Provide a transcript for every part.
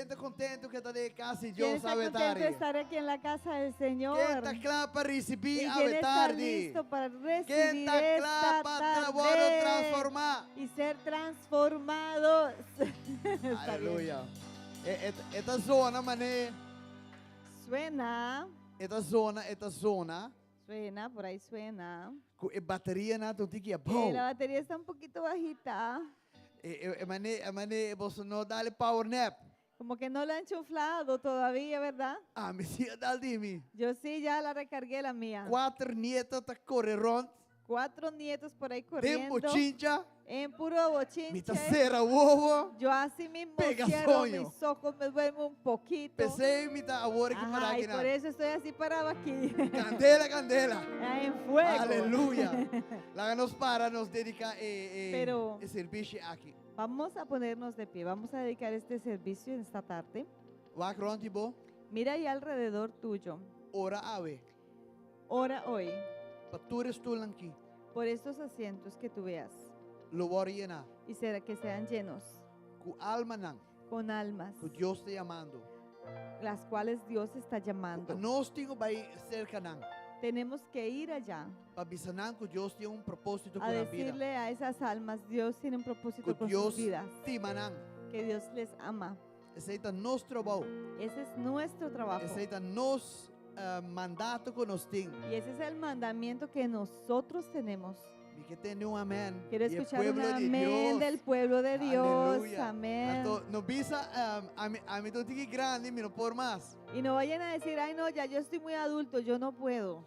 está contento que está de casa y ¿Quién Dios está sabe contento de tarde? estar aquí en la casa del Señor? ¿Quién está claro para ¿Y recibir quién a está tarde? listo para ¿Quién recibir está esta claro para trabajar tarde transformar? y ser transformados? Está bien. Aleluya. Esta zona, mané. Suena, Esta zona. suena, por ahí suena. Bateria na tu tiki La batería está un poquito bajita. Mané, vos no dale power nap. Como que no la han enchuflado todavía, ¿verdad? Ah, me sigue dal dimi. Yo sí, ya la recargué la mía. 4 nietos te corre rond. 4 nietos por ahí Tempo corriendo. chincha. En puro Mi bochinche. terceira ovo. Yo así mismo Pega cierro sueño. mis ojos, me duermo un poquito. Pensei me tá agora que para Ajá, aqui y por na. eso estoy así parado aquí. Candela, candela. En fuego. Aleluia. Lá nos para nos dedicar Pero- serviço aqui. Vamos a ponernos de pie. Vamos a dedicar este servicio en esta tarde. Wak rond bo. Mira ahí alrededor tuyo. Ora ave. Ora hoy Patures tulang ki. por estos asientos que tú veas Lowariena. y será que sean llenos Ku alma nang. con almas, Ku Dios te llamando. las cuales Dios está llamando. Nós tingo vai cerca nang. Tenemos que ir allá Pabisanan ku Dios tem propósito a com a vida. decirle a esas almas, Dios tiene un propósito Ku con Dios sus vidas, te manang. que Dios les ama. Aceita nos trabalho. Ese es nuestro trabajo. Aceita nos mandato que nos tem. Y ese es el mandamiento que nosotros tenemos. E que tem amém. Quiero E o escuchar un pueblo de amén Dios. del pueblo de Dios. Aleluya. Amén. Então, não bisa a mim tô tiki grande, me não por mais. Y no vayan a decir, ay no, ya yo estoy muy adulto, yo no puedo.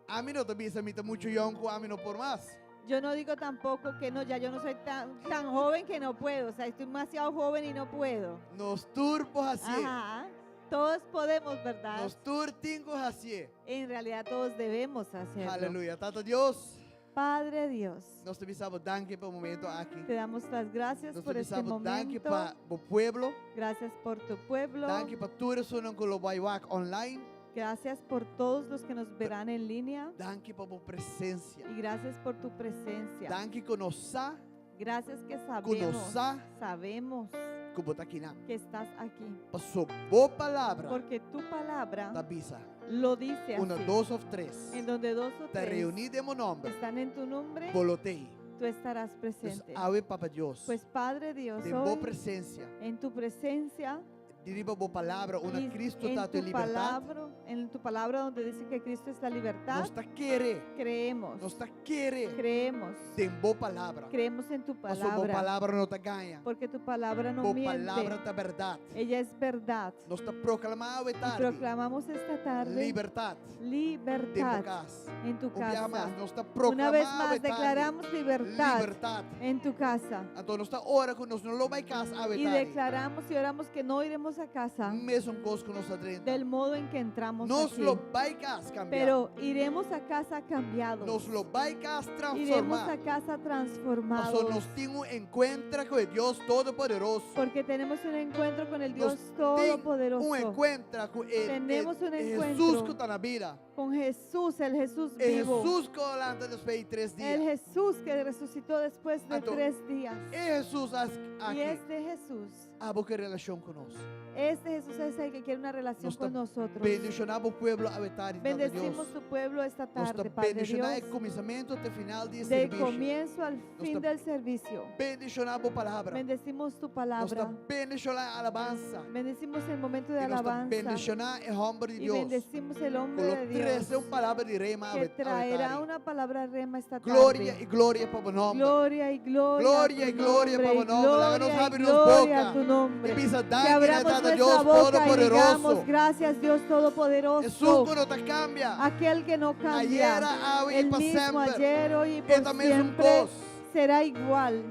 A mim não tô bisa, me tá muito yonco, a mim não por mais. Yo no digo tampoco que no, ya yo no soy tan joven que no puedo. O sea, estoy demasiado joven y no puedo. Nos turbos assim. Ajá. Todos podemos, ¿verdad? Nos turtingos assim. En realidad todos debemos hacerlo. Aleluia. Tato Deus, Padre Dios, nós te bisamos danke para o momento aqui. te damos las gracias Nós por te este bisamos danke momento. para o pueblo. Gracias por tu pueblo. Danke para todos que não colaboram online. Gracias por todos los que nos verán en línea. Danke para a presença. Y gracias por tu presencia. Danke que nos sa, Gracias que Conosa. sabemos que botar aqui na. que estás aquí. Passou boa palavra. Porque tu palabra Da bisa. lo dice Uma, así. dois ou três. En donde dos o Te tres reunir em meu nome. están en tu nombre, Volotei. tú estarás Nos presente. ave Papa Deus. Pues Padre Dios, De boa hoy presença. en tu presencia, Diriba boa palavra. Uma y Cristo está em liberdade. en tu palabra donde dice que Cristo es la libertad, Nos está querer. creemos, Nos está querer. creemos, Tem boa palavra. creemos en tu Passou boa palabra, palavra não te ganha. porque tu palabra no Boa miente, palavra da verdade. ella es verdad. Nos está proclamando Y tarde. proclamamos esta tarde Liberdade. Tempo libertad casa. en tu Um dia mais, casa. nos está Una vez proclamando más tarde. declaramos libertad Liberdade. en tu casa. Então nós está ora que nós não vai casa a Y tarde. declaramos y oramos que no iremos a casa Mesmo coisa que nós adrenta. del modo en que entramos Nos aquí, lo vai casa cambiar. pero iremos a casa cambiados. Nos lo vai casa Iremos a transformar. casa Pastor, transformados. nós temos um encontro com o Deus Todo-Poderoso. Porque tenemos un encuentro con el Dios Tem Todopoderoso. um encontro com Tenemos un Jesus encuentro que está na vida. Con Jesús, el Jesús É vivo. Jesus que levanta depois de 3 El dias. Jesús que resucitó después de Então, 3 días. É Jesus Y aqui. este Jesús, A boa relação conosco. este Jesús es el que quiere una relación Nos con está nosotros. bendicionando o povo a vetar de Bendecimos Deus. tu pueblo esta Nos está tarde, Padre bendicionando Dios. do começamento até final de Del serviço. comienzo al fin está del servicio. Bendicionando a palavra. Bendecimos tu Nos está palabra. bendicionando a alabança. Bendecimos el momento de E nós está alabanza. bendicionando o homem de Y Deus. bendecimos el hombre Colo de Dios. trece uma palavra de rema Que traerá una palabra rema esta tarde. glória e glória para o nome. Gloria y gloria. Gloria a y tu gloria nombre, para y tu nombre. gloria Háganos y abrir los gloria boca. a tu nombre. E pisa Que dar abramos a nuestra Deus boca y digamos Todo-Poderoso. gracias Dios Jesus Todopoderoso. que não te cambia. Aquel que no cambia. Ayer, hoy y El para mismo sempre. ayer, hoy y É por da mesma siempre coisa. será igual.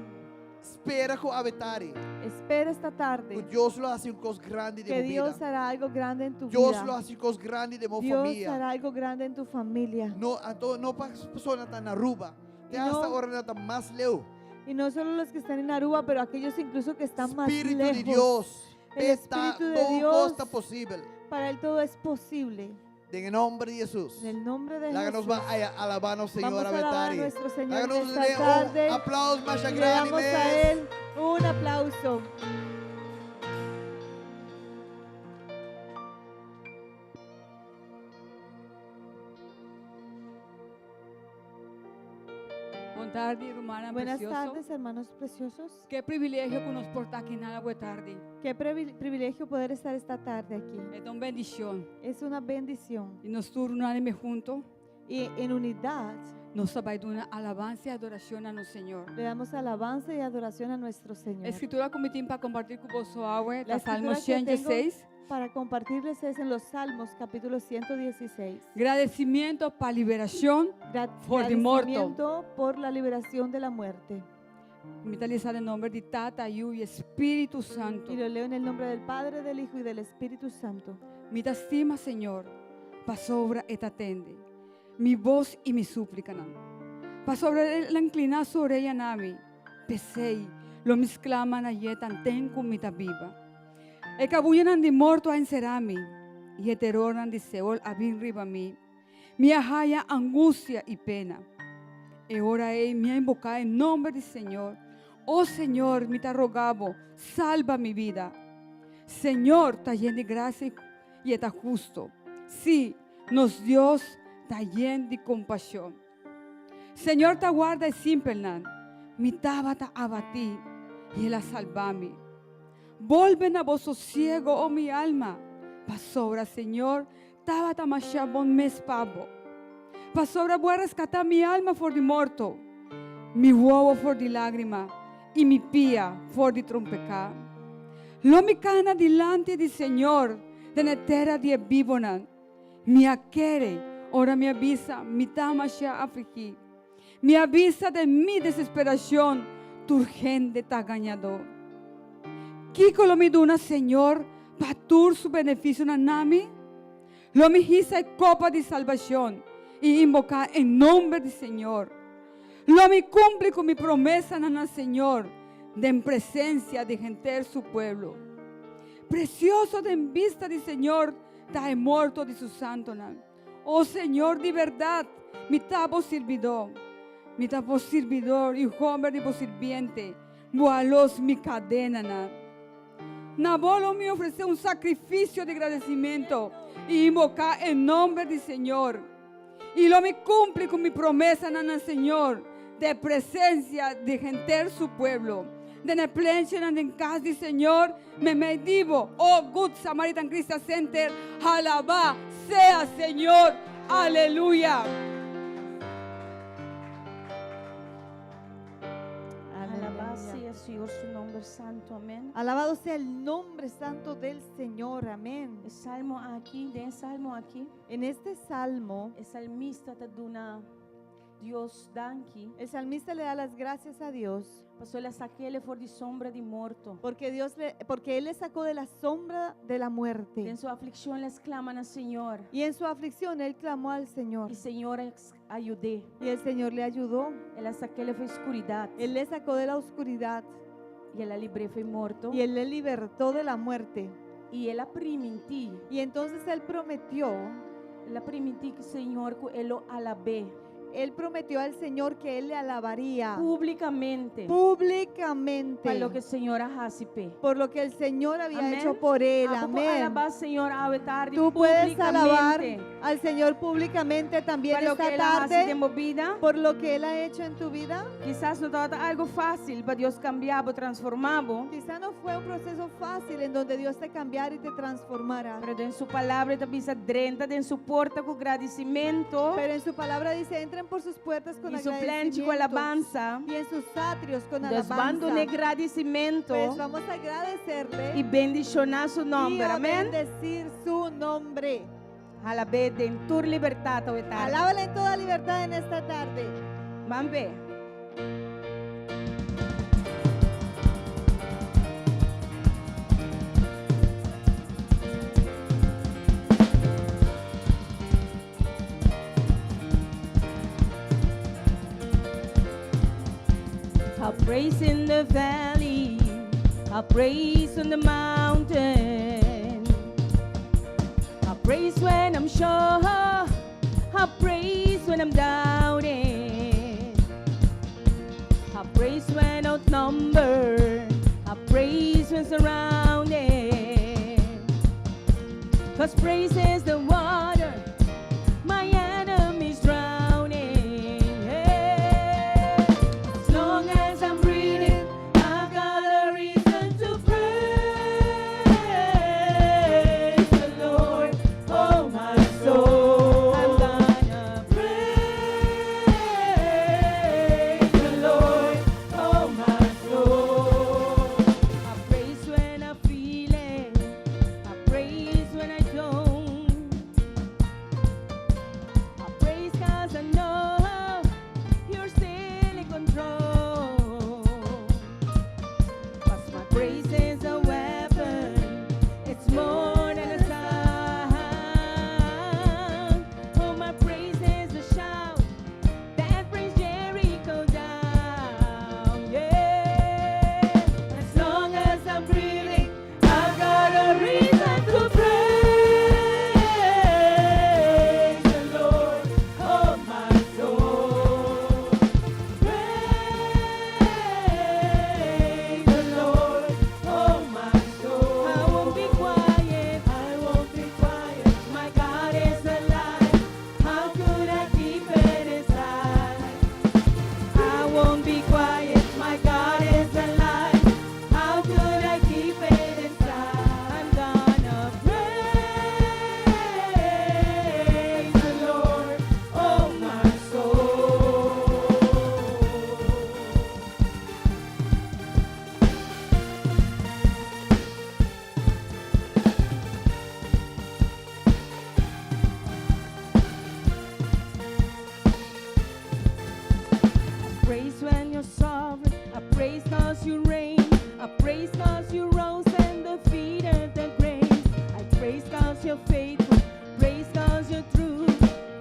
Espera com a vetare. Espera esta Que tarde Deus lo hace coisa grande de que minha Dios vida. hará algo grande en tu Deus lo vida. hace coisa grande de minha Dios família. hará algo grande en tu familia. Não para as pessoas que estão na rua. Até E não- esta hora não está mais leu. Y no solo los que están en Aruba, pero aquellos incluso que están más Espírito de lejos. Deus. El Está Espírito de todo Dios. costa possível. Para Él todo es posible. En nome de Jesus. En el nombre de Háganos Jesús. alabar ao Senhor Vamos a alabar a Betari. nuestro Señor Háganos esta tarde. aplauso mais Le grande damos a mesmo. Él un aplauso. Buenas tardes, hermana Buenas precioso. tardes, hermanos preciosos. Qué privilegio que nos porta aquí nada buena tarde. Qué privilegio poder estar esta tarde aquí. Es una bendición. Es una bendición. Y nos turnaremos juntos. Y en unidad Nos va a dar una alabanza y adoración a nuestro Señor. le damos alabanza y adoración a nuestro Señor. La escritura que me tiene para compartir con vos hoy, La la Salmo escritura que tengo 116. para compartirles es en los Salmos, capítulo 116. Agradecimiento para liberación. Por de morto. Agradecimiento por la liberación de la muerte. Mitalizar el nombre de Tata, Yu y Espíritu Santo. Y lo leo en el nombre del Padre, del Hijo y del Espíritu Santo. Mi estima, Señor, pa sobra et atende. Mi voz y mi súplica. Pa sobre la inclina su orella nami. Pesei, lo mis claman ayetan tenku mita viva. E cabuyenan de morto a encerami. Y eteronan de Seol abin riba mi. Mi ahaya angustia y pena. E ora mi ha invocado en nombre del Señor. Oh Señor, mi te rogabo, salva mi vida. Señor, ta lleno de gracia y está justo. Sí, nos Dios ta lleno de compasión. Señor, ta guarda y simplenan. Mi tabata abatí y él a salvami. Volven a vos sosiego, oh mi alma. Pasobra, Señor, tabata machabón mes pavo. Pasobra voy a rescatar mi alma for de morto. Mi huevo for de lágrima y mi pía for de trompecá. Lo mi cana delante del Señor, de la tierra de vivonan. Mi aquere, ora mi avisa, mi tamasha afligí. Mi avisa de mi desesperación, tu urgente tagañado. Kiko lo mi duna, Señor, patur su beneficio nanami. Lo mi hisa y copa de salvación y invocar en nombre del Señor. Lo mi cumple con mi promesa, nana Señor, de en presencia de gente su pueblo. Precioso de en vista del Señor, ta muerto de su santo. Oh Señor, de verdad, mi tabo servidor y hombre de vos sirviente, boalos mi cadena. Nabolo me ofrece un sacrificio de agradecimiento y invocar en nombre del Señor. Y lo me cumple con mi promesa, nana Señor, de presencia de gente su pueblo. De la plencia en casa del Señor, me digo, oh Good Samaritan Christian Center, alabá sea Señor, aleluya. Alabado sea Señor su nombre santo, amén. Alabado sea el nombre santo del Señor, amén. El salmo aquí, En este salmo, el salmista te duna Dios danki, el salmista le da las gracias a Dios pasó la saquele for di sombra di morto. porque Él le sacó de la sombra de la muerte. En su aflicción les claman al Señor. Y en su aflicción Él clamó al Señor. Y Señor ayudé. Y el Señor le ayudó. Él la saquele fue oscuridad. Él le sacó de la oscuridad. Y él la libre fue morto. Y Él le libertó de la muerte. Y él la priminti. Y entonces Él prometió. La priminti que Señor que él lo alabé. Él prometió al Señor que Él le alabaría Públicamente. públicamente Para lo que el Señor hace. por lo que el Señor había Amén. hecho por Él. Ah, Amén. alabar, Señor, ave tarde, Tú puedes alabar públicamente. al Señor públicamente también Para lo que esta él hace tarde en mi vida. por lo que Él ha hecho en tu vida. Quizás no estaba algo fácil para Dios cambiar, transformar. Quizá no fue un proceso fácil en donde Dios te cambiara y te transformara. Pero en su palabra te avisa drenta, en su puerta con agradecimiento. Pero en su palabra dice, entren por sus puertas con Y su plancha agradecimiento con alabanza. y en sus atrios con Desbando un alabanza. agradecimiento. Pues vamos a agradecerle Y bendicionar su nombre. y a Amén. bendecir su nombre. Alabé de en tu libertad. Alábale en toda libertad en esta tarde. Mambe. I praise in the valley, I praise on the mountain, I praise when I'm sure, I praise when I'm doubting, I praise when outnumbered, I praise when surrounded, 'cause praise is the water my enemies drowning. Yeah. praise when you're sovereign. I praise cause you reign. I praise cause you rose and defeated the grave. I praise cause you're faithful. Praise cause you're true.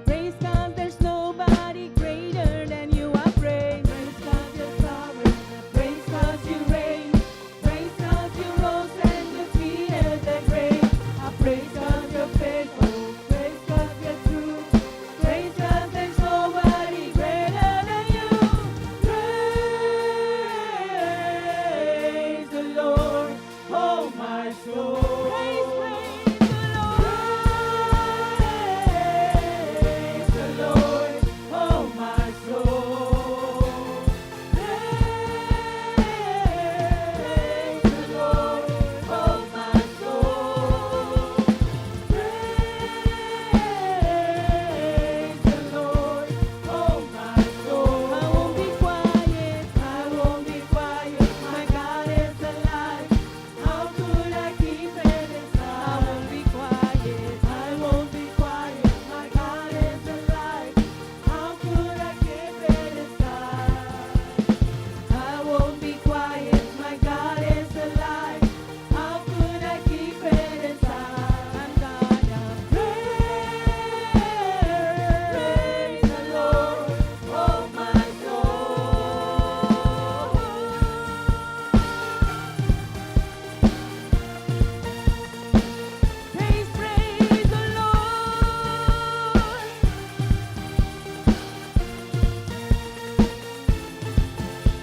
Praise cause there's nobody greater than you. I praise. Praise cause you're sovereign. Praise cause you reign. Praise cause you rose and defeated the grave. I praise cause you're faithful. Praise cause you're true. Praise cause there's nobody greater than you. Praise the Lord, oh my soul. Praise the Lord. Praise the Lord, oh my soul. Praise the Lord, oh my soul. Praise the Lord, oh my soul. I won't be quiet, I won't be quiet. My God is alive. How could I keep it inside? I won't be quiet, I won't be quiet. My God is alive. How could I keep it inside? I won't be quiet, my God is alive. How could I keep it inside? I'm gonna praise the Lord, oh my soul. Praise the Lord.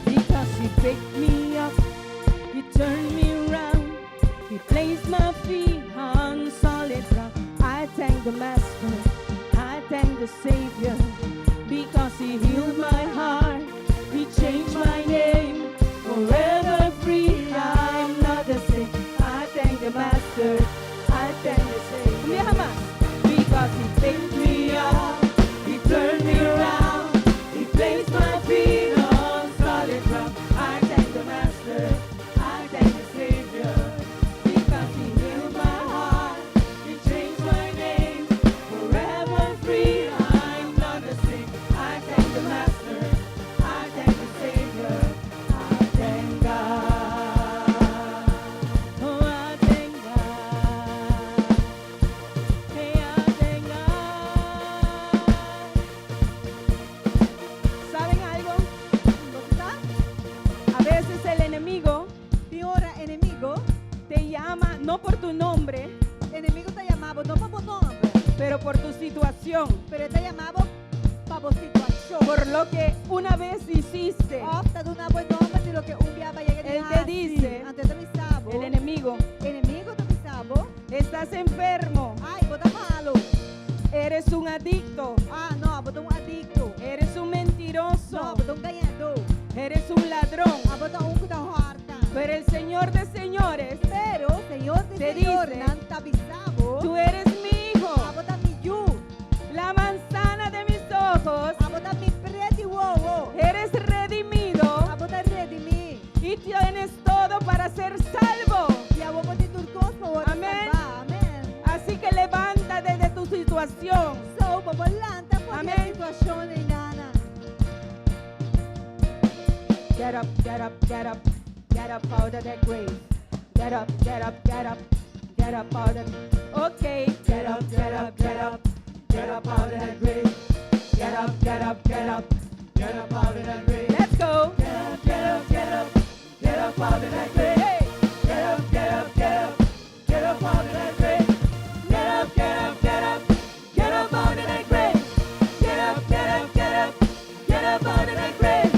Because He picked me up, He turned me around, He placed my feet on solid ground. I thank the Master, I thank the Savior, because He healed my heart, He changed my name, forever free. I'm not the same. I thank the Master, I thank the Savior, because He picked me up, He turned me around, He placed my feet on solid ground. I thank the Master, I thank the Savior, because He healed my heart, He changed my name, forever free. I'm not the same. I thank the Master, I thank the Savior, I thank God. Oh, I thank God. Hey, I thank God. ¿Saben algo? A veces el enemigo Di ora enemigo, te llama no por tu nombre, enemigo te llamava non per nome, pero por tu situación, però te llamava per la situazione. por lo que una vez hiciste. Ofta di una buon nome di lo che un dia vai a Él te dice, Ante te visavo, el enemigo, enemigo te visavo, estás enfermo, ai, bota malo. eres un adicto, Ah, no, bota un adicto. eres un mentiroso, No, bota un ganhador. eres un ladrón. Ah, bota un que te horta. Pero el Señor de señores, Pero, Señor de Te Señor, dice, non te visavo. tú eres mi hijo, Ah, bota mi giù. la manzana de mis ojos, Ah, bota mi preti uovo. eres redimido Ah, bota redimi. y tienes todo para ser salvo. Ti avevo di turcos per Amen. Amen. Así que levántate de tu situación. So, popolanta po Amen. che situazione nana. Get up, get up, get up, get up out of that grave. Get up, get up, get up, get up out of. Okay, get up, get up, get up, get up out of that grave. Get up, get up, get up, get up out of that grave. Let's go. Get up, get up, get up, get up out of that grave. Hey. Get up, get up, get up, get up out of that grave. Get up, get up, get up, get up out of that grave. Get up, get up, get up, get up out of that grave.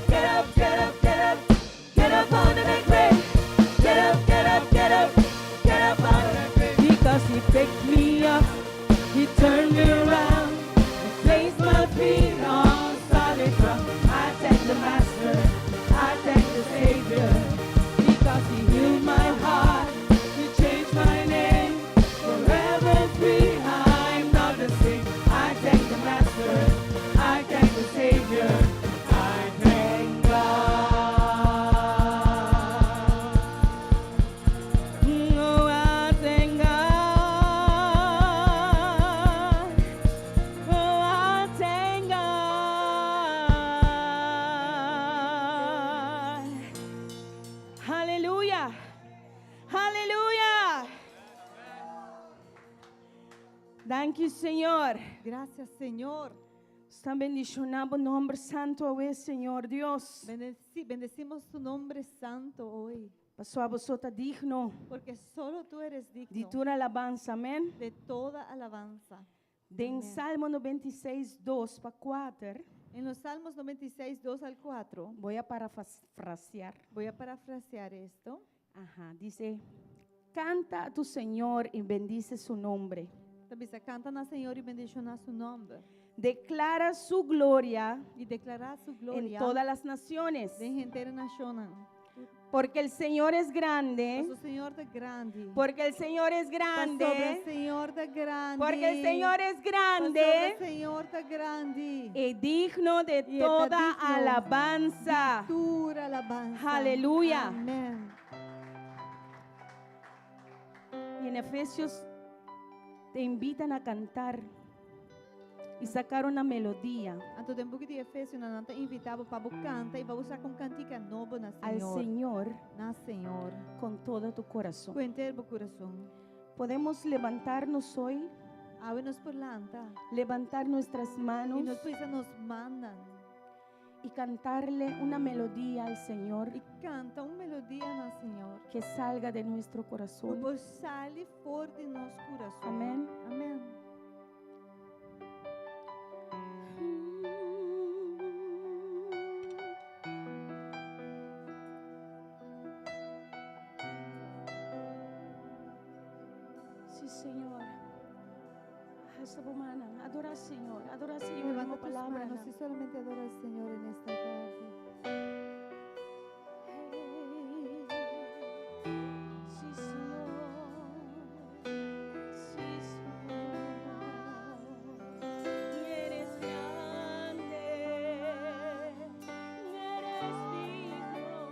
Get up, get up, get up, get up out of that grave. Get up, get up, get up, get up out of that grave. Because He picked me up, He turned me around, He placed my feet on solid ground. I Thank you, Señor. Gracias, Señor. Están bendicionando nombre santo hoy, Señor Dios. Bendecimos tu nombre santo hoy, Pasó a vosotros digno porque solo tú eres de digno tu alabanza, amén. de toda alabanza. De en Amén. Salmo 96, 2 para 4, En los Salmos 96, 2 al 4, voy a parafrasear. voy a parafrasear esto. Ajá, dice, canta a tu Señor y bendice su nombre. Dice, cantan al Señor y bendición a su nombre. Declara su gloria Y declarar su en gloria todas las naciones. de entera nación. Porque el Señor es grande. Pues el Señor de grande. Porque el Señor es Sobre el grande. Señor de grande. Porque el Señor es Sobre el grande Señor de grande. y digno de Y toda está digno. alabanza. Pura alabanza. Aleluya. Amén. Y en Efesios te invitan a cantar y sacar una melodía Anto den boek de Efesios na nanta invitado para cantar y va a usar con cantica novo na al Señor. Señor Na Señor. con todo tu corazón. Com inteiro coração. Podemos levantarnos hoy, Ábre-nos por lanta. levantar nuestras E manos nos precisa nos mandam. y cantarle una melodía al Señor E canta uma melodia na Senhor. que salga de nuestro O corazón. vos sale for de nosso coração. Amén. Amém. Sí, Señor. Esta humana, adora al Señor en Levanta la tus palabra. manos e solamente adora al Señor en esta tarde. Sí, Señor. Sí, Señor. Y eres grande. Y eres digno.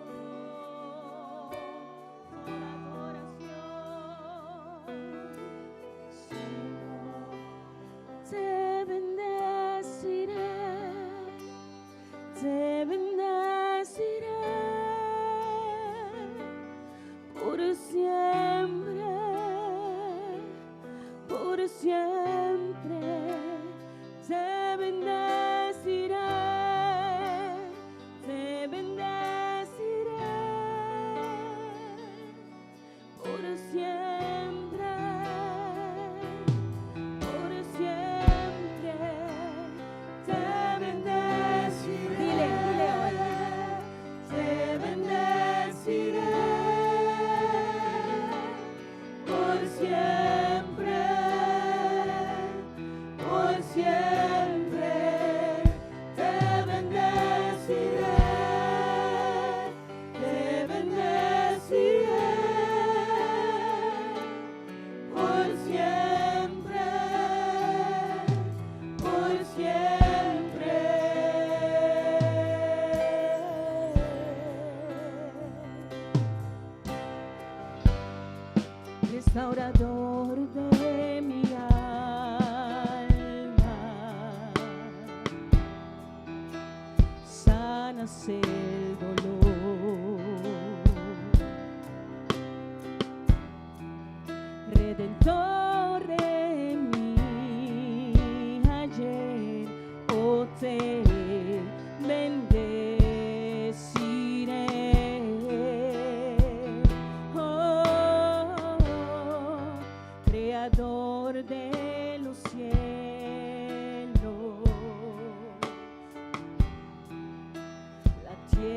Toda adoración. Señor, te bendeciré. Te bendeciré por siempre, por siempre. Te bendeciré, te bendeciré por siempre, por siempre. Te bendeciré. Dile, dile hoy. Te bendeciré por siempre, por siempre. Te bendeciré, te bendeciré por siempre, por siempre. Restaurador de mi alma, sanas el dolor, redentor de mí, ayer o te bendeciré. Oh, creador de los cielos, la tierra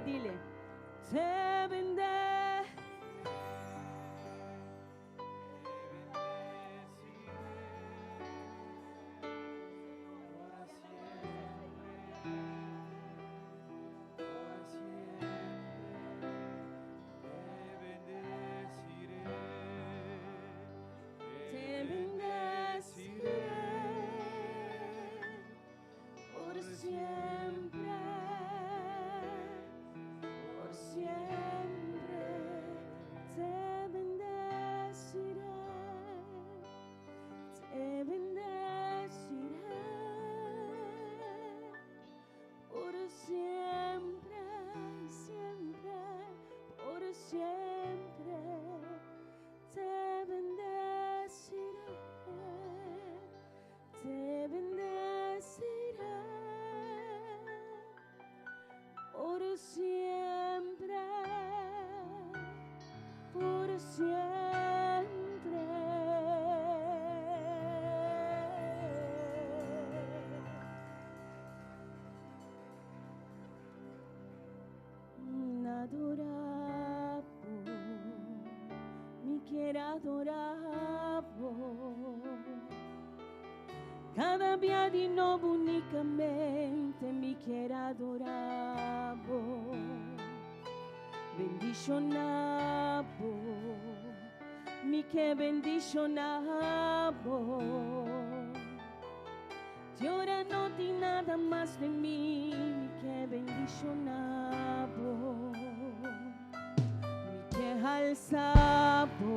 dile. Te bendeciré. Te bendeciré por siempre, por siempre. Te bendeciré, te bendeciré por siempre, siempre, por siempre. Te bendeciré, te bendeciré por siempre, por siempre. Adoravo, mi quiero adoravo. Cada día di nuovo unicamente mi quiero adoravo. Bendicionavo, mi che bendicionavo. Y ahora no di nada más de mí, mi que bendicionavo. Mi que alzavo,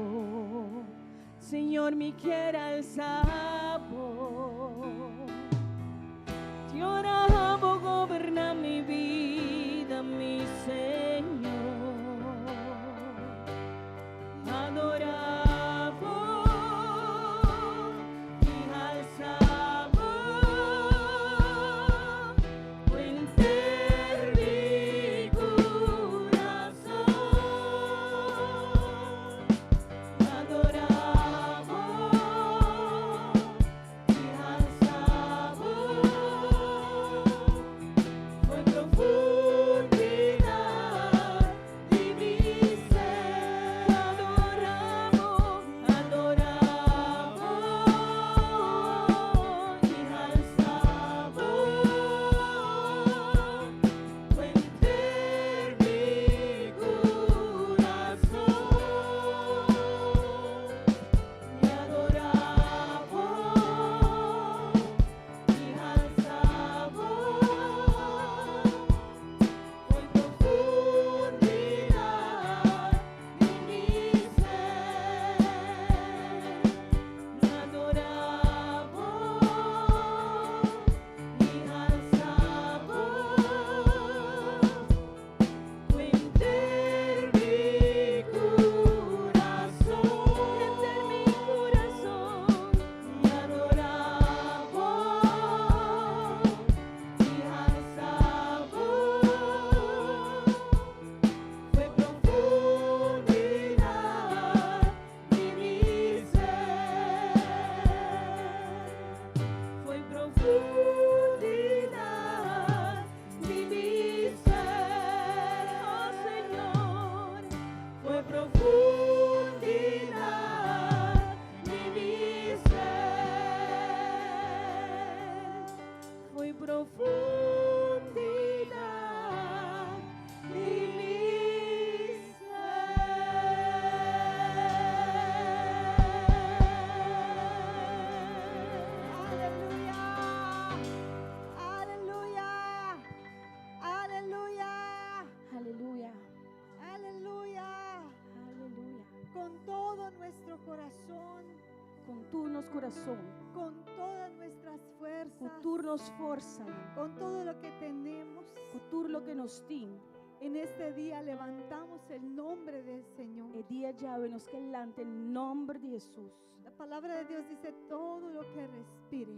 Señor, mi quiero alzavo. Y ahora amo gobernar mi vida, mi Señor. Adoravo y alzavo, fuente mi corazón. Adoravo y alzavo, fue profundidad de mi ser. Adoravo, adoravo y alzavo, fuente mi corazón. Y adoravo y alzavo, fue profundidad de mi ser. Adoravo y alzavo, fuente mi corazón. Mi corazón. Y adoravo y alzavo, fue profundidad de mi ser. Fue profundidad de mi ser, oh Señor. Fue profundidad de mi ser. Fue profundidad de mi Aleluya, aleluya, Aleluya, aleluya. aleluya. Con todo nuestro corazón, Con tu nos corazón, con todas nuestras fuerzas, con tu nos forza, con todo lo que tenemos. con tu lo que nos tin. En este día levantamos el nombre del Señor. E dia giave nos kellante in nome di Gesù. La palabra de Dios dice todo lo que respire.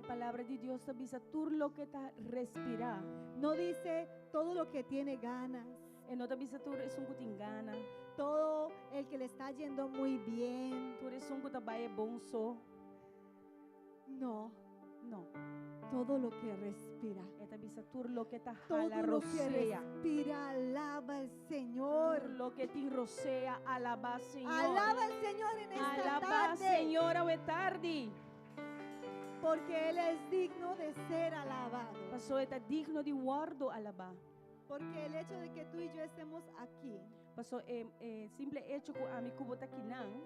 La palabra di Dio avvisa tu lo che ta respira. No dice todo lo que tiene ganas, E non ti avvisa tu es un kutingana. todo el que le está yendo muy bien. Tu es un kutabaye bonso. No, No. Todo lo que respira. Eta bisa tur lo que ta Todo jala lo que rosea. respira, alaba al Tur Señor. lo que te rosea, alaba Señor. Alaba al Señor en esta Alaba tarde. Señor a tarde. Porque Él es digno de ser alabado. Paso eta digno de guardo alaba. Porque el hecho de que tú y yo estemos aquí Paso simple hecho ko ami kubota kinang.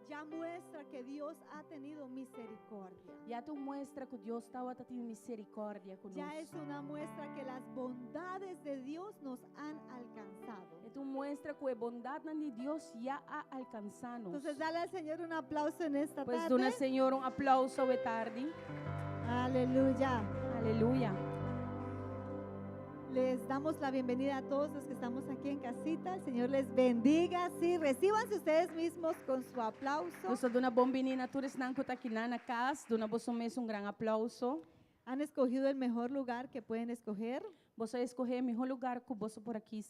ya muestra que Dios ha tenido misericordia. Ya tu muestra que Dios estaba teniendo misericordia con Ya es una muestra que las bondades de Dios nos han alcanzado. Tu muestra que bondad de Dios ya ha alcanzado. Entonces dale al Señor un aplauso en esta Pues tarde. dona Señor un aplauso de tarde. Aleluya. Aleluya. Les damos la bienvenida a todos los que estamos aquí en casita. El Señor les bendiga. Sí, recíbanse ustedes mismos con su aplauso. Gusto de una bombinina, tú eres nanco taquinana cas, de una voz un gran aplauso. Han escogido el mejor lugar que pueden escoger Vos a escoger el mejor lugar que vos por aquí.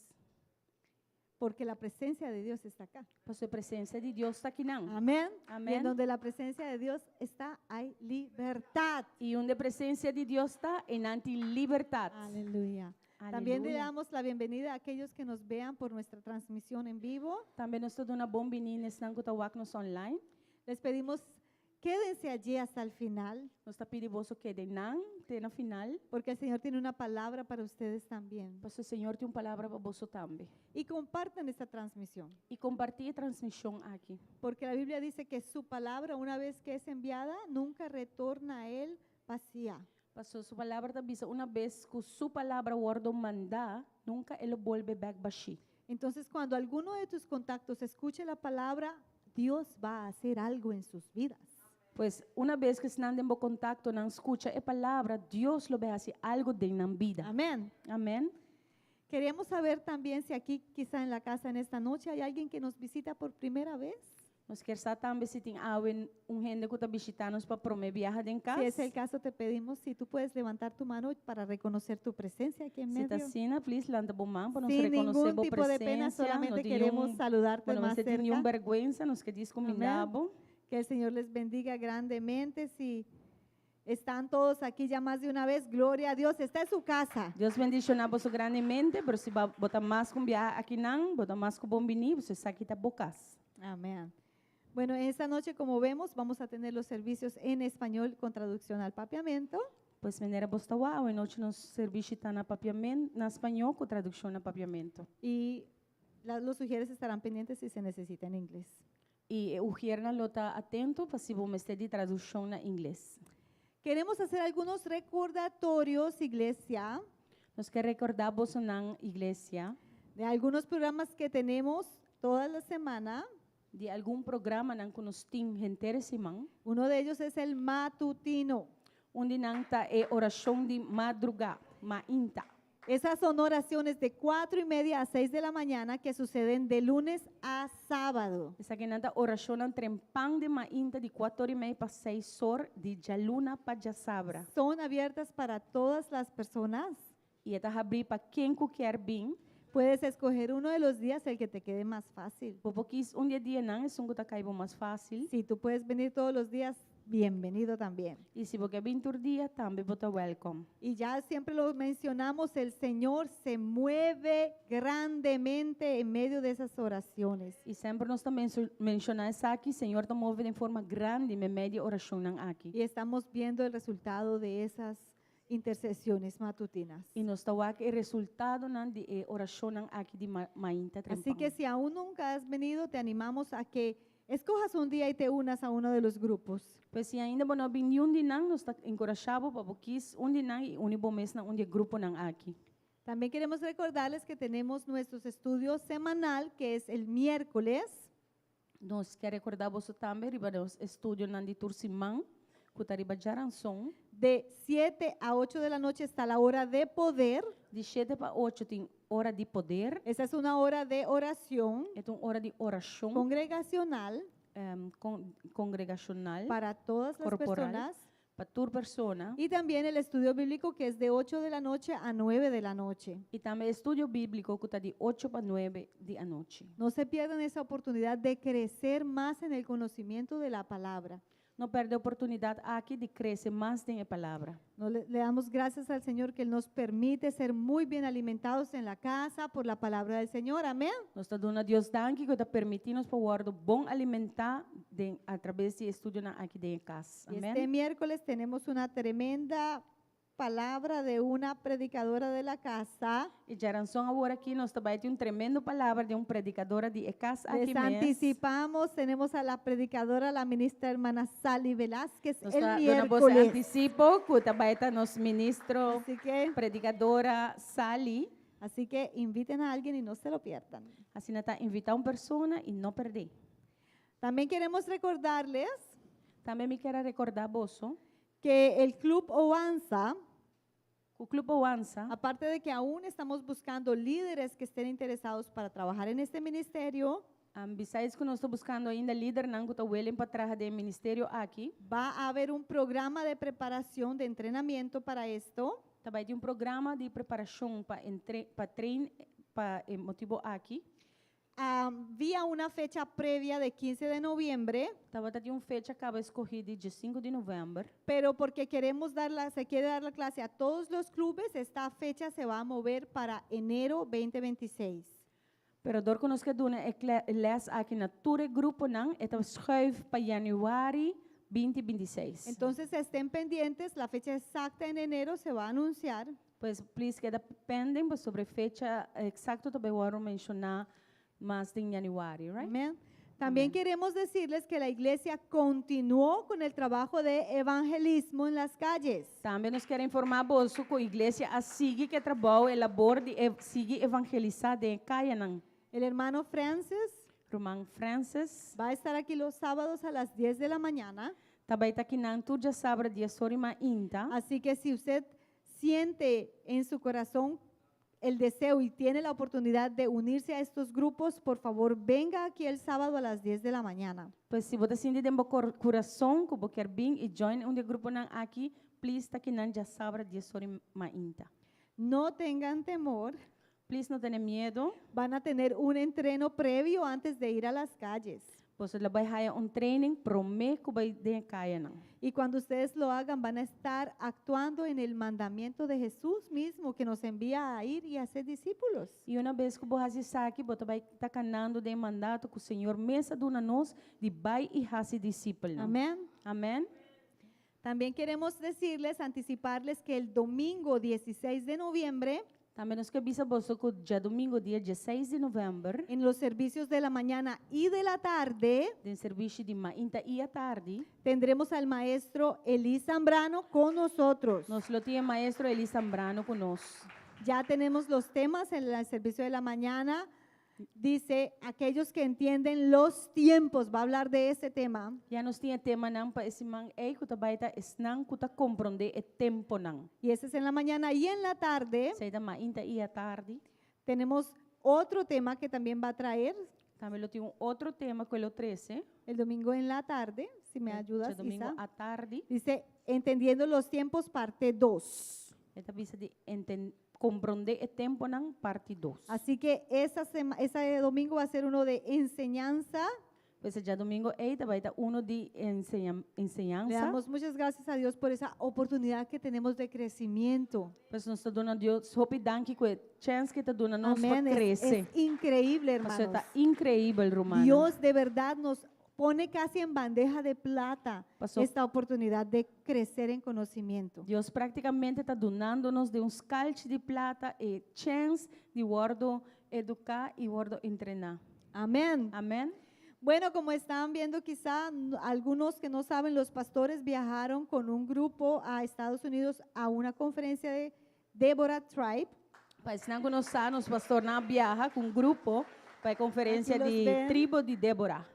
porque la presencia de Dios está acá. Pues la presencia de Dios está aquí. Amén. Amén. Y en donde la presencia de Dios está, hay libertad. Y donde presencia de Dios está en anti-libertad. Aleluya. También le damos la bienvenida a aquellos que nos vean por nuestra transmisión en vivo. También nos de una bombinina, están con tawaknos online. Les pedimos, quédense allí hasta el final, Nos está pidiendo vos que de nan, de na final. porque el Señor tiene una palabra para ustedes también. Pues el Señor tiene una palabra para vos también. Y compartan esta transmisión, Y compartir transmisión aquí. porque la Biblia dice que su palabra, una vez que es enviada, nunca retorna a Él vacía. Pasó su palabra también, una vez que su palabra guardo manda, nunca él vuelve back bashi. Entonces, cuando alguno de tus contactos escuche la palabra, Dios va a hacer algo en sus vidas. Pues una vez que están en contacto, no escucha la palabra, Dios lo ve hacer algo de la vida. Amén. Amén. Queríamos saber también si aquí, quizá en la casa en esta noche, hay alguien que nos visita por primera vez. Nos quer saber también si tiene gente que está visitando para promover viaje en casa. Si es el caso, te pedimos si tú puedes levantar tu mano para reconocer tu presencia aquí en Si está medio. así, please, levanta tu mano para nos Sin reconocer ningún tu tipo de pena, presencia. solamente No tiene queremos saludarte bueno, más você tiene cerca. vergüenza, nos que diz Amén. combinado. Que el Señor les bendiga grandemente. Si están todos aquí ya más de una vez, gloria a Dios. Está en su casa. Dios bendiga vos grandemente, pero si bota más con viaje aquí, bota más con bombini, você está aqui bocas. Amén. Bueno, esta noche, como vemos, vamos a tener los servicios en español con traducción al papiamento. Pues maneira bosta uau, e noite nos serviço está na papiamento, na espanhol com tradução na papiamento. Y los sugieres estarán pendientes si se necesita en inglés. E o Gierna lo está atento para se vos de tradução na inglês. Queremos hacer algunos recordatorios, iglesia, Nos quer recordar vos na igreja de algunos programas que tenemos toda la semana. de algum programa nan que nos tem interessimang, Uno de ellos es el matutino. onde nang ta é oração de madrugada, mainta. Esas son oraciones de 4:30 a 6 de la mañana que suceden de lunes a sábado. Essa que nanta oração nan trempang de mainta de 4:30 para 6 horas de jaluna para sabra. Son abiertas para todas las personas. E eta abrir para quem quer vir. Puedes escoger uno de los días, el que te quede más fácil. Popokis dia nang é que tá caibo mais fácil. Si tú puedes venir todos los días, bienvenido también. E se você vir tur dia, também você welcome. Y ya siempre lo mencionamos, el Señor se mueve grandemente en medio de esas oraciones. E sempre nós também mencionar isso aqui, Senhor está movendo de forma grande em meio de oração nang aqui. Y estamos viendo el resultado de esas intercesiones matutinas. E nós está aqui o resultado nang de oração nang aqui de mainta trempang. Así que si aún nunca has venido, te animamos a que escojas un día y te unas a uno de los grupos. Pois se ainda não vim de nang, nós está encorajado para popokis de nang e unibo mes nang grupo nang aqui. También queremos recordarles que tenemos nuestros estudios semanal, que es el miércoles, Nós quer recordar você também riba nos estúdio nang de Tursimang, kutariba jaranson, de 7 a 8 de la noche está la hora de poder. de 7 para 8 tem hora de poder, Esa es una hora de oración é uma hora de oração congregacional congregacional para todas las corporal. personas. para tu persona. Y también el estudio bíblico, que es de 8 de la noche a 9 de la noche. E também estudo bíblico que está de 8 para 9 da noite. No se pierdan esa oportunidad de crecer más en el conocimiento de la palabra. não perde a oportunidade aqui de crescer mais em a palavra. Le damos gracias al Señor que Él nos permite ser muy bien alimentados en la casa por la palabra del Señor. Amén. Nós está dando a Deus danke que está permitindo para guardar bom alimentar através de estudo aqui dentro de casa. Y Amém. este miércoles tenemos una tremenda palabra de una predicadora de la casa. E já ranção agora aqui nós também temos tremendo palavra de predicadora de casa aqui Les mesmo. anticipamos, tenemos a la predicadora, la ministra hermana Sally Velázquez Nós el está dando voz miércoles. anticipo que também está nosso ministro, predicadora Sally. Así que inviten a alguien y no se lo pierdan. Assim está invitar uma pessoa e não perder. También queremos recordarles Também me quero recordar vosso, que el Club Oanza, o Clube Oanza, aparte de que aún estamos buscando líderes que estén interesados para trabajar en este ministerio, besides que nós estamos buscando ainda líder não que está willing para trabalhar de ministério aqui. va a haber un programa de preparación, de entrenamiento para esto. Também tem programa de preparação para treino para motivo aqui. Vía una fecha previa de 15 de noviembre, Também tem fecha que acaba escorrida de 5 de novembro. pero porque se quiere dar la clase a todos los clubes, esta fecha se va a mover para enero 2026. Pero door que nós que doen les aqui na tour grupo não, então schuif para januário 2026. Entonces estén pendientes, la fecha exacta en enero se va a anunciar. Pues please queda pendem sobre fecha exacta também vou mencionar mais em januário, right? Amén. También queremos decirles que la iglesia continuó con el trabajo de evangelismo en las calles. Também nós queremos informar vos que a igreja a sigue que trabalha labor de sigue evangelizar de caia não. El hermano Francis Román Francis va a estar aquí los sábados a las 10 de la mañana. também está aqui na tudo já sabe dia sorima inta. Así que si usted siente en su corazón el deseo y tiene la oportunidad de unirse a estos grupos, por favor, venga aquí el sábado a las 10 de la mañana. Pues se você sente de coração que você quer vir e join um de grupo não aqui, please está aqui na já sabe dia sorima inta. No tengan temor, Please não tenha medo. van a tener un entreno previo antes de ir a las calles. Você vai ter training prometo que vai de caia não. Y cuando ustedes lo hagan, van a estar actuando en el mandamiento de Jesús mismo, que nos envía a ir y a ser discípulos. E uma vez que você está aqui, você vai estar canando de mandato que o Senhor mesa dona nós de vai e fazer discípulo. Amén. Amém. También queremos decirles, anticiparles que el domingo 16 de noviembre, Também nós que avisa você que dia domingo, dia 16 de novembro, en los servicios de la mañana y de la tarde, tem serviço de manhã e à tarde. tendremos al maestro Elí Zambrano con nosotros. Nós lo tinha maestro Eli Zambrano conosco. Ya tenemos los temas en el servicio de la mañana. Dice, aquellos que entienden los tiempos, va a hablar de ese tema. Já nós tinha tema não para esse man, que tá baita esnang que tá compreender o tempo não. Y ese es en la mañana. Y en la tarde Sai da manhã e à tarde. tenemos otro tema que también va a traer Também lo tinha outro tema que é o 13. el domingo en la tarde, si me ayudas, domingo Isa. à tarde. Dice, entendiendo los tiempos, parte 2. Esta visa de compreender o tempo não, parte 2. Así que ese domingo va a ser uno de enseñanza. Pues já domingo esta vai estar uno de Le enseñanza. damos muchas gracias a Dios por esa oportunidad que tenemos de crecimiento. Pues nós está dando Deus, hope danke que chance que está dando nós para Amén. Es crescer. increíble, Mas hermanos. está incrível, Romano. Dios de verdad nos pone casi en bandeja de plata Pasó. esta oportunidad de crecer en conocimiento. Deus praticamente está donando-nos de uns calços de plata e chance de guardo educar e guardo treinar. Amén. Amém? Bueno, como están viendo quizá algunos que no saben, los pastores viajaron con un grupo a Estados Unidos a una conferencia de Deborah Tribe. Mas não conhecemos, pastor na viaja com um grupo para a conferência Aqui los de ven. tribo de Débora.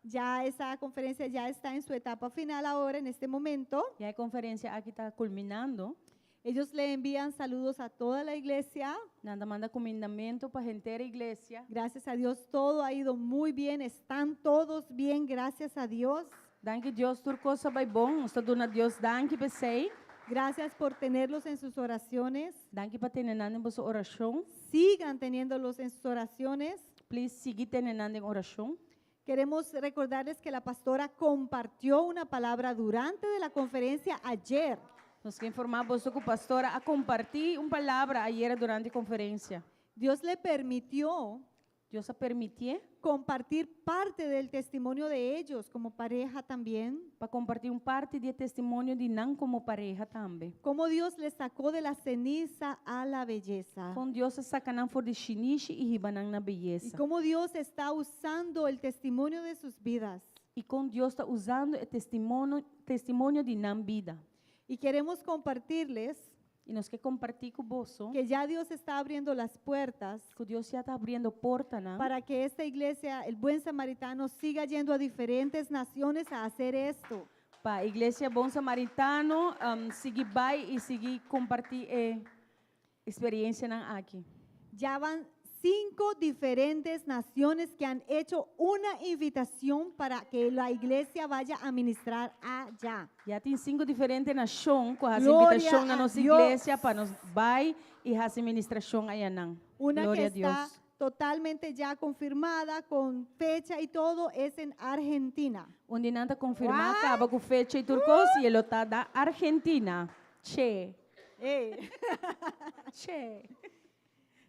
Ya esa conferencia ya está en su etapa final ahora, en este momento. E a conferência aqui está culminando. Ellos le envían saludos a toda la iglesia. Nada manda comendamento para a gente da igreja. Gracias a Dios, todo ha ido muy bien. Están todos bien, gracias a Dios. Danke Deus, tudo coisa vai bom. Nós estamos dando a Deus danke para você. Gracias por tenerlos en sus oraciones. Danke para ter em vossa oração. Sigan teniéndolos en sus oraciones. Please, seguir tendo em oração. Queremos recordarles que la pastora compartió una palabra durante de la conferencia ayer. Nós queremos informar você que o pastor a compartilhar uma palavra ayer durante a conferência. Dios le permitió Deus a permitir compartir parte del testimonio de ellos como pareja también. para compartilhar parte de testemunho de não como pareja também. Cómo Dios les sacó de la ceniza a la belleza. Com Deus sacanam for de chiniche e ribanang na Y beleza. cómo Dios está usando el testimonio de sus vidas. E com Deus está usando o testemunho de não vida. Y queremos compartirles E nós queremos compartilhar com você que ya Dios está abriendo las puertas que Deus já está abrindo porta, não? para que esta iglesia, el Buen Samaritano, siga yendo a diferentes naciones a hacer esto. Para a Igreja Bom Samaritano seguir vai e seguir compartilhar experiência aqui. Ya van 5 diferentes naciones que han hecho una invitación para que la iglesia vaya a ministrar allá. Já tem 5 diferentes nações com as Glória invitações na a nossa Deus. igreja para nós vai e fazer ministração aí não. Una Glória que a está Deus. totalmente ya confirmada, con fecha y todo, es en Argentina. Onde não está confirmado, What? acaba com fecha e turcos e ele está da Argentina. Che, che.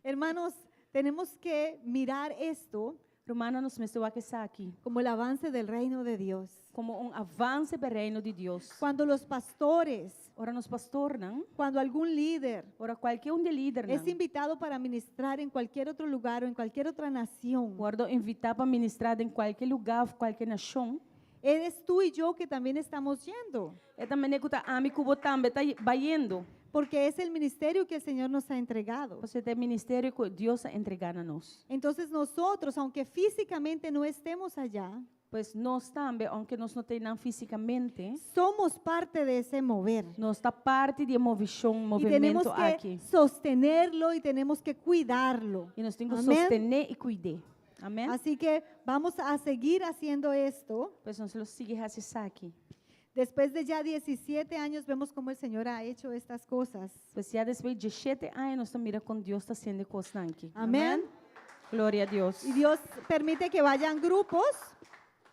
Hermanos, tenemos que mirar esto Romano nos mencionou que está aqui como el avance del reino de Dios. como avanço para o reino de Deus. Cuando los pastores, Ora nos pastor, não? cuando algún líder Ora qualquer de líder, es não? invitado para ministrar en cualquier otro lugar o en cualquier otra nación, Guardo invitar para ministrar em qualquer lugar, qualquer nação. eres tú y yo que también estamos yendo, É também que está amigo também está indo. porque es el ministerio que el Señor nos ha entregado. Você tem ministério que Deus entregar a nós. Entonces nosotros, aunque físicamente no estemos allá, Pois nós também, aunque nós não tenhamos fisicamente, somos parte de ese mover. nós está parte de uma visão, Y tenemos movimento que aqui. sostenerlo y tenemos que cuidarlo. E nós temos que Amém? sostener e cuidar. Amém? Así que vamos a seguir haciendo esto. Pois nós vamos seguir esse aqui. Después de ya 17 años vemos cómo el Señor ha hecho estas cosas. Pois já depois de 7 anos, nós estamos mirando como Deus está sendo coisas aqui. Amén. Glória a Deus. Y Dios permite que vayan grupos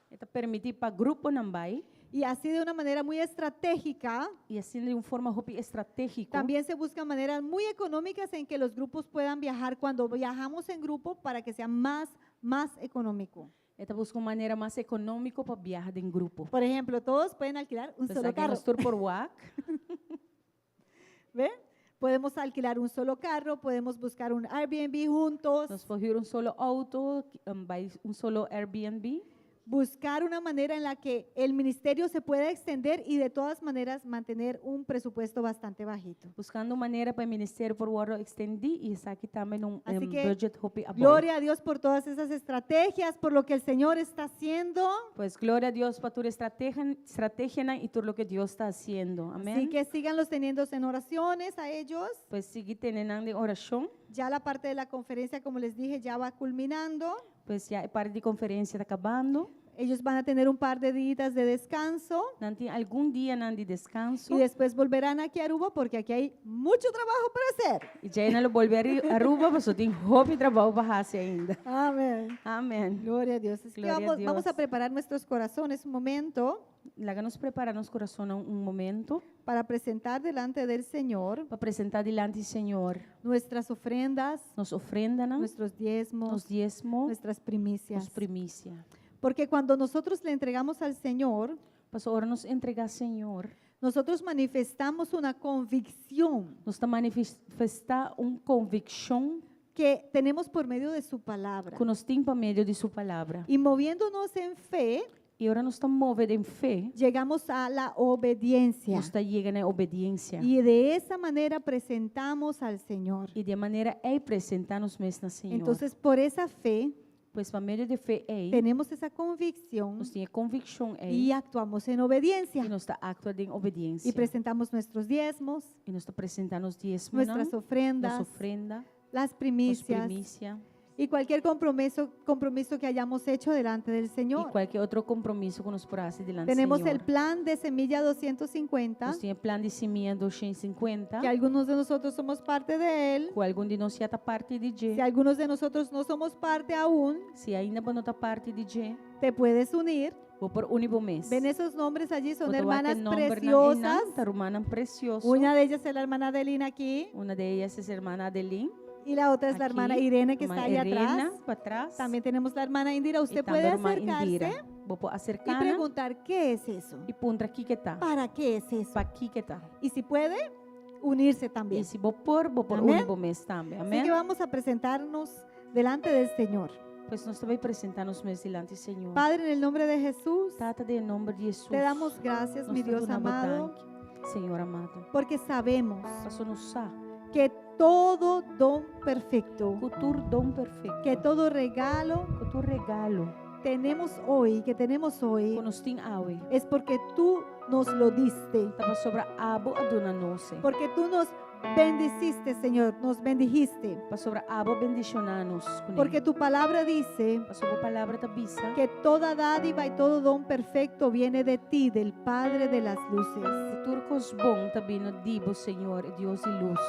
Está permitir para grupo não vai. y así de una manera muy estratégica. E assim de uma forma estratégica. También se buscan maneras muy económicas en que los grupos puedan viajar cuando viajamos en grupo para que sea más económico. Está buscando uma maneira mais econômica para viajar em grupo. Por ejemplo, todos pueden alquilar un Pues solo aquí carro. nos tour por WAC. ¿Ve? Podemos alquilar un solo carro, podemos buscar un Airbnb juntos, Nós vamos solo auto, vai solo Airbnb. buscar una manera en la que el ministerio se pueda extender y de todas maneras mantener un presupuesto bastante bajito. Buscando maneira para o ministério por WAC extender e está aqui também Así que, budget hopi above. Gloria a Dios por todas esas estrategias, por lo que el Señor está haciendo. Pues glória a Deus para tua estratégia e tudo o que Deus está fazendo. Así Amém. que síganlos teniendo en oraciones a ellos. Pues seguir tendo de oração. Ya la parte de la conferencia, como les dije, ya va culminando. Pues já a parte de conferência está acabando. Ellos van a tener un par de días de descanso Não tem algum dia não de descanso. y después volverán aquí a Aruba porque aquí hay mucho trabajo para hacer. E já não volver a Aruba, mas só tem hobby trabalho para fazer ainda. Amén. Amém. Gloria a Dios. Es que Gloria a vamos a Dios. preparar nuestros corazones un momento Lá nos preparar nosso coração momento para presentar delante del Señor para apresentar diante do Senhor nuestras ofrendas, nos ofrenda, nuestros diezmos, nos diezmo, nuestras primicias. nos primícia. Porque cuando nosotros le entregamos al Señor, Para hora nos entregar Senhor, nosotros manifestamos una convicción nos está manifestar convicção que tenemos por medio de su palabra. que nos tem para meio de sua palavra. Y moviéndonos en fe, E agora nos estamos movendo em fé, llegamos a la obediencia. nos está chegando a obediência. Y de esa manera presentamos al Señor. E de maneira é apresentar-nos mesmo Senhor. Entonces, por esa fe, Pois para meio de fé é, tenemos esa convicción nos tem convicção é, y actuamos en obediencia. e nos está actuando em obediência. Y presentamos nuestros diezmos, E nos está apresentando os diezmos, nuestras nossa ofrendas, ofrenda, las as primicias. primícia. Y y cualquier compromiso que hayamos hecho delante del y Señor. qualquer outro compromisso que nos hace delante do Tenemos Senhor. el plan de Semilla 250, Nós temos plano de semeia 250, que algunos de nosotros somos parte de él. com algum de nós já está parte de Si G. algunos de nosotros no somos parte aún, Se ainda não está parte de G, te puedes unir. vou por único mês. Ven esos nombres allí, son Vou hermanas preciosas. preciosas. Hermana precioso. Una de ellas es la hermana Adelina aquí Una de ellas es hermana Adeline. y la otra es la Aquí, hermana Irene que irmã está ahí Irena, atrás. para trás. También tenemos la hermana Indira. E Usted também puede a irmã acercarse Indira. Vou y acercar preguntar qué es eso, e punta aqui que tá. para qué es eso. Para aqui que tá. Y si puede, unirse E también. se vou por Amém? único mês também. Así Amém? que vamos a presentarnos delante del Señor. Pois nós também apresentamos mês delante, Senhor. Padre, en el nombre de Jesús, Tata, de nome de Jesus. te damos gracias, Nós mi te Dios damos amado, dank, Senhor amado. porque sabemos Passou no sa. que todo don perfecto, Cultura dom perfeito. que todo regalo Cultura regalo. que tenemos hoy, Que nos tem awe. es porque tú nos lo diste, Tava sobre abo a dona noce. porque tú nos bendiciste, Señor, nos bendijiste, Para sobre abo bendicionanos. porque tu palabra dice Para sobre palavra da bisa. que toda dádiva y todo don perfecto viene de ti, del Padre de las luces. Turcos bom também no dibo, Senhor, Deus de luz.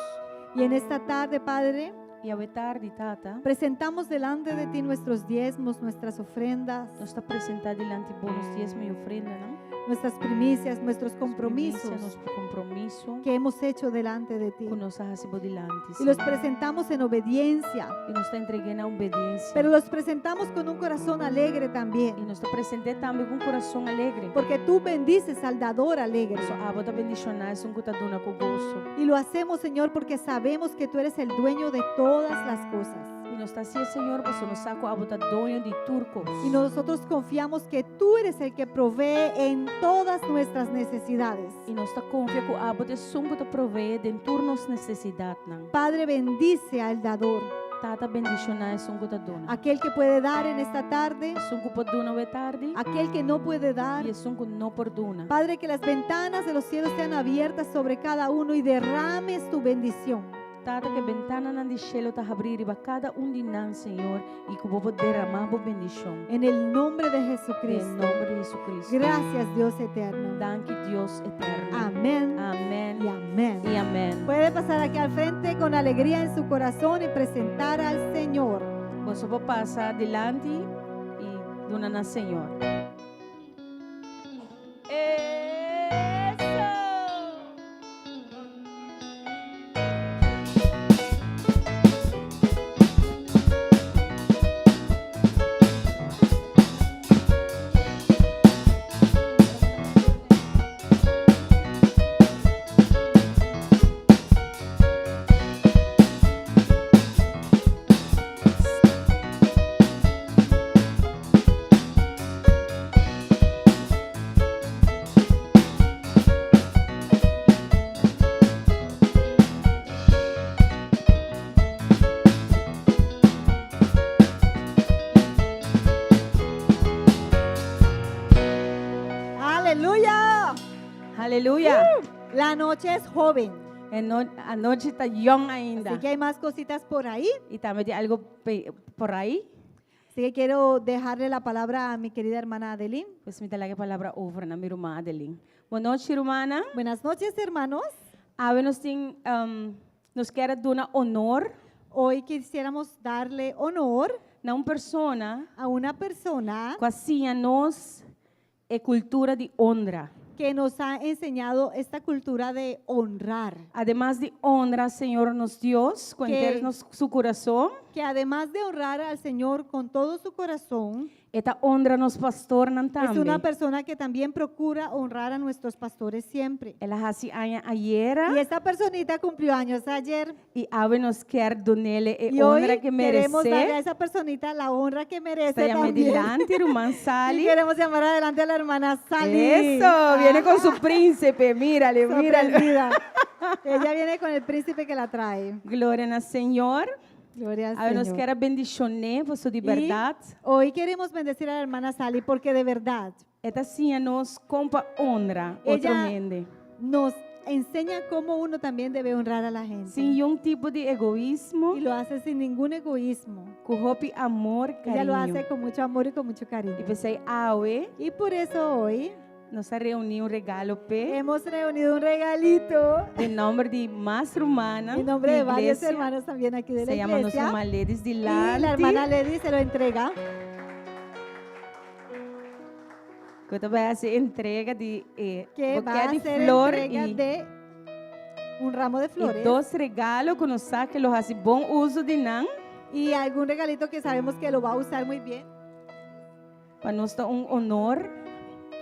Y en esta tarde, Padre, E a tarde, tata, presentamos delante de ti nuestros diezmos, nuestras ofrendas, nós está apresentado delante bônus dias e ofrenda, não? nuestras primicias, nuestros compromisos Nosso compromisso que hemos hecho delante de ti. com nossa recibo delante. Y los Senhor. presentamos en obediencia, E nos está entregando a obediência. pero los presentamos con un corazón alegre E también, nos está apresentando também com coração alegre. porque tú bendices al dador alegre. Nosso abo da bendicionar é um cutaduna com gozo. Y lo hacemos, Señor, porque sabemos que tú eres el dueño de todas las cosas. E nos está assim, Senhor, você nos saco abo da dono de turcos. Y nosotros confiamos que tú eres el que provee en todas nuestras necesidades. E nos está confia que o abo de sungo te provee de turnos necessidade, não? Padre, bendice al dador, Tata bendicionar é um cutaduna. aquel que puede dar en esta tarde, É um cupoduna o tarde. aquel que no puede dar. E é um que não perdona. Padre, que las ventanas de los cielos sean abiertas sobre cada uno y derrames tu bendición. Tata que ventana nan de cielo ta abrir para cada de nós, Senhor, e que vou derramar a bendição. En el nombre de Em Jesucristo. nome de Jesucristo. Gracias, Dios eterno. Danke Deus eterno. Amén Amém. y amén. E amém. Puede pasar aquí al frente con alegría en su corazón y presentar al Señor. Você vai passar adelante e dona na Senhor. Aleluya. Aleluia. La noche es joven, A noite está young ainda. así que hay más cositas por ahí. E também tem algo por aí. Así que quiero dejarle la palabra a mi querida hermana Adeline. Pues me dá a palavra over na minha irmã Adeline. Boa noite, irmã. Buenas noches, hermanos. Nos quer dar honor Hoy quisiéramos darle honor a uma pessoa a una persona que assim nos é cultura de honra. que nos ha enseñado esta cultura de honrar, Además de honra, Senhor, nos Deus, com Que- inteiro seu coração, que además de honrar al Señor con todo su corazón, esta honra nos pastor es também. una persona que también procura honrar a nuestros pastores siempre. Ela hasi aña ayer Y esta personita cumplió años ayer e ave nos quer donele e y hoy honra que queremos darle a merece. esa personita la honra que merece Está llamando también. adelante, irmã Y Sally. queremos llamar adelante a la hermana Sally. Eso, viene con su príncipe, mírale, mírale. Sorprendida. Ella viene con el príncipe que la trae. Glória ao Senhor. Gloria al A nos Señor. quer bendicionar por sua Y liberdade. hoy queremos bendecir a la hermana Sally porque de verdad Esta sim nos compa honra outra Ella- gente. nos enseña cómo uno también debe honrar a la gente. Sin yung tipo de egoísmo, Y lo hace sin ningún egoísmo. kuhopi amor, Ella lo cariño. hace con mucho amor y con mucho cariño. Y pues ay awe, Y por eso hoy nos ha reunido un regalo pe hemos reunido un regalito de nombre de más rumana. en nombre de varios iglesia. hermanos también aquí de la Se llama Nos iglesia. Uma Ladies de Y la Lanti. hermana Lady se lo entrega. Que te va a hacer entrega de Que va a bouquet de hacer flor entrega y, de un ramo de y flores. dos regalos que nos sabe que los hace buen uso de nan. Y algún regalito que sabemos que lo va a usar muy bien. Para nosotros un honor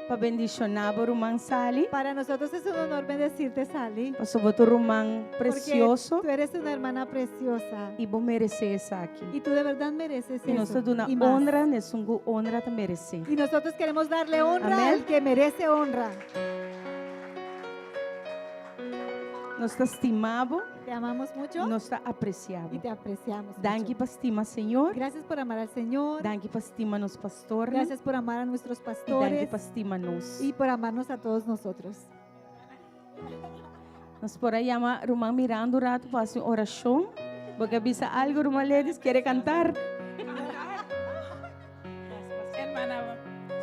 para bendicionar a Rumán Sali. Para nosotros es un honor bendecirte, Sally. Para sobre tu Rumán precioso. Porque tú eres una hermana preciosa. Y vos mereces eso aquí. Y tú de verdad mereces Y eso. nosotros una y más. honra, es un honra te mereces. Y nosotros queremos darle honra Amén. al que merece honra. Nos estimamos, Te amamos mucho nos y apreciamos. te apreciamos Danke mucho. para estima, Señor. Gracias por amar al Señor. Danke para estima nos pastores. Gracias por amar a nuestros Y danke pastores para estima nos. y por amarnos a todos nosotros. Nos por ahí llama Rumán mirando un rato para hacer oración. Porque avisa algo, Rumán Ladies quiere cantar. Hermana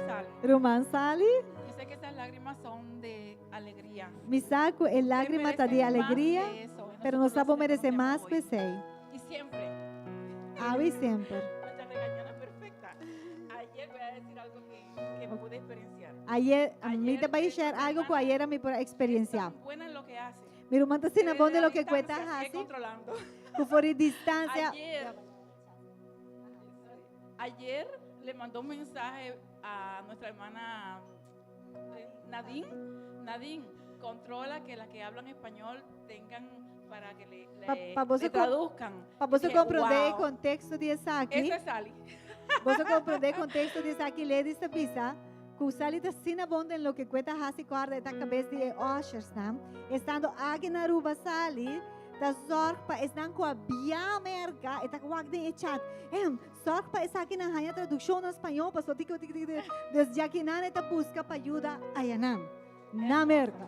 Sal, Román Sally, yo sé que esas lágrimas son de alegría. mi saco es lágrima Ustedes de merecen más alegría, que eso, y pero nosotros nos abo lo merece reconocemos más hoy. que sei. Y siempre. Avi siempre. Nuestra regañona perfecta. Ayer voy a decir algo que pude experienciar. Ayer, a mí Ayer, te voy a share algo que ayer a mi experiencia. Es tan buena en lo que hace. Mi rumán está sin Desde abón de la lo que cuesta distancia sigue así, controlando. tú fuera distancia. Ayer le mandó un mensaje a nuestra hermana Nadine. Nadine, controla que las que hablan español tengan para que Pa vos le se traduzcan. Para você Dije, compreender o "Wow, contexto disso aqui, Eso es Sally. você compreender o contexto disso aqui, lê esta pista, que o sali está sin abonde en lo que cuesta hasi corda eta cabeça de Osherstam, estando aqui na ruba sali, da zorg pa esnan ko abia merka, eta kwag de echat, zorg pa esa aqui na hanya tradução na espanhol, pa so tico des jaquinan eta busca pa ayuda ayanam, na merka,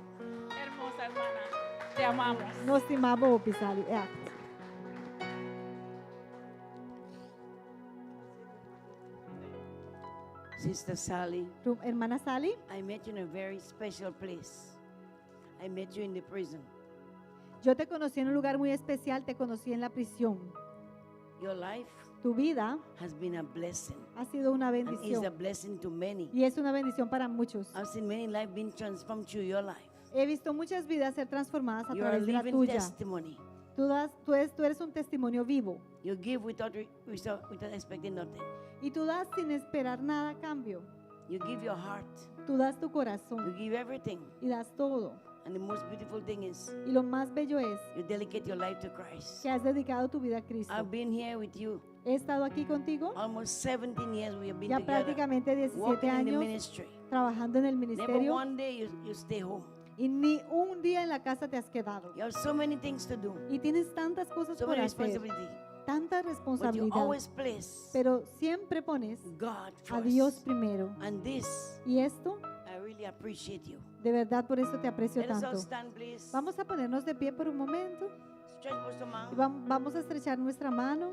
Hermosa hermana, te amamos. nos timabo pisali, Sister Sally, Hermana Sally, I met you in a very special place. I met you in the prison. yo te conocí en un lugar muy especial, te conocí en la prisión. Your life Tu vida has been a blessing ha sido una and is a bendición blessing to many. y es una bendición para muchos. I've seen many lives being transformed through your life. He visto muchas vidas ser transformadas a You are a través de la living tuya. testimony. Tú eres un testimonio vivo You give without expecting nothing. y tú das sin esperar nada a cambio. You give your heart. Tú das tu You corazón give everything. y das todo. And the most beautiful thing is Y lo más bello es you dedicate your life to Christ. que has dedicado tu vida a Cristo. I've been here with you. He estado aquí contigo Almost 17 years we have been ya together. prácticamente 17 Walking in the años ministry. trabajando en el Never ministerio one day you stay home. y ni un día en la casa te has quedado. You have so many things to do. Y tienes tantas cosas So por many hacer, responsibility. tanta But you responsabilidad, always place pero siempre pones God a Dios first. primero. And this, Y esto, I really appreciate you. de verdad, por eso te aprecio Let us all tanto. stand, please. Vamos a ponernos de pie por un momento Stretch both your y mouth. vamos a estrechar nuestra mano.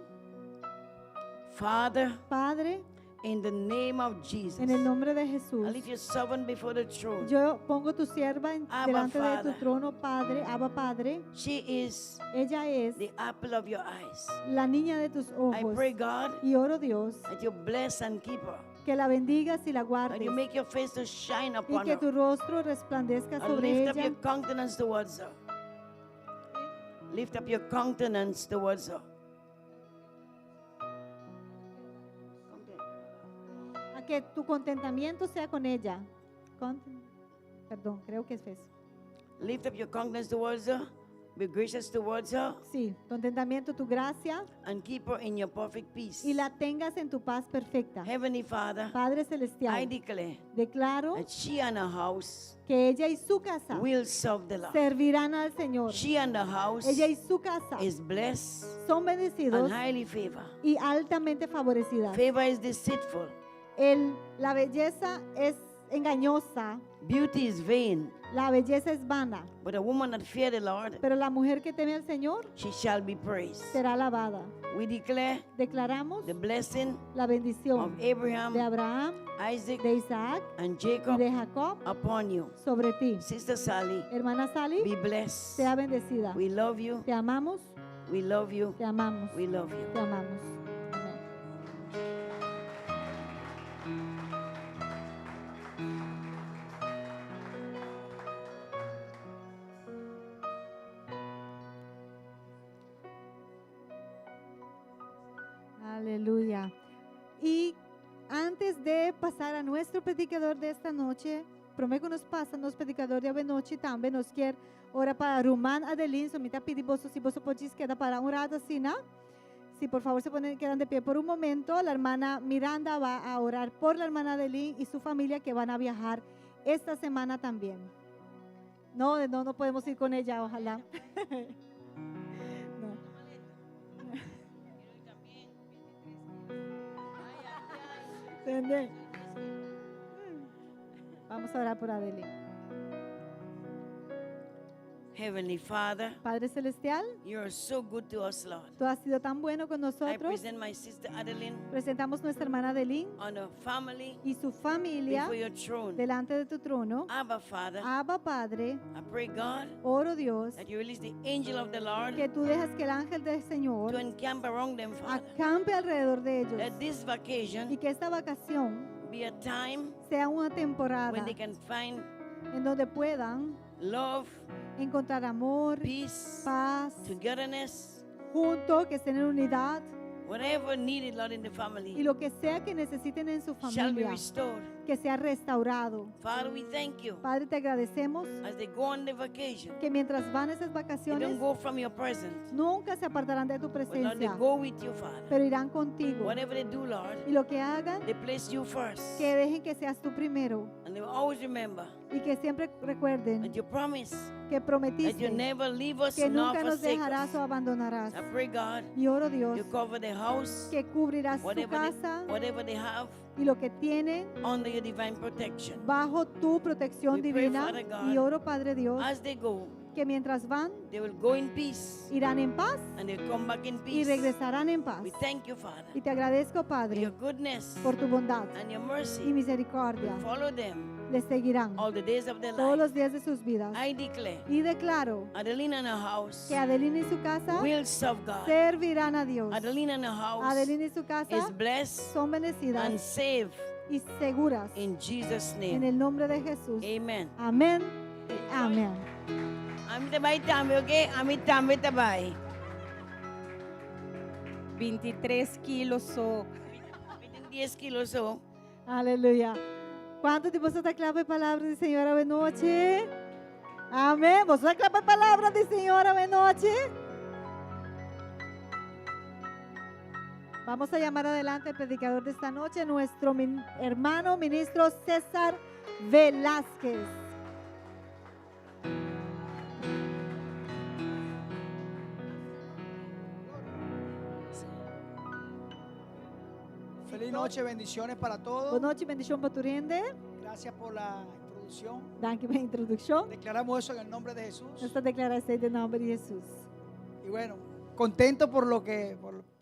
Father, Padre, in the name of Jesus, en el nombre de Jesús, I lift your servant before the throne. yo pongo tu sierva Abba, delante de tu Father. trono, Padre, Abba Padre. She is Ella es the apple of your eyes. la niña de tus I ojos. pray, God, Y oro, Dios, that you bless and keep her. que la bendigas y la And guardes you make your face to shine y upon que her. tu rostro resplandezca And sobre lift up ella. your countenance towards her. Lift up your countenance towards her. A que tu contentamiento sea con ella. Perdón, creo que es eso. Lift up your countenance towards her. Be gracious towards her. Sí, contentamiento, tu gracia And keep her in your perfect peace. y la tengas en tu paz perfecta. Heavenly Father, Padre I celestial, declare declaro that she and her house que ella y su casa will serve the Lord. servirán al Señor. She and her house Ella y su casa is blessed son bendecidos and highly favored. y altamente favorecidas. Favor is deceitful, La belleza es engañosa Beauty is vain, La belleza es vana, but a woman that fear the Lord, pero la mujer que teme al Señor she shall be praised. será alabada. We declare Declaramos the blessing la of bendición de Abraham, Abraham, Isaac, de Isaac and y Jacob de Jacob upon you. sobre ti. Sister Sally, Hermana Sally, be blessed. sea bendecida. We love you. Te amamos, We love you. te amamos, We love you. te amamos. Amén. Aleluya. Y antes de pasar a nuestro predicador de esta noche, prometo que nos pasa nos predicador de noite também nos quer ora para Ruman Adelin, so mita pedir vos si vos podéis quedar para un rato así, ¿no? Si por favor se quedan de pie por un momento, la hermana Miranda va a orar por la hermana Adelin y su familia que van a viajar esta semana también. No podemos ir con ella, ojalá. No. ¿Entendés? Vamos a orar por Adelin. Heavenly Father, Padre Celestial, you are so good to us, Lord. tú has sido tan bueno con I nosotros. present my sister Adeline Presentamos nuestra hermana Adelin on her family y su familia before your throne. delante de tu trono. Abba, Father, Abba Padre, I pray, God, oro Dios, that you release the angel of the Lord que tú dejas que el ángel del Señor to encamp around them, Father. acampe alrededor de ellos Let this y vacation que esta vacación be a time sea una temporada when they can find en donde puedan love, encontrar amor, peace, paz, togetherness, juntos, que estén en unidad whatever needed, Lord, in the y family lo que sea que necesiten en su shall be familia, restored. que sea restaurado. Father, we thank you Padre, te agradecemos as they go on the vacation. que mientras van a esas They vacaciones don't go from your presence, nunca se apartarán de tu but Lord, they presencia, go with you, Father. pero irán contigo. Whatever they do, Lord, Y lo que hagan, they place you first. que dejen que seas tú primero And they will always remember y que siempre recuerden that you promise que that you prometiste never leave us que nor nunca nos forsake dejarás us. o abandonarás. I pray, God, Y oro Dios you cover the house, que cubrirás su whatever casa whatever they have, y lo que tienen under your divine protection. bajo tu protección We pray, divina. Father God, Y oro, Padre Dios, As they go, que mientras van, they will go in peace irán en paz and they'll come back in y peace. regresarán en paz. We thank you, Father, Y te agradezco, for Padre, your goodness por tu bondad and your y mercy. misericordia. Follow them Les seguirán all the days of their todos life. los días de sus vidas. I declare, Y declaro Adelina and her house que Adelina y su casa will serve God. servirán a Dios. Adelina and her house Adelina y su is casa blessed son bendecidas and saved y seguras in Jesus' en name. el nombre de Jesús. Amen. Amén y amén. Ami tabay tambi, okay? Ami tambi tabay. 23 kilos so. Within 10 kilos so. Aleluya. ¿Cuántos de vosotros clapan palabras del Señor a noche? Amén. ¿Vosotros clapan palabras del Señor a noche? Vamos a llamar adelante al predicador de esta noche, nuestro hermano ministro César Velázquez. Feliz noche, bendiciones para Boa todos. noite, bendição para Turende. Gracias por la introducción. Danke pela introdução. Declaramos eso en el nombre de Jesús. Esta declaração em nome de Jesus. Y bueno, contento por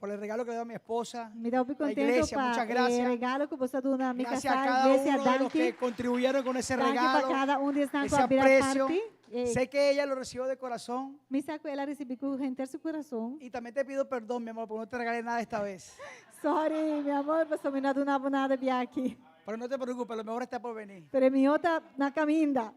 por el regalo que le doy a mi esposa. Me dá muito La contento iglesia, para muchas o gracias. regalo que você deu na minha Gracias a casa, cada igreja. uno de los que Danke. contribuyeron con ese Danke para regalo, cada deles na ese tua aprecio. parte. Sé que ella lo recibió de corazón. Me sacou ela recebi com render seu coração. Y también te pido perdón, mi amor, porque no te regalé nada esta vez. Sorry, meu amor, você me não deu nada de aqui. Pero no te preocupes, lo mejor está por venir. Pero mi outra na caminda.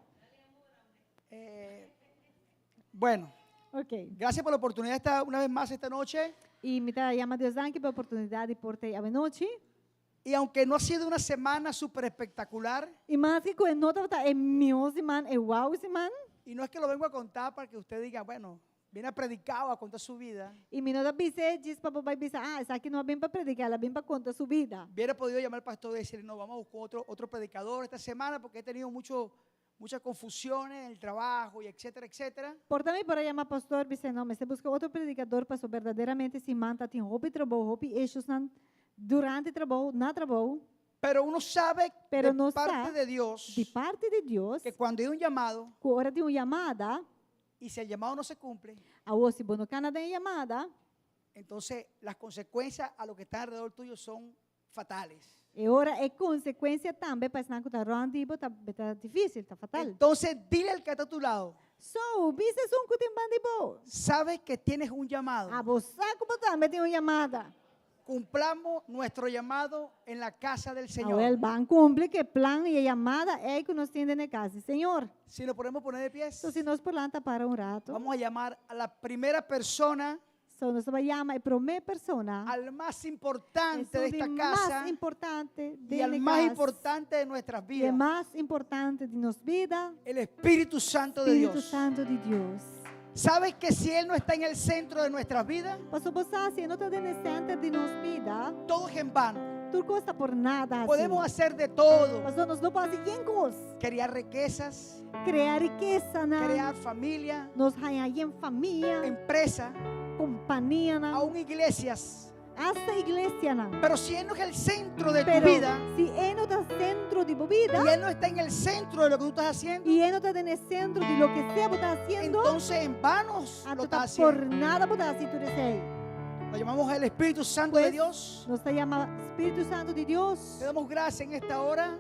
Bueno, Ok. gracias por la oportunidad de estar una vez más esta noche. E me dá llama Deus danke pela oportunidade de portei a noite. Y aunque no ha sido una semana súper espectacular, E mais que quando não tá é meu man, é uau man. y no es que lo vengo a contar para que usted diga, bueno, viene a predicar o a contar su vida. E me não diz para papai diz, essa aqui não é bem para predicar, ela é bem para contar sua vida. Hubiera podido llamar al pastor y decirle, no, vamos a buscar otro predicador esta semana porque he tenido muchas confusiones en el trabajo y etcétera, etcétera. Por também para chamar pastor, dizer não, mas você busca outro predicador para verdadeiramente se manta tem roupa e trabalho, roupa e eixos durante trabalho, na trabalho. Pero uno sabe Pero de no parte sabe de Dios de parte de Deus, que cuando hay un llamado com a hora de uma chamada, y si el llamado no se cumple, a você no Canadá em chamada, entonces las consecuencias a lo que está alrededor tuyo son fatales. e ora é consequência também para estar com a ronda, tá difícil, tá fatal. Entonces dile al que está a tu lado, So, bisa um kuting bandibo. sabes que tienes un llamado. A você como também tem uma chamada. Cumplamos nuestro llamado en la casa del O el Señor. ban cumple que plan e a chamada é que nós temos na casa, Senhor. Si lo podemos poner de pies, So, se nós por lá para um rato, vamos a llamar a la primera persona, so, nós vamos chamar a primeira pessoa, al más importante de é esta o casa mais importante y de al más importante de nuestras e vidas, mais importante de nossa vida, el Espíritu Santo de Espírito Dios. Santo de Deus. ¿Sabes que si Él no está en el centro de nuestras vidas, Pastor você, se não está dentro centro de nossa vida, todo es en vano? tudo custa por nada. Podemos hacer de todo, Pastor, nós não podemos fazer coisa. crear riquezas, Criar riqueza, crear familia, nós ganhar em família, empresa, companhia, aún iglesias. hasta igreja. Pero si Él no es el centro de tu Pero vida se Ele não está centro de y vida, Él no está en el centro de lo que tú estás haciendo, e Ele não está dentro centro de lo que você está fazendo, entonces en vanos lo então estás por haciendo. nada você está tudo isso. Lo llamamos el Espíritu Santo de Pues, Dios. nós chamamos Espírito Santo de Deus. Te damos gracias en esta hora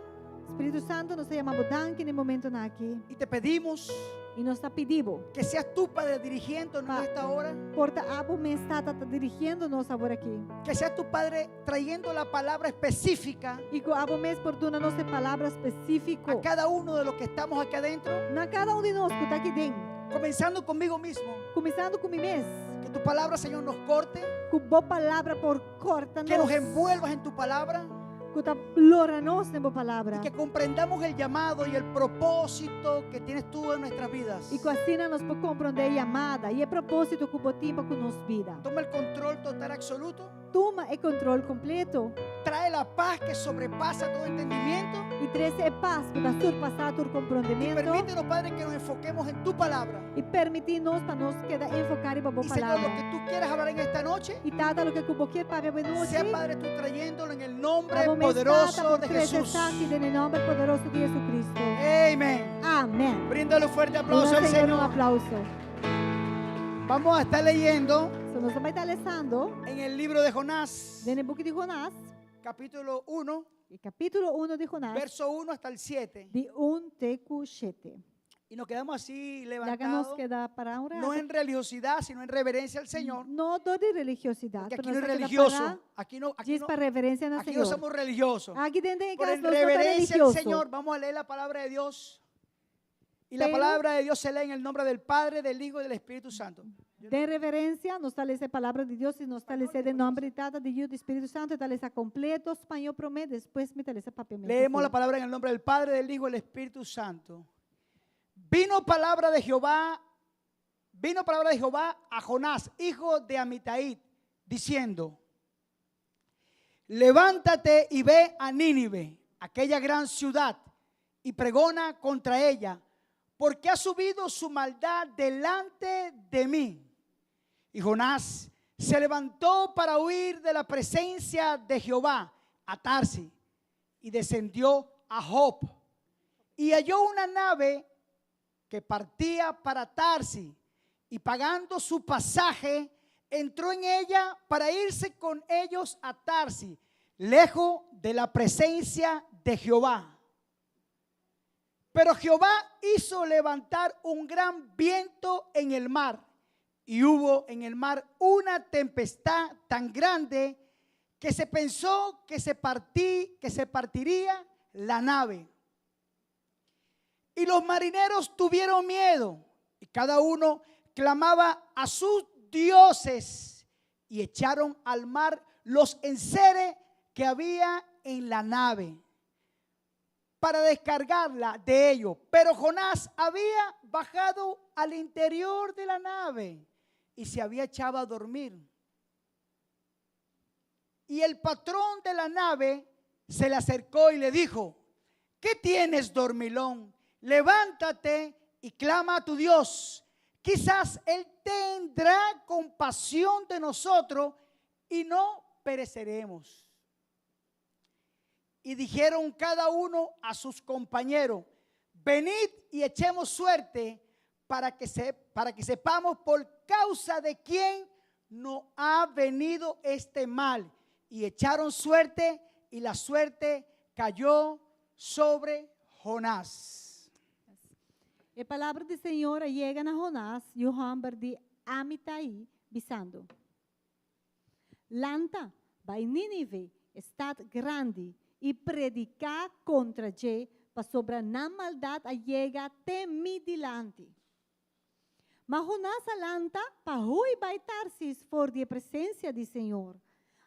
Espírito Santo, nós chamamos danke no momento aqui. y te pedimos E nós está pedindo, que seas tú, Padre, dirigiéndonos en Pa- esta hora. porta abo me está dirigindo-nos agora aqui. Que seas tu, Padre, trayendo la palabra específica E que abo me portuna nossa palavra específica a cada uno de los que estamos aquí adentro, na cada de nós que está aqui dentro. comenzando conmigo mismo. Começando com mim mesmo. Que tu palabra, Señor, nos corte, Com boa palavra por corta que nos envuelvas en tu palabra que está plora nós na boa palavra. y que comprendamos el llamado y el propósito que tienes tú en nuestras vidas. E que assim nós podemos compreender a chamada e o propósito que o tempo com nos vida. Toma el control total absoluto. Toma o controle completo Trae la paz que sobrepasa todo entendimiento. e traz a paz que está surpassado o Y compreendimento permítenos, Padre, que nos enfoquemos en tu palabra. e permitir-nos para nós quedar enfocar em boa Y Señor, lo palavra. que tú quieras hablar en esta noche, E dada o que tu quer para a noite. sea, Padre, tú trayéndolo en el nombre Abo me poderoso de treze Jesús. aqui no nome poderoso de Jesus Cristo. Amén. Amém. Bríndale un fuerte aplauso al Dá, Senhor, Señor. aplauso. Vamos a estar leyendo So, nós vamos estar lendo en el libro de Jonás, no book de Jonás, capítulo 1, e capítulo 1 de Jonás, verso 1 hasta el 7. de 1 até 7. Y nos quedamos así Já que nos levantados, queda para um no rato. en religiosidad, sino en reverencia al Señor. Não dou de religiosidade, Porque aquí pero no es nós queda religioso. para Aquí diz para reverência no aquí no Senhor. somos religiosos. Aqui dentro de Por casa en nós somos reverencia al religiosos. Señor vamos a leer la palabra de Dios. Y la Pero- palabra de Dios se lee en el nombre del Padre, del Hijo y del Espíritu Santo. De reverência, nós estabelecer a palavra de Deus e nós estabelecer em nome de Tata, de Deus, do Espírito Santo, estabelecer completo, espanhol promete, depois me estabelecer papel. Leemos la palabra en el nombre del Padre, del Hijo y del Espíritu Santo. Vino palabra de Jehová a Jonás, hijo de Amitai, diciendo: levántate y ve a Nínive, aquella gran ciudad, y pregona contra ella, porque ha subido su maldad delante de mí. Y Jonás se levantó para huir de la presencia de Jehová a Tarsis y descendió a Job y halló una nave que partía para Tarsis, y pagando su pasaje entró en ella para irse con ellos a Tarsis, lejos de la presencia de Jehová. Pero Jehová hizo levantar un gran viento en el mar, y hubo en el mar una tempestad tan grande que se pensó que se partiría la nave. Y los marineros tuvieron miedo, y cada uno clamaba a sus dioses, y echaron al mar los enseres que había en la nave para descargarla de ellos. Pero Jonás había bajado al interior de la nave y se había echado a dormir. Y el patrón de la nave se le acercó y le dijo: ¿qué tienes, dormilón? Levántate y clama a tu Dios. Quizás Él tendrá compasión de nosotros y no pereceremos. y dijeron cada uno a sus compañeros, venid y echemos suerte para que sepamos por causa de quién nos ha venido este mal. Y echaron suerte y la suerte cayó sobre Jonás. A palavra do Senhor chega a Jonás e o homem de Amitai, dizendo: Lanta, vai Nínive, estado grande, e predicar contra je, para sobre na maldade a chega até mi dilante. Mas Jonás alanta, para hui vai Tarsis for de presença do Senhor.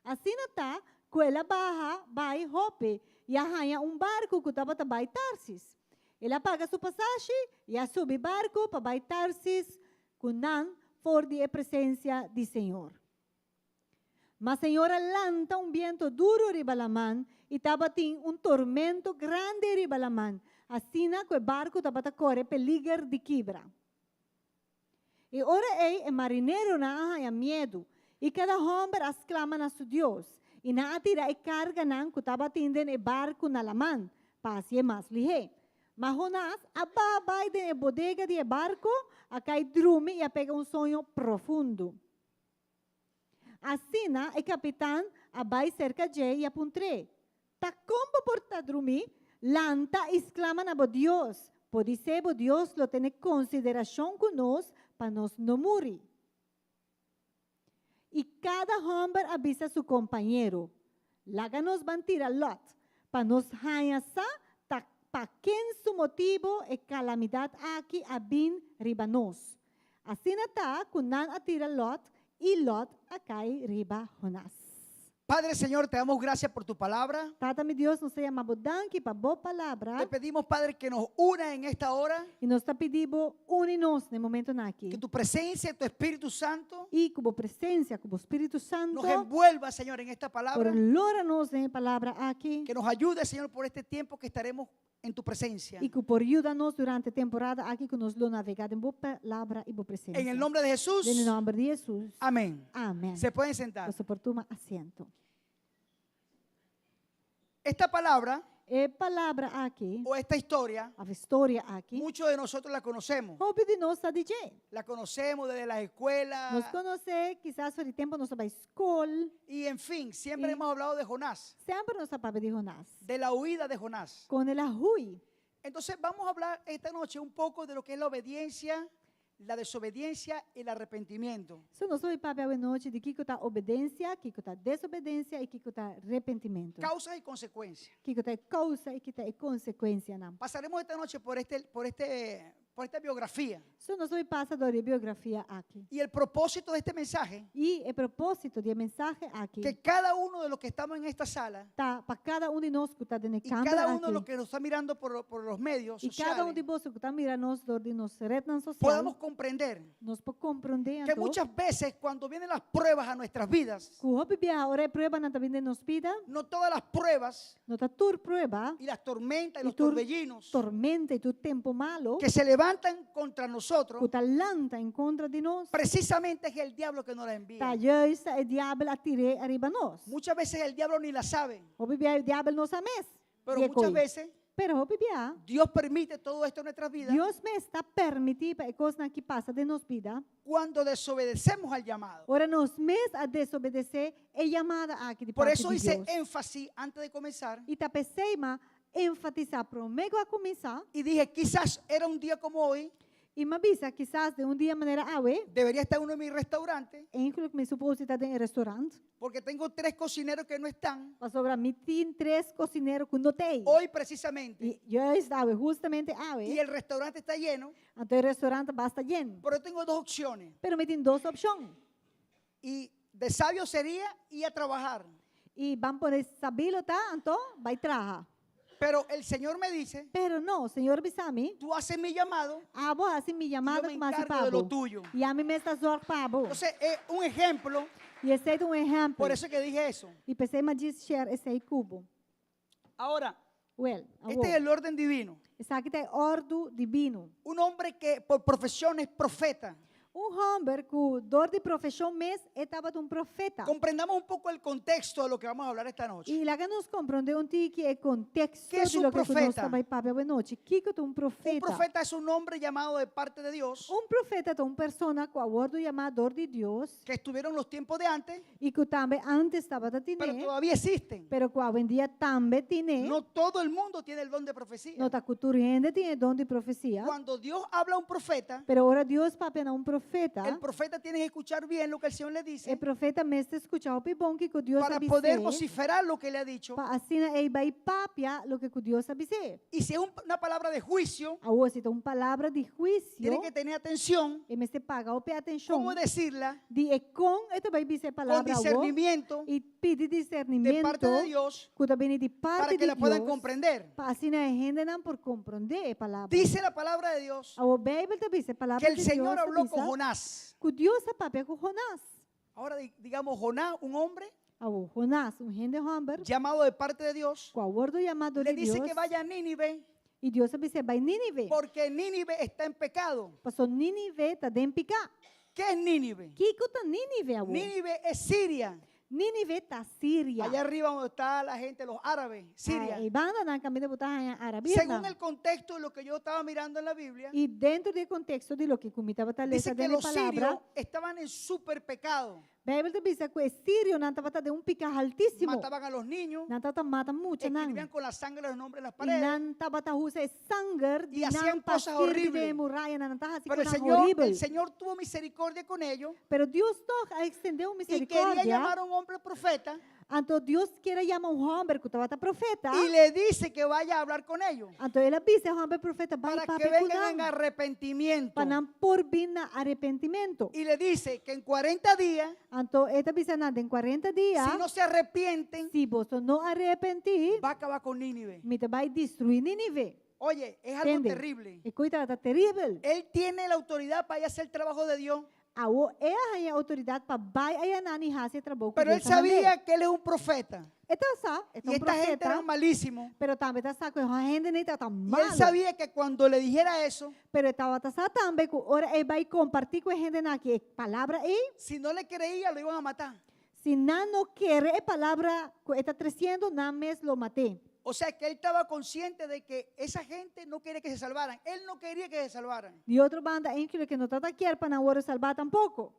Assim está, que ela barra, vai Jope, e arranha barco que estava vai Tarsis. Ela paga sua passagem e a sube barco para vai Tarsis, com nan for de presença do Senhor. Mas Senhor lanta viento duro ribalaman e estava tem tormento grande ribalaman. Assim que o barco estava corre peligro de quebra. E ora ei, o marinheiro na arranha medo, e cada homem exclama a seu Deus, e na atira e carga nan que estava tendendo o barco na laman, para ser mais ligeiro. Mas Jonás ababai de bodega de barco, a cai drume e a pega sonho profundo. Assim, o capitão abai cerca de e apuntre. Ta como porta drumi, lanta exclama na bo Deus. Pode ser bo Deus lo tem consideração conosco para nós não morrer. E cada homem avisa seu companheiro. Laga nos bantir a lot, para nos hanhasa para quem su motivo e calamidade aqui a bin riba nos. Assim está, kunan atira Lot e Lot acai riba Jonás. Padre, Señor, te damos gracias por tu palabra. Tata mi Dios nos llama bodanki pa boa palavra. Te pedimos, Padre, que nos una en esta hora, E nós está pedindo une-nos no momento naqui. que tu presencia, tu Espíritu Santo, E como presença, como Espírito Santo, nos envuelva, Señor, en esta por palabra, lora-nos na palavra aqui. que nos ayude, Señor, por este tiempo que estaremos en tu presencia. E que por ajuda-nos durante a temporada aqui que nos lo navegar em boa palavra e boa presença. En el nombre de Jesús, Em nome de Jesus. amén. Amém. Se pueden sentar. Você por toma assento. Esta palabra E palavra aqui, o esta historia, a história aqui, muchos de nosotros la conocemos. houve de nós a DJ. La conocemos desde las escuelas Nos conhece, quizás por tempo nós vai escola, y, en fin, siempre Y- hemos hablado de Jonás, sempre nós sabemos de Jonás. de la huida de Jonás. Com ela hui. Entonces vamos a hablar esta noche un poco de lo que es la obediencia, la desobediencia y el arrepentimiento. So nós vamos para a noite de que está obediência, que está desobediência e que está arrependimento. Causas y consecuencias. Que está causa e que está consequência não. Pasaremos esta noche por esta biografía. So nós vamos passar da biografia aqui. Y el propósito de este mensaje, E o propósito da mensagem aqui que cada uno de los que estamos en esta sala tá para cada de nós que está dentro da y câmera cada uno de los aqui. que nos está mirando por los medios E cada sociales, de vós que está mirando nós de nos redes sociais, podamos comprender nós podemos compreender que muchas veces cuando vienen las pruebas a nuestras vidas, que o hobby bia ora prova na vida nos vida, no todas las pruebas não tá tur prova, y las tormentas y Y los tur- torbellinos tormenta e tu tempo malo, que se levantan contra nosotros, que talanta em contra de nós. precisamente es el diablo que nos la Tá envía. justo o diabo atire arriba nós. Muchas veces el diablo ni la sabe, Hobby bia o diabo não sabe. pero muchas veces Pero hobby bia, Dios permite todo esto en nuestras vidas Deus me está permitindo para coisa que passa de nos vida. cuando desobedecemos al llamado. Ora nos mes a desobedecer é chamada aqui de Por parte eso de hice Deus. énfasis antes de comenzar E tá pensei, mas enfatizar promego a começar. y dije, quizás era un día como hoy, E me avisa, quizás de dia maneira awe, debería estar uno en mi restaurante, inclusive me suposto estar em restaurante. porque tengo 3 cocineros que no están Mas sobre mim tem 3 cozinheiros que não tem. hoy precisamente, E eu estava justamente awe. y el restaurante está lleno, Então o restaurante basta lleno. pero yo tengo 2 opciones. Pero me tem 2 opções. Y de sabio sería ir a trabajar. E vamos poder sabê-lo, tá? Então, vai trabalhar. Pero el Señor me dice, Pero não, Senhor Bisami, tú haces mi llamado abo assim me y yo chamada me como assim encargo de lo pabo. tuyo. E a mim me está zorro pabo. Entonces, es un ejemplo, E esse é um exemplo. por eso que dije eso. E pensei, mas diz share esse aí cubo. Ahora, Well, este es el orden divino. esse aqui tem ordo divino. Un hombre que por profesión es profeta. homem que dor de profissão mês estava um profeta. Comprendamos un poco el contexto de lo que vamos a hablar esta noche. E lá que nos compreende um que é contexto Que é de um lo que nós profeta? vai para a noite. Que é um Un profeta? profeta es un hombre llamado de parte de Dios Um profeta é uma pessoa com a word chamador de Deus que estuvieron los tiempos de antes, e que também antes estava da pero tiné, todavía existen. pero que hoje em dia também tiné. No todo el mundo tiene el don de profecía. Não está culturando tiene dom de profecia. Cuando Dios habla a un profeta, Pero ora Deus papena um profeta. el profeta tiene que escuchar bien lo que el Señor le O dice profeta mesmo escuchar o bom que Deus para avise. poder vociferar lo que le ha dicho. Para assim ele vai papia lo que Deus avise. Y si es una palabra de juicio, A hoje então palavra de juízo. tiene que tener atención E me se paga o pé atenção. cómo decirla De com e vai dizer con palavra discernimiento e pedir de discernimento. parte de Dios Que também de para parte que de la puedan Deus. comprender. Para assim a gente não por compreender a palavra. Dice la palabra de Dios A Bíblia também diz palavra que el de Señor Deus. habló con Jonás. Que Deus é papel com Jonás. Ahora digamos, Jonás, un hombre A Jonás, gente homem. llamado de parte de Dios, Com a word chamado le de dice Deus. que vaya a Nínive E Deus avisa vai Nínive. porque Nínive está en pecado. Passou Nínive está dentro picar. ¿Qué es Nínive? Que está Nínive, avô? Nínive es Siria. Nínive está Síria. Allá arriba donde está la gente, los árabes, Siria. E banda na caminho de botar em Arabia. Según el contexto de lo que yo estaba mirando en la Biblia, E dentro do contexto de lo que comitava tal dice letra que dele los sirios palavra, estaban en súper pecado. Bíblia diz que o sírio não estava de um picar altíssimo. Mataban a los niños, Não estava mata muito, não. escribían con la sangre los nombres en las E paredes. não estava usa sangue Y de hacían não cosas pastir horribles. de muralha, não estava assim Pero coisa horrível. el Señor tuvo misericordia con ellos Pero Deus toca extendeu y quería misericórdia. llamar a un hombre profeta Então Deus quer chamar homem que estava profeta. y le dice que vaya a hablar con ellos Então ele avisa o homem profeta vai para para que vengan en pecunar. arrepentimiento. Para não por vir na arrependimento. Y le dice que en 40 días, Então ele avisa nada em 40 dias. si no se arrepienten, Se você não arrepentir, va a acabar con Nínive. me vai destruir Nínive. Oye, es algo Entende? terrible. E coisa está terrível. Él tiene la autoridad para ir a hacer el trabajo de Dios, É a autoridade para vai a Yanani Hasi trabalho. pero él sabía que él es un profeta. Então só, é Y um esta gente profeta. era malísimo. Pero também está que a gente nem está tão Y mal. él sabía que cuando le dijera eso, Pero estava tá também que ora ele vai compartilhar com a gente na que palavra e si no le creía, lo iban a matar. se não quer a palavra que está trazendo, não mesmo lo matei. O sea que él estaba consciente de que esa gente no quería que se salvaran. Él no quería que se salvaran. De outra banda, aquilo que não está quer para não hora salvar tampouco.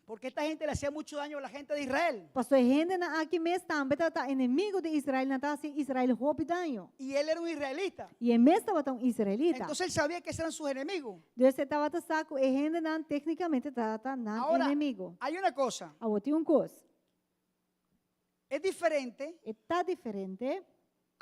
Porque esta gente le hacía mucho daño a la gente de Israel. Pastor, a gente aqui mesmo também está inimigo de Israel, não está assim, Israel rouba daño. Y él era un israelita. E ele mesmo estava tão israelita. Entonces él sabía que esos eran sus enemigos. Deus estava tá saco, a gente não tecnicamente está não Ahora, inimigo. hay una cosa. A outra coisa, Es diferente está diferente.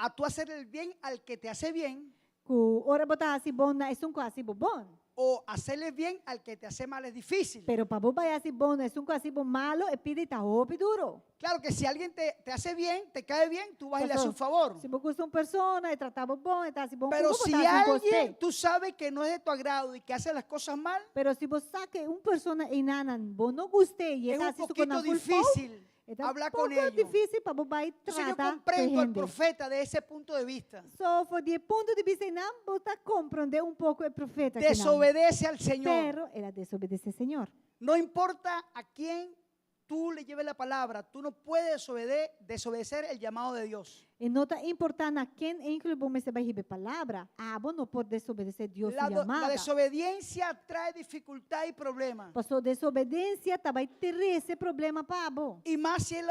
a tú hacer el bien al que te hace bien Que ora botar assim bom, não é um quase bom. o hacerle bien al que te hace mal. Es difícil. Pero para vos vaya así bom, es un quase bom malo, e pide está duro. Claro que si alguien te hace bien, te cae bien, tú vas y le haces Pastor, un favor. Se você gosta de uma pessoa, e tratava bom, e está assim bom, Pero como si botar assim alguien gostei. tú sabes que no es de tu agrado y que hace las cosas mal, Pero se você sabe que uma pessoa inana, bom, não gostei, e es está un assim com poquito a difícil é hablar um con pouco ellos. difícil para vos vai Entonces yo tratar com comprendo al gente. profeta de ese punto de vista. So, for de ponto de vista, não botar compreender um pouco o profeta. que não. Desobedece al Señor. Pero ela desobedece ao Senhor. No importa a quién tú le lleves la palabra, tú no puedes desobedecer el llamado de Dios. E não está importando a quem inclui bom você vai receber palavra, bom não pode desobedecer Deus La, e la amada. desobediencia trae dificultad y problemas. Pastor, desobediência vai ter esse problema para bom. Y más si es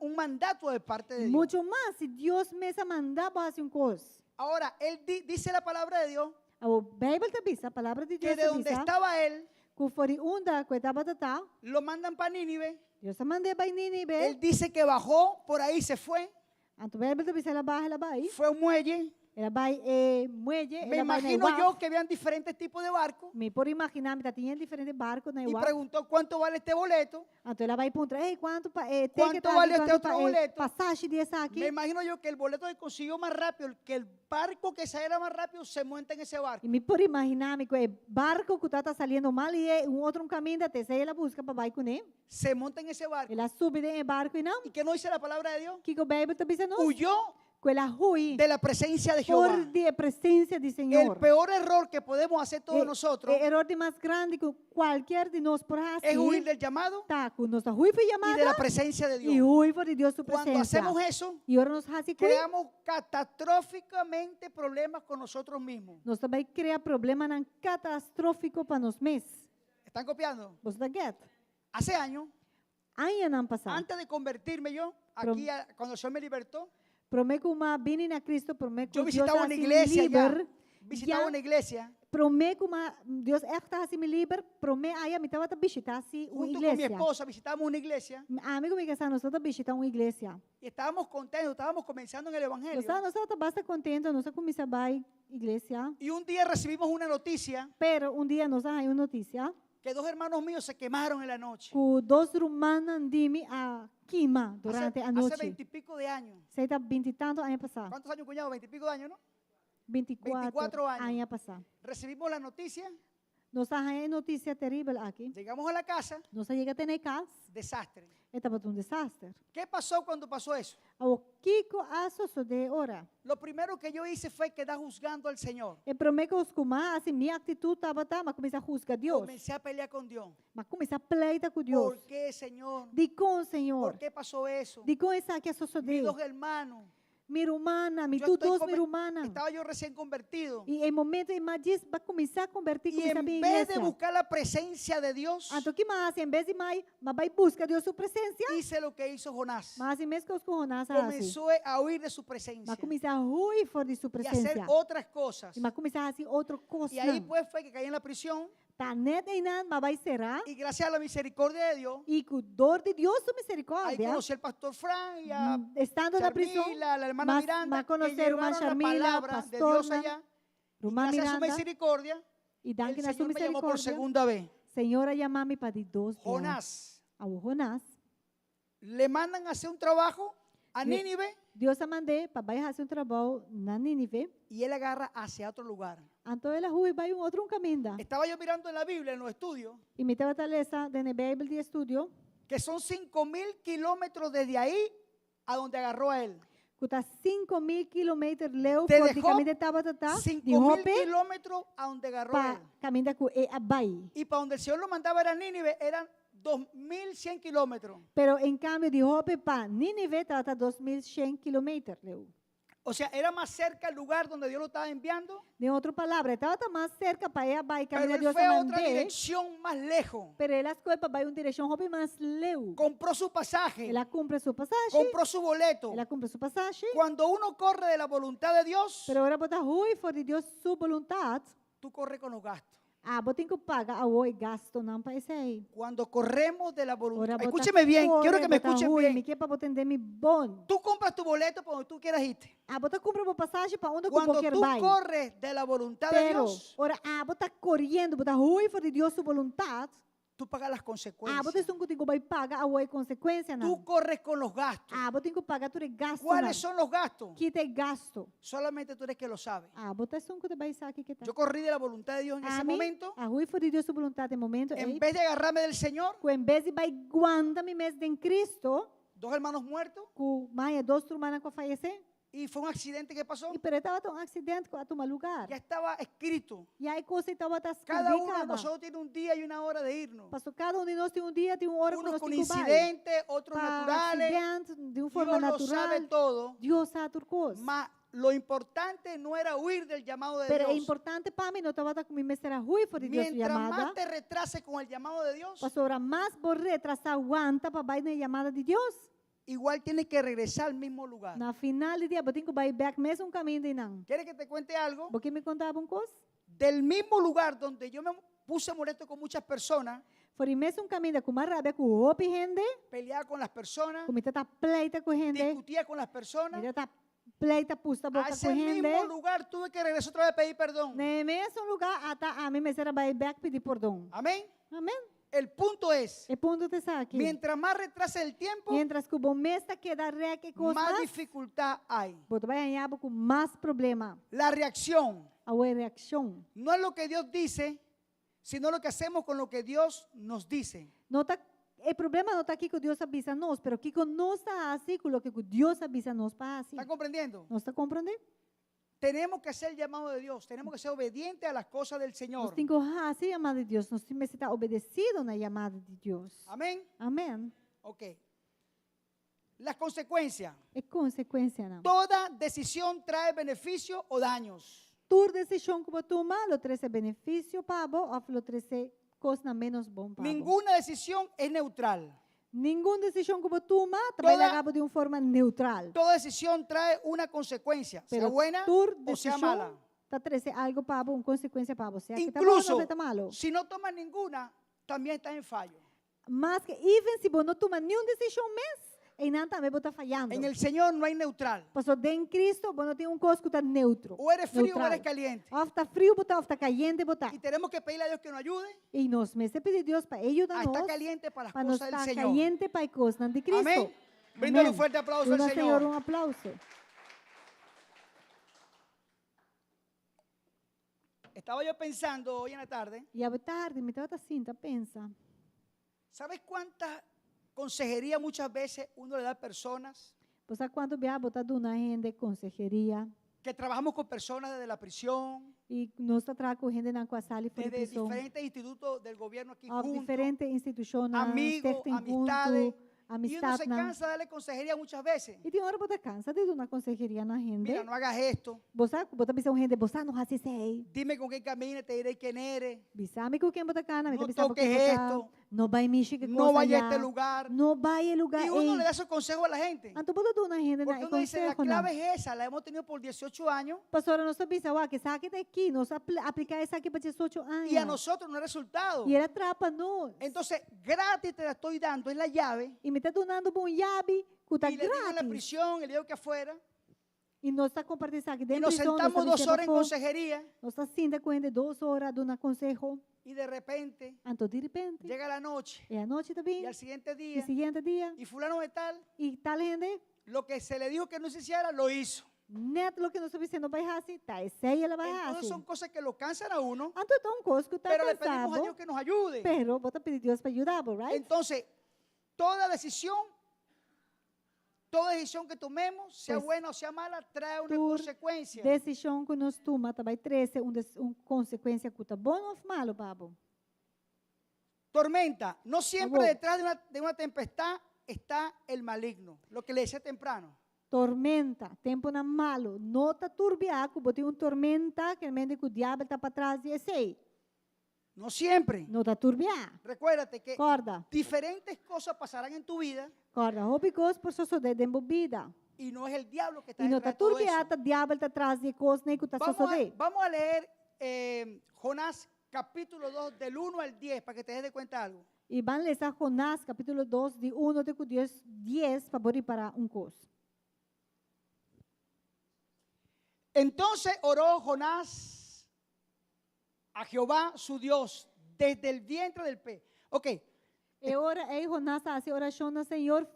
un mandato de parte de Dios. Muito mais se Deus mesmo mandar fazer uma coisa. Ahora, él dice la palabra de Dios A Bíblia diz, a palavra de que Deus de donde diz, estaba él, que foi onda que estava tal, lo mandan para Nínive. Deus mandou para Nínive. Él dice que bajó, por ahí se fue, Então a Bíblia diz, ela vai, fue a un muelle. ela vai muelle, Me ela vai na imagino Iwaf. yo que habían diferentes tipos de barcos Me por imaginar, me tinha diferentes barcos na y Iwaf. preguntó cuánto vale este boleto. Então ela vai perguntar, ei, quanto ¿Cuánto vale este otro boleto? passagem desse aqui? Me imagino yo que el boleto que consiguió más rápido, el que el barco que saliera más rápido se monta en ese barco. E me por imaginar, que o barco que está saindo mal e outro caminho até se ela busca para vai com ele. Se monta en esse barco. Ela sube no barco e não. ¿Y qué no dice la palabra de Dios? Que o Bíblia está dizendo? Huyó Quella hui. de la presencia de Jehová. Por de presença do El Senhor. peor error que podemos hacer todos E- nosotros e erro de mais grande que qualquer de nós por es huir assim. del llamado Tá, com nossa hui foi y de la chamada presencia de e Dios. hui foi de Deus sua Cuando presença. hacemos eso, E ora nós hasi kui. creamos catastróficamente problemas con nosotros mismos. Nós também cria problema nan catastrófico para nós mesmos. ¿Están copiando? Você tá get? Hace años, Aí não passar. antes de convertirme yo, aquí cuando el Señor me libertó, Prometo uma bini na Cristo, prometo yo Deus visitaba una assim iglesia allá. liber. Visitaba una iglesia Prometo uma Deus echt assim me liber. Prometo aí me tava visitar assim uma junto con mi igreja. esposa, visitábamos una iglesia Amigo me casar, nós estamos visitando uma igreja. y estábamos contentos, estábamos comenzando en el Evangelio. Nós estamos bastante contentes, nós começamos a ir igreja. Y un día recibimos una noticia Pero dia nós aí uma notícia que dos hermanos míos se quemaron en la noche. que dois romanos andimi a queima durante a Hace noite. 20 y pico de años. Sei tá 20 e tanto anos passar. ¿Cuántos años, cuñado? 20 y pico de años, ¿no? 24 anos. anos passar. Recibimos la noticia, Nós aí notícia terrível aqui. llegamos a la casa, Nós chega até na casa, desastre. estava um desastre. ¿Qué pasó cuando pasó eso? O Kiko aso de ora. Lo primero que yo hice fue quedar juzgando al Señor. E prometo os kuma, assim, minha atitude estava mas comecei a juzgar Deus. Comencé a pelear con Dios. Mas comecei a pleita com Deus. ¿Por qué, Señor? De com, Senhor. ¿Por qué pasó eso? De com essa que Mis sucedeu. dos hermanos. Minha irmã, mi Yo tu estoy dos come- minha irmã. Estaba yo recién convertido. E em momento em mais vai começar a convertir, Y começar a en vir vez de igreja. buscar la presencia de Dios, Então que mais, em vez de mais, mas vai buscar Deus sua presença. hice lo que hizo Jonás. Mas em vez que os coronás assim. Comenzó a huir de su presencia Mas começar a ruir fora de sua y a hacer presença. otras cosas. E mas começar a fazer outra coisa. Y ahí pues fue que caí en la prisión Tá net em nada, mas vai será. y gracias a la misericordia de Dios, E com dor de Deus, sua ahí misericórdia. conocí al pastor Frank y a Estando na prisão, Charmila, la hermana mas Miranda, que conhecer llevaron uma la Charmila, palabra de pastor, Dios allá. Y irmã gracias a su Miranda, misericordia, e danke el na sua Señor me llamó por misericórdia. segunda vez. Senhora, chamar-me para de dois dias. Jonás, Ao Jonás, le mandan a hacer un trabajo a Bien. Nínive Deus a mandei para vai fazer trabalho na Nínive. y él agarra hacia otro lugar. Então ela rui vai outro caminho. Estaba yo mirando en la Biblia, en los estudios, E me estava talesa de na Bíblia de estudio, que son 5.000 kilómetros desde ahí a donde agarró a él. que está 5.000 kilómetros leu Te por de dejó caminho estava de 5.000 Hope kilómetros a donde agarró para él. caminho que é abai. Y para donde el Señor lo mandaba era Nínive, eran 2.100 kilómetros. Pero em cambio de Hope para Nínive estava 2.100 kilómetros leu. O sea, era más cerca el lugar donde Dios lo estaba enviando, De outra palavra, estava mais cerca para ir abai pero caminho él Deus fue a a otra mandei. dirección más lejos. Pero elas coisas para vai uma direção Hope mais leu. Compró su pasaje, Ela cumpre sua passagem. compró su boleto. Ela cumpre sua passagem. Cuando uno corre de la voluntad de Dios, Pero ora botar rui fora de Deus sua vontade. tú corres con los gastos. Ah, botem que paga a oi gasto não para esse aí. Cuando corremos de la Ora voluntad, botar escúcheme bien, corre, quiero que me botar escuchen rui, bien. Me quer para botar mi bom. Tú compras tu boleto para donde tú quieras irte. Ah, botar compra uma passagem para onde Cuando qualquer tú vai. corres de la voluntad de Pero, Dios, ora, botar correndo, botar rui fora de Deus sua vontade. tú pagas las Botar consecuencias. isso que vai pagar a oi consequência não. Tú corres con los gastos. Botar que pagar tudo gasto não. ¿Cuáles son los gastos? Que te gasto. Solamente tú eres que lo sabes. Botar isso que vai saber que tá. Yo corrí de la voluntad de Dios en ese momento. A rui fora de Deus sua vontade no momento. En vez de agarrarme del Señor, Em vez de vai guarda-me mesmo em Cristo, dos hermanos muertos, com mais dois turmas que falecer. y fue un accidente que pasó. E pero estava um acidente com a tomar lugar. Ya estaba escrito. E aí coisa estava Cada uno de escrita. nosotros tiene un día y una hora de irnos. Pastor, cada de nós tem dia, tem hora que Unos nós con tem que vai. incidentes, otros Para naturales. acidente, de uma Dios forma lo sabe natural. todo. Deus sabe tudo coisa. Mas lo importante no era huir del llamado de Pero é Dios. importante para mim, não estava com me será ruim por Deus Mientras chamada. más te retrases con el llamado de Dios, Pastor, mais por retrasar aguanta para vai na chamada de Deus. igual tienes que regresar al mismo lugar. Na final do dia, eu tenho que vai back mesmo caminho de não. ¿Quieres que te cuente algo? Porque me contava coisa? Del mismo lugar donde yo me puse molesto con muchas personas, Foi mesmo caminho com uma rabia com o gente, peleaba con las personas, com muita pleita com gente, discutía con las personas. muita pleita pusta A boca ese com mismo gente. lugar tuve que regresar otra vez a pedir perdón. No mesmo lugar, até a mim me será vai back pedir perdão. Amén. Amém? El punto es, E ponto te aqui. mientras más retrase el tiempo, Mientras que o bom mês está queda rec e coisa más mais, dificultad hay. você vai ganhar com mais problema. La reacción A reação. no es lo que Dios dice, sino lo que hacemos con lo que Dios nos dice. Não tá o problema não está aqui que Deus avisa nós, pero aqui que nós está assim, com o que Deus avisa nós para assim. ¿Están comprendiendo? Nós está compreendendo? Tenemos que hacer el llamado de Dios, tenemos que ser obedientes a las cosas del Nós Señor. temos que fazer a chamada de Deus, nós temos que estar obedecidos na chamada de Deus. Amén. Amém. Ok. Las consecuencias. É consequência, não. Toda decisión trae beneficios o daños. Toda decisão que você toma, lo trazer benefício para você, ou lo trazer coisa menos bom para você. Ninguna decisión es neutral. Nenhuma decisão que você toma também Toda- acaba de uma forma neutral. Toda decisión trae una consecuencia, sea Pero buena toda o sea mala. decisão está trazendo algo para você, uma consequência para você. Que está bom ou Incluso está malo. si no tomas ninguna, también estás en fallo. Mas que, even se você não toma nenhuma decisão mesmo, ainda também você está falhando. En el Señor no hay neutral. Pastor, em Cristo, você não tem coisa que está neutro. O eres frío o neutral. eres caliente. Ou está frio, ou está caliente, Y tenemos que pedirle a Dios que nos ayude E nós mesmos pedimos Deus para ajudar a nós, estar caliente para las para nós cosas del estar Señor. caliente para as coisas de Cristo. Amén. Bríndale un Amén. fuerte aplauso Dê al ao Senhor Señor. aplauso. Estaba yo pensando hoy en la tarde, E à tarde, me estava assim, tá pensa. ¿sabes cuánta consejería muchas veces uno le da a personas Você sabe quanto bem botar na gente consejeria que trabajamos con personas desde la prisión, e nós está trabalhando com gente na sala fora de desde prisão, diferentes institutos del gobierno aquí a juntos? diferentes instituições, amigos, certem amistades, junto, Y uno amistad se na. cansa de darle consejería muchas veces. E tem hora botar cansa de dar uma consejeria na gente. Mira, no hagas esto. Você botar pensar gente, você não faz isso aí. Dime con quién camines, te diré quién eres. Bisame com quem botar cana, me No pensar toques quem botar. esto. Não vai mexer com No coisa vaya a allá. este lugar. Não vai a lugar Y uno aí. le da esos consejos a la gente. Então, botar na gente na Porque uno dice, la consejo clave não. es esa, la hemos tenido por 18 años Pastora, nós pensamos que saque daqui, nós aplicar isso aqui para 18 anos. y a nosotros no hay resultado. E era trapa nós. Entonces, gratis te la estoy dando, es la llave. E me está dando bom llave, que está Y le digo en la grátis. prisión, le digo que afuera. E nós está compartilhando aqui Y dentro nos da prisão, nós sentamos 2 horas en está consejería nós está sentando com ele 2 horas dando consejo. y de repente Então, de repente, llega la noche é a noite y também, al siguiente e día, seguinte dia, y fulano de tal, e tal gente, lo que se le dijo que no se hiciera, lo hizo. neto lo que nós estamos dizendo vai fazer, tá, essa aí ela vai Entonces fazer. son cosas que lo cansan a uno, Então, é um coisa que está pero le pedimos a cansado, Dios que nos ayude. pero bota pedir Deus para ajudar, right? Entonces, toda decisión que tomemos, sea Pues, buena o sea mala, trae una tu consecuencia. Decisão que nós tomamos vai trazer uma consequência que está bom ou malo, babo. Tormenta. No siempre Amor. detrás de una tempestad está el maligno. Lo que le decía temprano. Tormenta, tempo na malo, não está turbiaco, botei tormenta, que mente que o diabo está para trás e esse aí. No siempre. Não está turbiar. Recuérdate que Corda, diferentes cosas pasarán en tu vida corda, hobicos por só de embobida. y no es el diablo que está E não detrás está de todo eso. turbiata, o diabo está atrás de coisas nem que está só de. Vamos a leer Jonás capítulo 2 del 1 al 10 para que te des de cuenta algo. E van ler Jonás, capítulo 2, de 1 até 10, para para coisa. Entonces oró Jonás a Jehová su Dios desde el vientre del pez. Ok, E ora, Jonás faz oração no Senhor,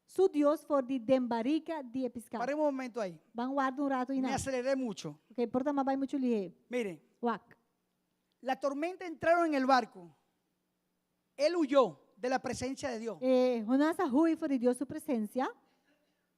su Deus, for de dembarica de pescar. paremos un momento ahí. Van guardar rato e Me não. aceleré mucho. Ok, porta mas vai muito lihe. Mire, Wak. la tormenta entraron en el barco. Él huyó de la presencia de Dios. Jonás hui for de Deus sua presença.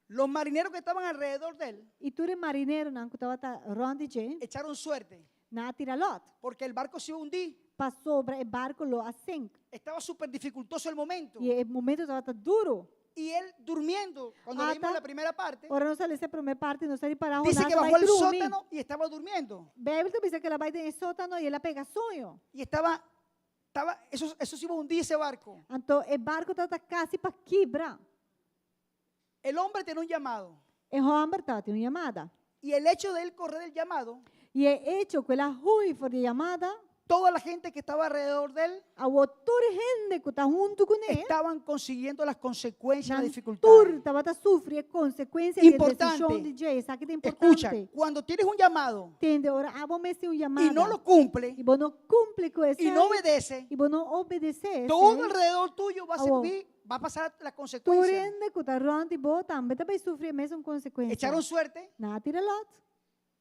Los marineros que estaban alrededor de él E tu marinheiro não que estava ronde de, echaron suerte na tira lot. porque el barco se iba a hundir. Passou sobre o barco lo assim. Estaba súper dificultoso el momento. E o momento estava duro. Y él durmiendo, cuando Ah, leímos está. la primera parte, Ora não sale essa primeira parte, não sale para dice Jonás que vai bajó al dormir. sótano y estaba durmiendo. Bíblia diz que ela vai de sótano e ela pega sonho. Y eso se iba a hundir ese barco. Então, o barco estava quase para quebrar. El hombre tenía un llamado. E Homer estava tendo chamada. Y el hecho de él correr el llamado, E é hecho que ela hui for de chamada, toda la gente que estaba alrededor de él a outra gente que está junto com ele, estaban consiguiendo las consecuencias, las tur dificultades. estava a sofrer consequências Importante. de decisão de Jay. Sabe que é Escucha, importante? cuando tienes un llamado Entende? Ora, vamos ter um chamada. y no lo cumple E você não cumpre com esse. y no obedece, E você não obedece. todo alrededor tuyo va a Amor. servir, va a pasar las Tu consecuencias. gente que está ronde, você também vai sofrer a mesma consequência. Echaron suerte, Nada tira lot.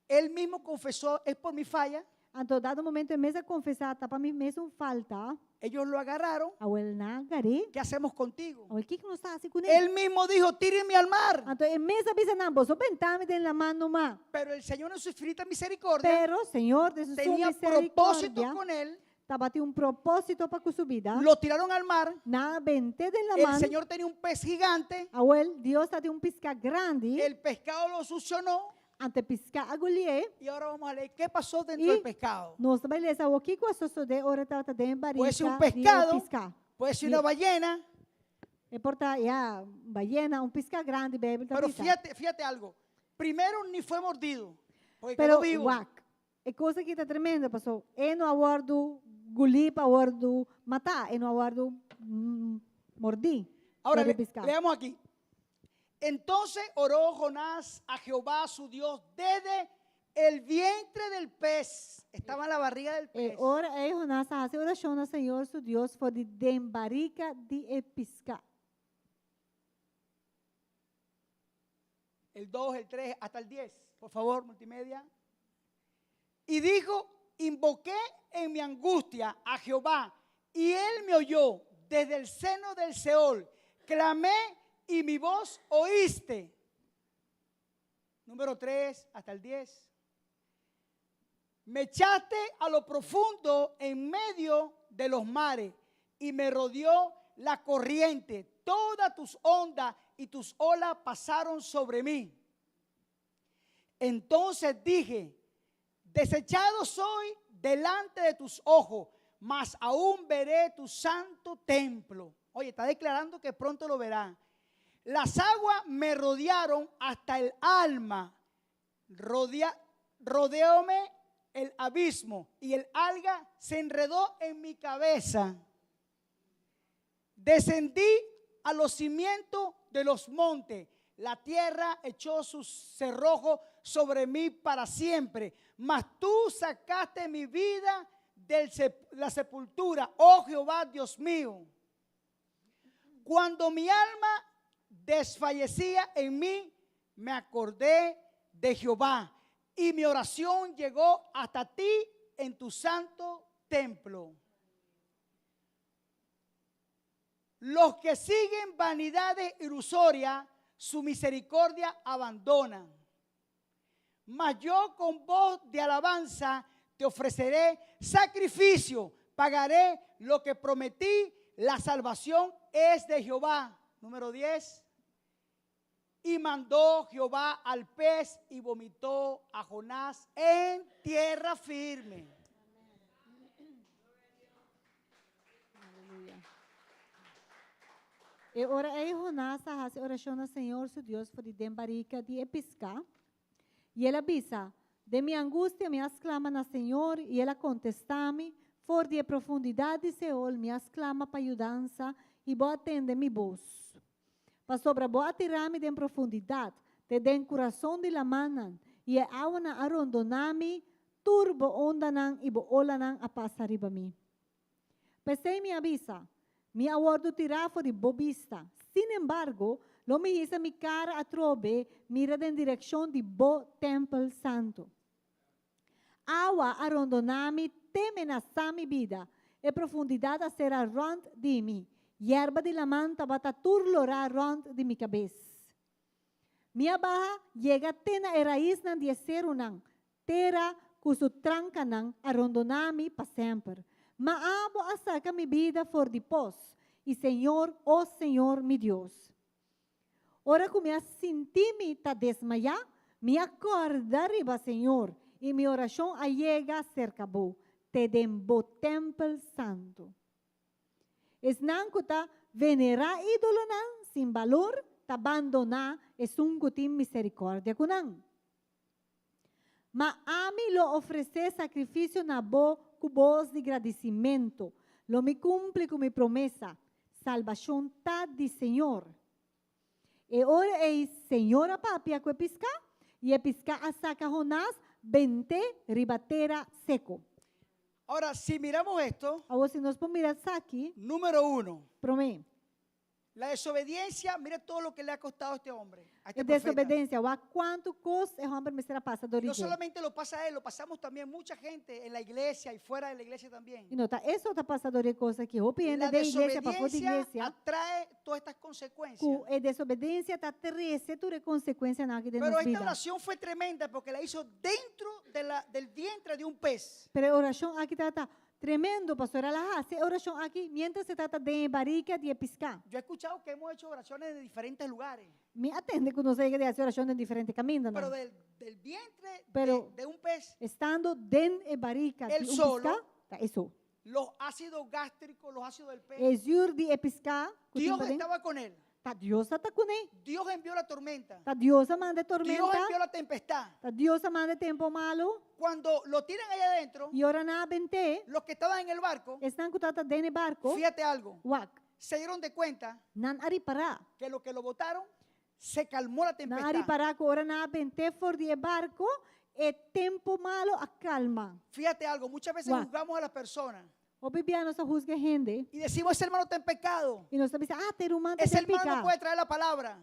él mismo confesó, es por mi falla, Anto dado momento, mesa confessar, tapa mi mesmo falta, ellos lo agarraron. awel na gari, ¿Qué hacemos contigo? awel kik no sa si kunin. Él mismo dijo, tírenme al mar. Anto mesa bisa nambo, so bentami den la mano ma. Pero el Señor en su infinita misericordia Pero, Señor, de su tenía propósito misericordia, con él. tabati un propósito para su vida. Lo tiraron al mar. Na bente den la El mano, Señor tenía un pez gigante. awel Dios tate un pisca grande, El pescado lo succionó. ante pisca agulie, Y ahora vamos a leer qué pasó dentro Y del pescado. nos beleza o kiko asoso de ora tata den barika. Puede ser un di pescado. pisca. Puede ser una ballena. E porta ya ballena, un pisca grande, bebe. Pero fíjate algo. Primero ni fue mordido. Porque Pero quedó vivo. wak. E coisa que tá tremenda, pastor. E no aguardo gulip, aguardo matar, e no aguardo mordi. Ahora Debe piscar. leamos aquí. Entonces oró Jonás a Jehová su Dios desde el vientre del pez. Estaba en la barriga del E pez. ora e Jonas hace oração ao Senhor, su Deus, for de dembarica de e piscar. El 2, el 3, hasta el 10. Por favor, multimedia. Y dijo, invoqué en mi angustia a Jehová, y él me oyó desde el seno del Seol. Clamé y mi voz oíste. Número 3 hasta el 10. Me echaste a lo profundo en medio de los mares y me rodeó la corriente. Todas tus ondas y tus olas pasaron sobre mí. Entonces dije, desechado soy delante de tus ojos, mas aún veré tu santo templo. Oye, está declarando que pronto lo verá. Las aguas me rodearon hasta el alma. Rodeóme el abismo y el alga se enredó en mi cabeza. Descendí a los cimientos de los montes. La tierra echó sus cerrojos sobre mí para siempre. Mas tú sacaste mi vida de la sepultura, oh Jehová Dios mío. Cuando mi alma desfallecía en mí, me acordé de Jehová y mi oración llegó hasta ti en tu santo templo. Los que siguen vanidades ilusorias, su misericordia abandonan. Mas yo con voz de alabanza te ofreceré sacrificio, pagaré lo que prometí, la salvación es de Jehová. Número 10. Y mandó Jehová al pez y vomitó a Jonás en tierra firme. E ora é Jonás hace oração ao Senhor, su Deus, for de dembarica de pescar. E ela avisa, de minha angústia me exclama na Senhor, e ela contesta-me, for de profundidade de Seol, me exclama para ajudança, e boa atende mi voz. Para sobre boa tirar-me de profundidade, te den coração de la manan, e a água na arondonami, turbo ondanan, e bo olanan a passar riba mi. Pensei me avisa, mi aguardo tirar for de bobista. Sin embargo, lo me hizo mi cara a trobe, mira en dirección de bo templo santo. Agua arondonami, temenazá mi vida, e profundidad a será rond de mí. Hierba de la manta bata turlora rond de mi cabeza. Mi abaja llega tena e raíz nan de serunan, tera cusu trancanan arondonami pa sempre. Maabo asaca mi vida for de pos, e Senhor, oh Senhor, mi Deus. Ora que me senti me ta desmayar, me acorda arriba, Senhor, e mi oração allega cerca bo, te dembo templo santo. Es nankuta venera ídolo nan, sin valor, ta abandona, es un kutim misericordia kunan. Ma a mí lo ofrece sacrificio na bo cubos de agradecimento. Lo me cumple con mi promesa. Salvación ta di Señor. E ora é Senhora papia que pisca e pisca a saca Jonás 20 ribatera seco. Ahora, si miramos esto, Ahora si nos podemos mirar aqui, número 1, promé. La desobediencia, mire todo lo que le ha costado a este hombre, a este E profeta. desobediência, o quanto custa é homem me será passa do No origem. solamente lo pasa a él, lo pasamos también mucha gente en la iglesia y fuera de la iglesia también. E nota, essa outra passadoria coisa que opiende La da igreja para fora da desobediencia igreja. atrae todas estas consecuencias. Com a desobediência está treze tudo consequência na vida Pero nossa esta vida. oración fue tremenda porque la hizo dentro del vientre de un pez. Pero a oração aqui está tremendo, pastor. Ela hace oração aqui, mientras se trata de barriga de pescar. Yo he escuchado que hemos hecho oraciones de diferentes lugares, Me atende que nós chega de fazer oração em diferentes caminhos, pero não? del vientre Pero- de un pez, Estando dentro de barriga Él de solo- pescar, tá isso. los ácidos gástricos, los ácidos del pez, Exur de pescar, Dios estaba con él. tá Deus está com ele. Dios envió la tormenta. Tá Deus manda Dios tormenta, envió la tempestad. tá Deus manda tempo malo. Cuando lo tiran allá adentro, E ora na bente, los que estaban en el barco, estão com tata dentro do barco, fíjate algo, wak, se dieron de cuenta nan ari para. que lo que lo botaron se calmó la Na ari tempestad. para que ora na bente for de barco, e tempo malo acalma. Fíjate algo, muchas veces What? juzgamos a las personas O bibiano sa husga gente. y decimos, ese hermano está en pecado. E nós sabemos, ter humano Ese tem hermano no pica. puede traer la palabra.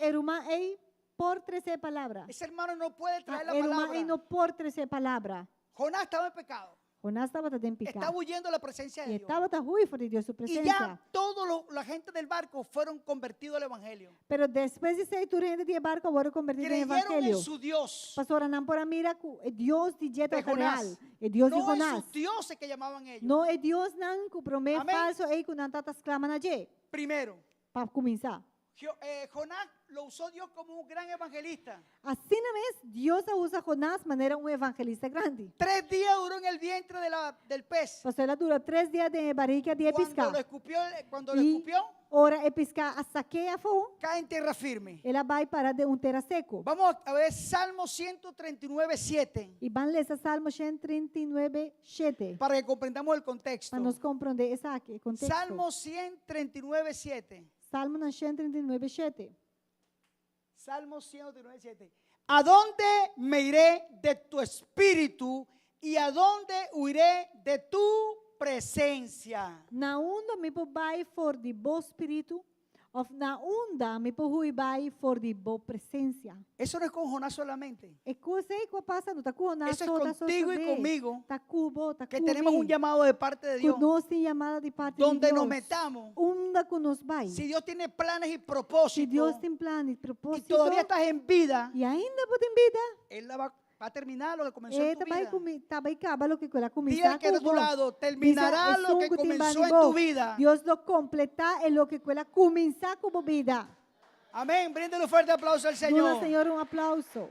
Irmã ei por 13 palavras. Ese hermano no puede traer la Irmã palabra. ei no por 13 palavras. Jonás estaba en pecado. Jonás estava tá dentro pica. Estaba huyendo de la presencia de E Dios. estava tá ruim fora de Deus sua Y presença. ya toda la gente del barco fueron convertidos al evangelio. Pero depois de sair tu gente de barco, agora convertido em Creyeron evangelho. en su Dios. Pastor, não por mira é Deus de jeito De Jonás. real. É Deus de No en Jonás. sus dioses que llamaban ellos. Não é Deus não que promete Amém. falso aí que não tá exclama na je. Primero, Para começar. Jonás lo usó Dios como un gran evangelista. Assim mesmo, Deus usa Jonás de maneira evangelista grande. 3 días duró en el vientre del pez. Pastor, ela dura 3 dias de barriga de pescar. Cuando lo E escupió, ora é pescar a saqueia fogo, cae en tierra firme. ela vai parar de terra seco. Vamos a ver Salmo 139:7 E vamos ler esse Salmo 139, 7. para que comprendamos el contexto. Para nos compreender esse aqui, contexto. Salmo 139:7. Salmo 139, 7. Salmo 139:7. ¿A dónde me iré de tu espíritu y a dónde huiré de tu presencia? Na onda me vai for de bom espírito, of na onda me vai for de boa presença. Eso no es con Jonás solamente. É coisa aí que passa, não tá com nada. Eso es contigo y conmigo, Tá cubo, tá que tenemos un llamado de parte de Dios, Nós tem chamada de parte donde de nos Deus. metamos. Onda que nos vai. Si Dios tiene planes y Se propósitos Deus tem planos, y propósito, todavía estás en vida, e ainda tem vida, Él va a terminar lo que comenzó en tu vida. vai acabar o que ela Dile começar al que está a tu lado, terminará Dice, lo que "Es un comenzó en timbanibo". tu vida. Deus lo completar em lo que ela começar como vida. Amén. Bríndale un fuerte aplauso al Dona, Señor. Senhor, aplauso.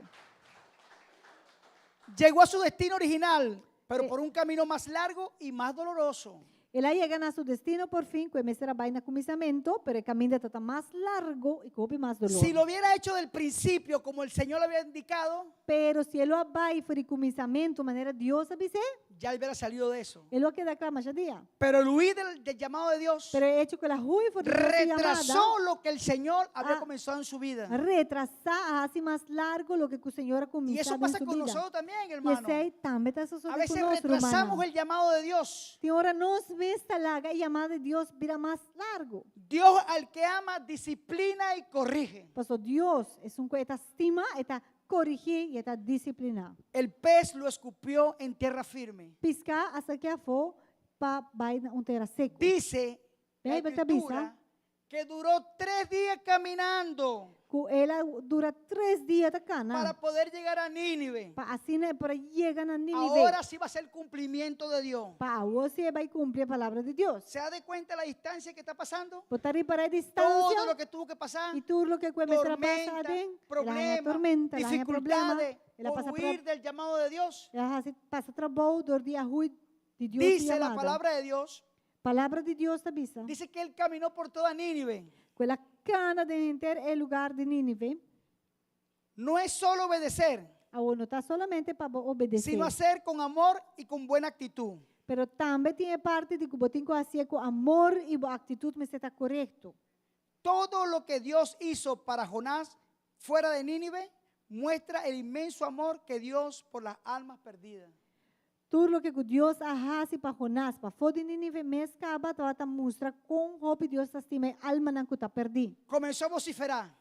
Llegó a su destino original, pero Eh. por un camino más largo y más doloroso. Ela chega a seu destino por fim, que será vai no começamento, pero o caminho está mais largo e com mais dolor. Si lo hubiera hecho del principio, como el Señor le había indicado, Pero se ele vai por começamento, maneira Deus avise, ya él hubiera salido de eso. ele queda clama já dia. Pero el huir del llamado de Dios Pero é hecho que ela rui for de chamada, retrasó lo que el Señor había Ah. comenzado en su vida. retrasar assim mais largo lo que o Senhor ha Y eso começado em pasa sua con vida. nosotros también, E hermano. esse também está A sucedendo veces conosco, retrasamos hermano. el llamado de Dios. Senhora, nós esta larga e chamada de Deus vira mais largo. Dios al que ama disciplina y corrige. Pastor, Deus é que está estima, está corrigir e está disciplinar. El pez lo escupió en tierra firme. Piscar hasta que a for para vai na terra seco. Dice la Bem, vai escritura que duró 3 días caminando Ela dura 3 dias da para cana. poder llegar a Nínive. Para assim, para chegar na Nínive. Ahora sí va a ser el cumplimiento de Dios. Para você vai cumprir a palavra de Deus. ¿Se da de cuenta la distancia que está pasando? Botar para a Todo distância. lo que tuvo que pasar. E tudo o que começará a Tormenta, passar, ela há problemas, tormenta, ela há problema. dificultades Ela passa por huir del llamado de Dios. ela passa trabalho do dia ruim de Deus. Dice la palabra de Dios. Palavra de Deus está bisa. Dice que él caminó por toda Nínive. Aquela cana de enter é lugar de Nínive. No es solo obedecer, Agora não está solamente para obedecer. sino hacer con amor y con buena actitud. Pero também tem parte de que você tem que fazer com amor e boa atitude, mas está correto. Todo lo que Dios hizo para Jonás fuera de Nínive muestra el inmenso amor que Dios por las almas perdidas. tudo lo que Deus ahasi para Jonás, para fodi Nínive mes kaba tawata mostra com hope Deus estima alma nan kuta perdi. Comenzó a vociferar.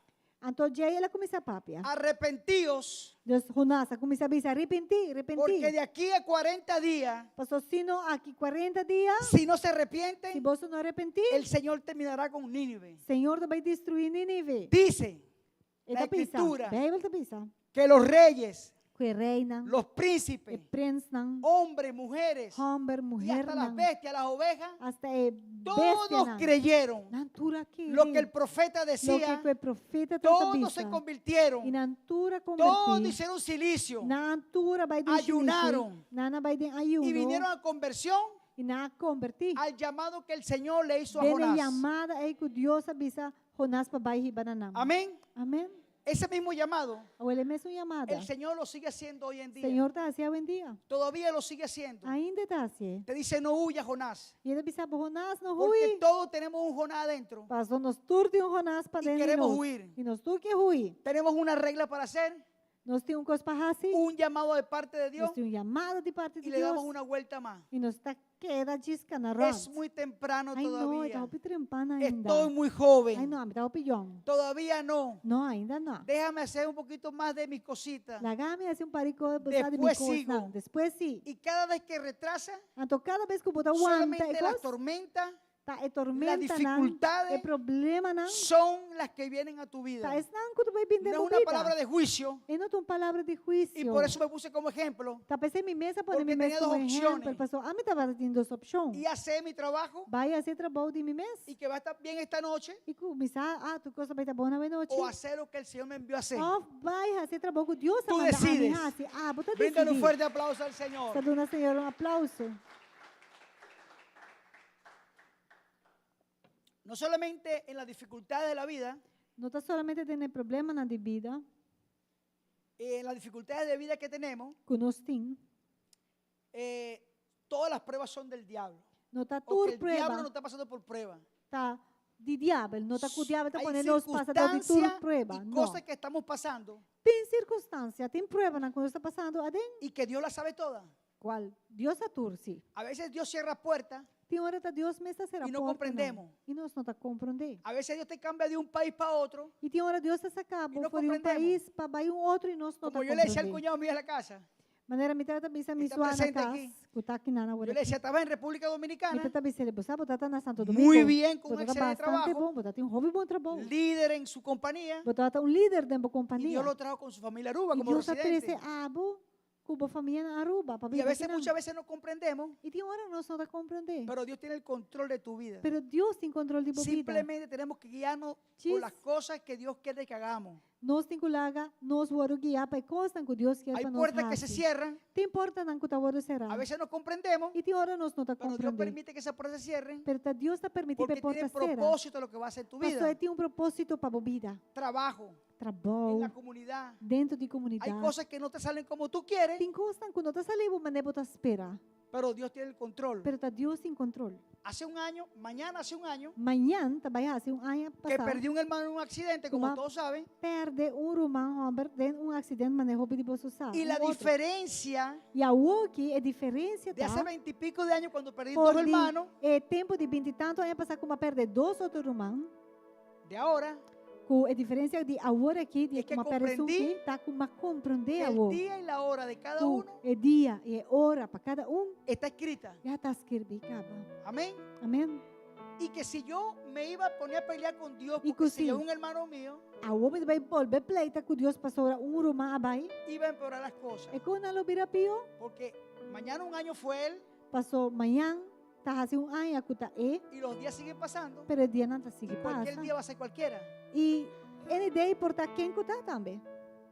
Então já ela começa a papia. Arrepentíos, Deus Jonás começa a dizer arrepentir, porque de arrepentir. aquí a 40 días, Passou sino aqui 40 dias, si no se se arrepienten, você não arrepentir, el Señor terminará con Nínive. Senhor vai destruir Nínive. Dice Eta la pisa, escritura Bíblia ta pisa. que los reyes, Que reina, los e príncipes, prins nan, hombres, mujeres homem, y mulher hasta las nan, bestias, las ovejas, hasta e bestia todos nan. creyeron Natura que lo que el profeta lo decía. que o profeta ta Todos se bisa. E convirtieron, natura todos convertir. hicieron silicio Natura vai de Ayunaron. Nana vai de y ayuno. vinieron a conversión E na convertir. al llamado que el Señor le hizo a Dele Jonás. llamada aí que Deus avisa Jonás para baixo bananam. Amén. Amém. Ese mismo llamado, O ele mesmo llamada. el Señor lo sigue haciendo hoy en día. Senhor tá assim hoje em dia. Todavía lo sigue haciendo. Ainda tá assim. Te dice, no huya, Jonás. E ele avisa para Jonás não Porque hui. todos tenemos un Jonás adentro Passou nos tur de Jonás para y dentro de queremos nós. huir. E nós tu que hui. Tenemos una regla para hacer, Nós temos coisa para fazer. un llamado de parte de Dios Nós temos llamada de parte de y le damos Deus. una vuelta más. E nós tá queda disca na Es muy temprano Ai não, tá todavía. o trempana ainda. Estoy muy Ai joven. não, me tá o pilhão. Todavía no. Não, ainda não. Déjame hacer un poquito más de mis cositas. Lagame assim parico de Después mi sigo. coisa. Depois sim. Y cada vez que retrasa, Então cada vez que eu botar aguanta solamente e las coisa, tormentas tá é tormenta não, dificultades é problema não. son las que vienen a tu vida. Tá é não que tu vai vir No es dentro una palabra vida. de juicio. E não tem palavra de Y juízo. por eso me puse como ejemplo. Tá pensei minha mesa para Porque minha mesa tenía dos como exemplo. opciones. Passou, me tava tendo duas opções. Y hacer mi trabajo Vai fazer trabalho de minha mesa. y que va a estar bien esta noche. E começar, tu coisa vai estar boa na noite. O hacer lo que el Señor me envió a hacer. Ou vai fazer trabalho que Deus Tú manda a mim. decides. Bota Bríndale un decidir. fuerte aplauso al Señor. Está dando, Senhor, aplauso. No solamente en las dificultades de la vida, Não está solamente tendo problema na de vida en las dificultades de vida que tenemos, que nós temos. todas las pruebas son del diablo. Não está O que tudo el diablo prueba. no está pasando por prueba. Tá de diabo. Não está com o diabo, está Hay ponendo nos passa de tudo circunstancias prueba. y Não. cosas que estamos pasando Tem circunstância, tem prueba na coisa está passando. Adem, y que Dios las sabe todas. qual? Deus aturce. A veces Dios cierra puertas, Tem hora que Deus mesmo será E não porta, compreendemos. E nós não está compreendendo. a veces Dios te cambia de un país para otro. E tem hora Deus se acaba, E não foi de um compreendemos. país para vai um outro e nós não está Como yo le decía al compreendendo. cuñado mío en la casa, Maneira me trata bisa mi Está suana presente casa, aquí. que está aqui na yo hora. le decía, estaba en República Me Dominicana, trata bisa le bosa, botata na Santo Domingo. muy bien, con un Botata excelente bastante trabajo, bom, botata um hobby bom trabalho. líder en su compañía, Botata um líder dentro da y companhia. Dios lo trajo con su familia Aruba E como Deus aparece residente. abo, cuba família na Aruba, para Y a vir veces, muchas veces no comprendemos, E tem hora nós não está compreender. pero Dios tiene el control de tu vida. Pero Deus tem controle de vida. Simplemente tenemos que guiarnos Sis. por las cosas que Dios quiere que hagamos. Nós tem que laga, nós vamos guiar para coisas que Deus quer Hay para nós puertas que se fazer. cierran, Tem porta não que tá vamos cerrar. a veces no comprendemos, E tem hora nós não está pero Dios compreender. permite que esas puertas se cierren Pero tá Deus está permitindo porque que porta tiene cerrar. propósito lo que va a hacer en tu Pastor, vida. tem propósito para a vida. Trabajo, en Trabalho, la comunidad. dentro de Hay comunidade. cosas que no te salen como tú quieres, Tem coisas que não está salindo, mas não está espera. pero Dios tiene el control. Pero tá Deus em controle. Hace un año, mañana hace un año, Manhã, tá vai fazer ano que passado, perdí un hermano en un accidente, como Uma- todos saben, perde romano Robert dentro acidente, mas não de bolso sabe. y la diferencia E a Woki é diferença, de hace tá? 20 y pico de años cuando perdí Por dos hermanos, é tempo de 20 e tanto anos passar como perde dois outros irmãos. de ahora, Com a diferença de agora aqui, de É que como perde compreendi aqui, tá com uma compreender a el Woki. día y la hora de cada uno É dia e é hora para cada está escrita. Já está escrito, acaba. Amén. Amém? Y que si yo me iba a poner a pelear con Dios Y porque que se sí. llevó un hermano mío, A homem vai volver pleita com Deus passou irmão abai. iba a empeorar las cosas. E quando ela vira pior, Porque mañana un año fue él passou manhã, tá fazendo ano, a cuta é, y los días siguen pasando. pero o dia não tá Y seguindo cualquier passa. día va a ser cualquiera. E ele deve importar quem cuta também.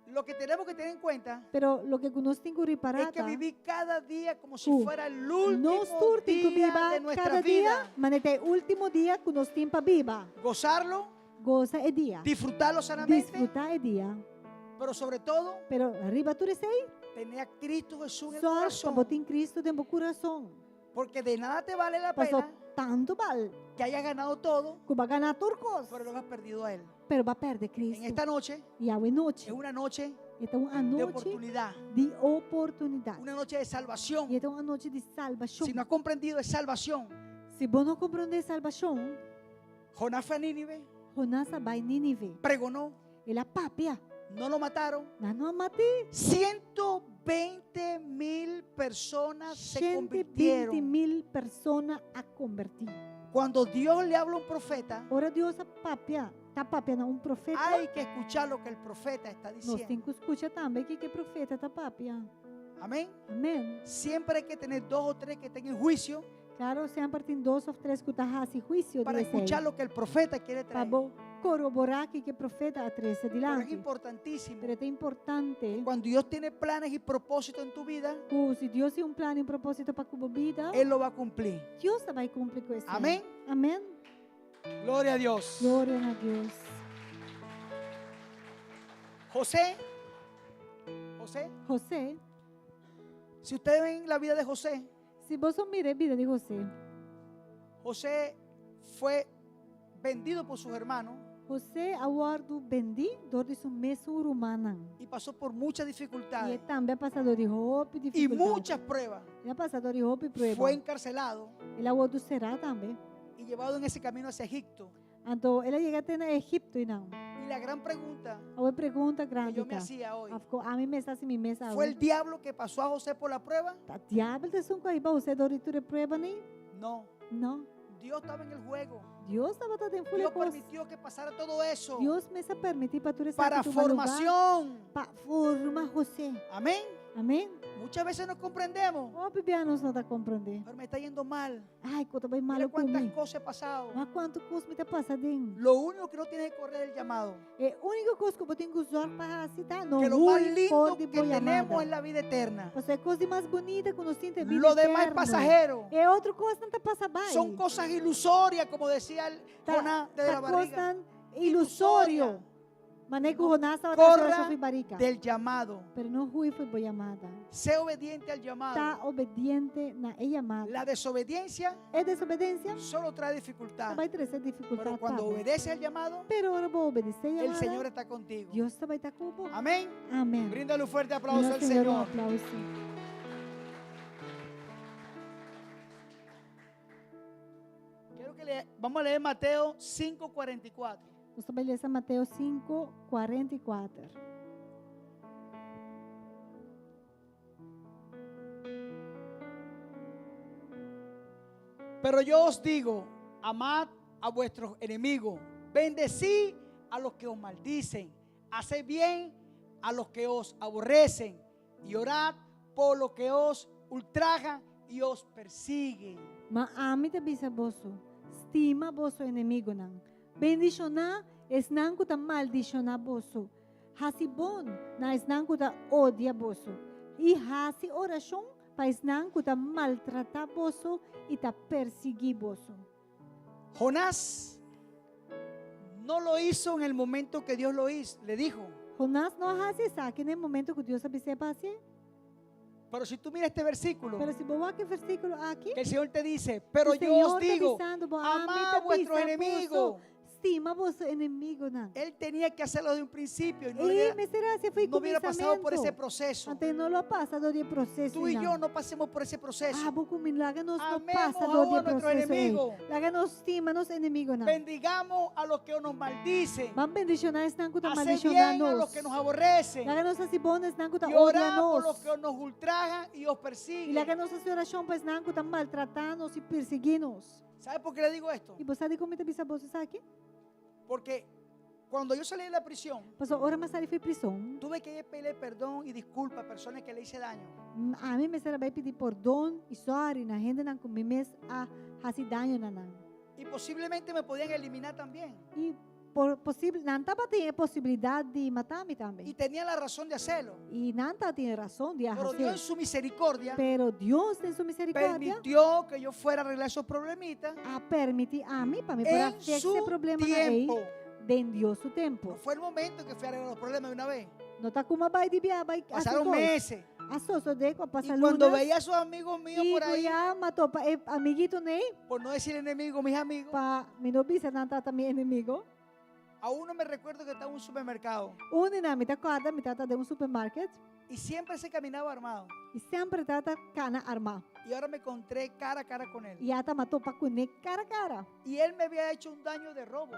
Lo que tenemos que tener en cuenta Pero lo que nós temos que es reparar que vivir cada día como si Tú. fuera el último nós temos que día de viver nuestra cada dia, vida. mas é o último dia que nós temos para viver. Gozarlo, Goza é dia. disfrutarlo sanamente, Desfrutar é dia. pero sobre todo Pero arriba tudo isso aí, tener a Cristo Jesús en el só para corazón. botar em Cristo dentro do coração. Porque de nada te vale la Passou pena tanto mal, que hayas ganado todo, que vai ganhar turcos, pero lo has perdido a Él. pero vai perder En Cristo. esta noche E a noite es una noche Esta é uma de noite oportunidad, de oportunidade. una noche de salvación. E esta é uma noite de salvação. Si no has comprendido es salvación. Se você não compreender salvação, Jonás fue a Nínive, Jonás vai em Nínive. pregonó, Ela papia. no lo mataron. Não matei. 120,000 personas se 120 convirtieron. mil pessoas a convertir. Cuando Dios le habla a un profeta, Ora Deus a papia. Tá papiando um profeta. hay que escuchar lo que el profeta está Nós diciendo. temos que escutar também que profeta tá papia. Amén. Amém. Siempre hay que tener 2 o 3 que estén en juicio Claro, sempre tem 2 ou 3 que tá esse juízo para de escuchar lo que el profeta quiere Para traer. corroborar que profeta atrás Pero es adiante. importantísimo. Pero é importante. Cuando Dios tiene planes y propósitos en tu vida, Se Deus tem plano e propósito para a vida, Él lo va a cumplir. Deus vai cumprir com isso. Amén. Amém. Gloria a Dios. Glória a Deus. José, José, si ustedes ven la vida de José, se você mira a vida de José, José fue vendido por sus hermanos José aguardo vendido de seu mesmo romano. y pasó por muchas E dificultades também passador de roupa e y dificuldade. muchas pruebas. Ele passador de roupa e prueba. Fue encarcelado Ele aguardo será também. y llevado en ese camino hacia Egipto. Então, ele chega até no Egipto e não. Y la gran pregunta A pergunta que grande yo me tá. hacía hoy, A mim me está assim, me mesa ¿fue el diablo que pasó a José por la prueba? Tá diabo de são coisa, você doritura prueba nem? No, Não. Dios estaba en el juego. Deus estava dando full Dios coisa. permitió que pasara todo eso Deus me está permitir para tu para formación. para formar você. Amén. Amém? Muchas veces no comprendemos, Oh, bibianos não está compreender. pero me está yendo mal. Ai, quanto bem Mira malo cuántas comigo. cosas he pasado. Mas quanto coisa me está passando? Lo único que no tienes que correr es el llamado. É a única coisa que eu tenho que usar para citar. Não Que lo más vou lindo por de que tenemos boiamada. es la vida eterna. Você é a coisa mais bonita que nós temos vida Lo demás es eterna. pasajero. É outra coisa que não está passando. Son cosas ilusorias, como decía el Jonás desde la barriga. Ilusório. Mané que o Jonás estava Corra trazendo barica. del llamado. Pero não fui foi boiamada. Sé obediente al llamado. Está obediente na chamada. La desobediencia É desobediência? solo trae dificultad. Vai trazer dificuldade. Pero cuando sabe? obedeces al llamado, Pero ahora vou obedecer a el chamada. Señor está contigo. Deus vai estar com você. Amén. Amém. Bríndale un fuerte aplauso Meu al Senhor, Señor. aplauso. Vamos a leer Mateo 5:44. Nós vamos ler Mateus 5:44. Pero yo os digo, amad a vuestros enemigos, bendecí a los que os maldicen, haced bien a los que os aborrecen y orad por los que os ultrajan y os persiguen. Mas ame também vosso. Estima vosso inimigo não. Bendicionar es não que maldicionar vosso. Hasi bom na es não que odia vosso. E hasi oração para es não que maltratar vosso e ta perseguir vosso. Jonás no lo hizo en el momento que Dios lo hizo, le dijo. Jonás não hasi isso aqui no momento que Deus avise para si. Pero si tú miras este versículo, Pero se vos aqui versículo aqui, que el Señor te dice, pero o yo Senhor os digo, tá avisando, amad a vuestros enemigos. Estima vosso inimigo não. Él tenía que hacerlo de un principio y no, E hubiera, me será se foi no hubiera pasado por ese começamento. proceso. Até não lo passado de processo. Tú y yo no pasemos por ese proceso. Ah, vou comer, láganos no Amemos passado a de nuestro processo. enemigo. Láganos estima nos inimigo não. Bendigamos a los que nos maldicen. Vamos bendicionar esse nanco da Hacer maldicionar bien a los nos. que nos aborrecen. Láganos assim bones nanco da Y odia orar por los nos. que nos ultrajan y os E persiguen. láganos assim oração para esse nanco da maltratar nos e perseguir nos. ¿Sabe por qué le digo esto? E você sabe como te bisa você aqui? Porque cuando yo salí de la prisión, Passou hora mais ali foi prisão. tuve que ir a pedirle perdón y disculpas a personas que le hice daño. A mim me será vai pedir perdão e sorry na gente nanco me mes a hasi daño na nan. Y posiblemente me podían eliminar también. E por possível não tava tem possibilidade de matar-me Y também. tenía la razón de hacerlo. E não tá tem razão de Pero Dios en fazer. su misericordia Pero Dios en su misericordia permitió que yo fuera a arreglar esos problemitas a permitir a mí para me poder en hacer esse su problema na lei tiempo. dentro su No tempo. fue el momento que fui a arreglar los problemas de una vez. Não tá como vai de bia vai Pasaron meses. A soso de com Y passa cuando luna. veía a sus amigos míos E por ahí, cuia matou pa amiguito nei por no decir enemigo, mis amigos, pa me no bisa não tá também inimigo. Aún no me recuerdo que estaba en un supermercado Unina mi tacorda mi tata de un supermarket y siempre se caminaba armado. e sempre tata cana arma. Y ahora me encontré cara a cara con él. E ata matou pa kune cara a cara. Y él me había hecho un daño de robo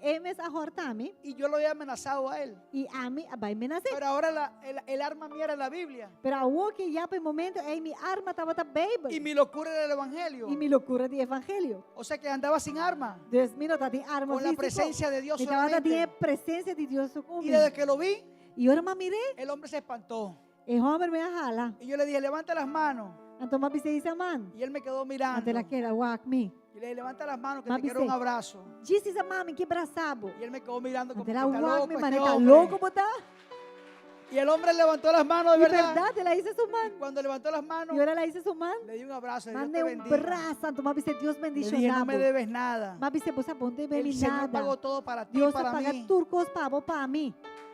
Emes a hortami y yo lo había amenazado a él. e ami abai menase. Pero ahora el arma mía era la Biblia Pero a wo que ya pe momento ei mi arma tava ta y Bible. mi locura era el evangelio. E mi loucura de evangelho. O sea que andaba sin arma, Deus mi nota de arma con la físico. presencia de Dios Mi tava ta de solamente. presença de Deus Y comigo. desde que lo vi, E ora ma mire, el hombre se espantó. e homer me hala. Y yo le dije, levanta las manos. Anto ma bise isa man. Y él me quedó mirando. Ante la queda walk me. Y le dije, levanta las manos que Mami, te quiero un sí. abrazo. Disse isa mami que braçabo. Y él me quedó mirando como Ante que la está walk loco me este maneta hombre. louco botar. Y el hombre levantó las manos de E verdad. verdade, ela isa su Y man. cuando levantó las manos, E ora ela isa su man. le di un abrazo. Dios Mande te um bendiga. braço, Anto ma bise Deus Le bendicionado. dije, no me debes nada. Ma bise bosa bonde El beli Señor nada. pagó todo para ti, Deus para paga mí. turcos pavo para mim.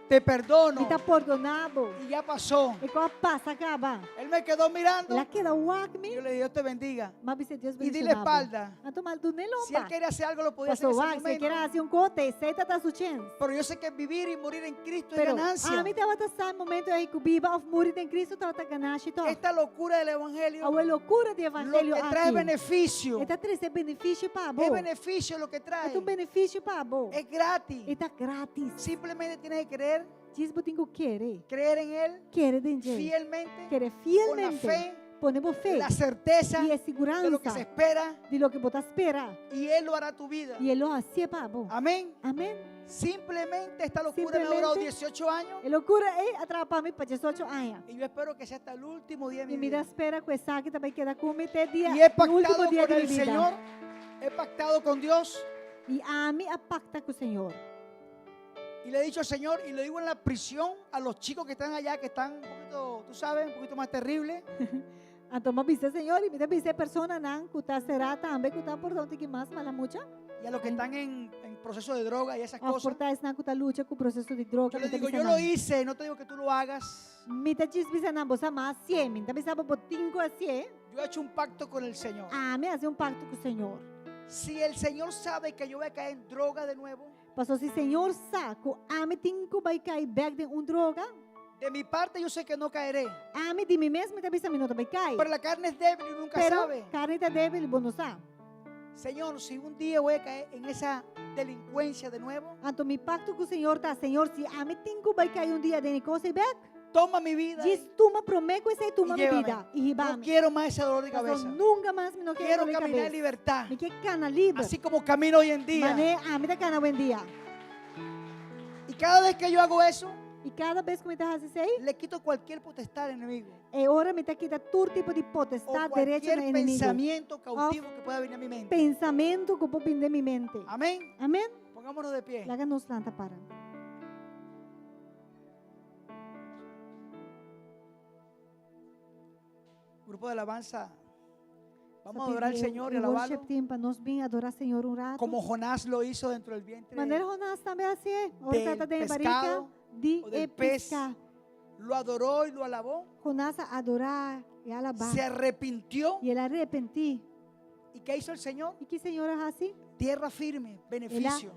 Te perdono. E tá perdonado. Y ya pasó. E com a passa acaba. Él me quedó mirando. Ela queda walk Y me. yo le dije, Dios te bendiga. Ma bise Deus Y di la bendicionado. espalda. Anto mal do Si él nelomba. quería hacer algo, lo podía hacer Pastor en ese walk, se momento. quer assim um cote, seita tá su chance. Pero yo sé que vivir y morir en Cristo es Pero ganancia. a mim tava tá sa momento aí que biba of murit em Cristo tava tá ganache to. Esta locura del Evangelio, A loucura de lo evangelho que trae aqui. beneficio. Eta trazer benefício para bo. Es beneficio lo que trae. É um benefício para bo. Es gratis. Eta grátis. Simplemente tienes que creer, Diz botinho querer. creer en Él Querer dentro. fielmente, Querer con la fielmente. fe, Ponemos fé. la certeza E a de lo que segurança se espera de lo que botar espera. y Él lo hará tu vida. E ele ó assim para bo. Amén. Amém. Simplemente esta locura me ha durado Simplemente- 18 años E loucura é atrapar me para 18 anos. y yo espero que sea hasta el último día de E mi me dá vida. espera com essa que também queda com até dia. Y he O pactado último dia con de el minha Señor, vida. he pactado con Dios E a mim a pacta com o Senhor. y le he dicho al Señor y lo digo en la prisión a los chicos que están allá, que están un poquito, tú sabes, un poquito más terribles. Então, me avisa, Senhor, e me avisa persona nan que está será também que está por donde que mais mala mucha. Y a los que están en proceso de droga y esas Os cosas. portais nan que está lucha com o processo de droga. Yo les digo, yo lo hice, no te digo que tú lo hagas. Me tá diz bisa nan bosa mas sie, me tá bisa botinho assim. Yo he hecho un pacto con el Señor. Ah, me hace pacto com o Senhor. Si el Señor sabe que yo voy a caer en droga de nuevo, Pastor, se Senhor saco, a me tinko vai cair back de droga. de mi parte yo sé que no caeré. A me de mim mesmo, tá bisa me não vai cair. Pero la carne es débil y nunca Pero sabe. carne tá débil, bom não sabe. Señor, si un día voy a caer en esa delincuencia de nuevo, Então, me pacto com o Senhor tá, Senhor, se a me tinko vai cair dia de coisa e back, toma mi vida. diz tu me prometo esse tu Y me llévame. vida e No ribame. quiero más ese dolor de Pastor, cabeza. nunca mais me não quero Quiero dor de caminar en cabeça. libertad. Me quer cana livre. Así como camino hoy en día. Mané, a me dá cana bom dia. Y cada vez que yo hago eso, E cada vez que me tá assim, le quito cualquier potestad al enemigo. é hora me tá quita todo tipo de O potestade, direito no cualquier inimigo. pensamiento cautivo que pueda venir a mi mente. Pensamento que pode vir de minha mente. Amén. Amém? Pongámonos de pie. Laga nos lanta para. Grupo de alabanza. Vamos a adorar al Señor y alabarlo. Worship team para nós vir adorar o Senhor rato. Como Jonás lo hizo dentro del vientre. Maneira Jonas também assim é. Ora Del trata de barriga pescado de o del pez. pescar. Lo adoró y lo alabó. Jonas a adorar e alabar. Se arrepintió. E ele arrepentir. ¿Y qué hizo el Señor? E que Senhor é assim? Tierra firme, beneficio.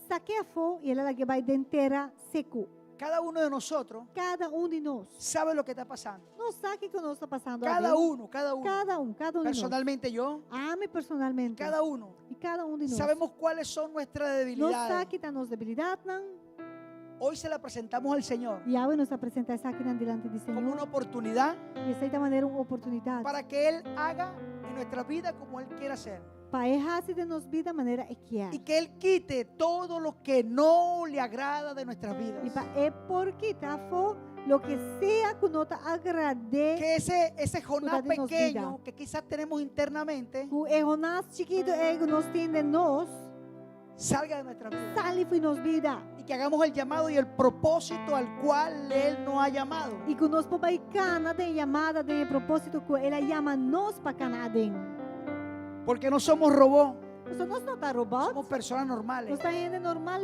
Saqueia fo e ela que vai dentera seco. Cada uno de nosotros Cada de nós. sabe lo que está pasando. Não sabe o que nós está passando Cada ali. uno, cada uno. Cada um de nós. Personalmente yo, Ame personalmente. cada uno. E cada de nós. Sabemos cuáles son nuestras Nós debilidades. sabe que está nos debilidades, não? Hoy se la presentamos al Señor E agora nos apresenta essa aqui diante do como Senhor. una oportunidad E essa maneira uma oportunidade. para que Él haga en nuestra vida como Él quiera hacer. Para errar de nos vida maneira é que é. Y que Él quite todo lo que no le agrada de nuestras vidas. E para é porque tá fo lo que sea que nota agrade. Que ese Jonás Cuidado de nos pequeño vida. que quizás tenemos internamente O erronas chiquito é que nos tem de nós. salga de nuestra vida. Sale foi nos vida. Y que hagamos el llamado y el propósito al cual Él nos ha llamado. E que nós pobai cana de chamada de propósito que ela chama nós para canadem. Porque no somos robots, Então nós não tá robot. somos personas Nós normales. tá gente normal.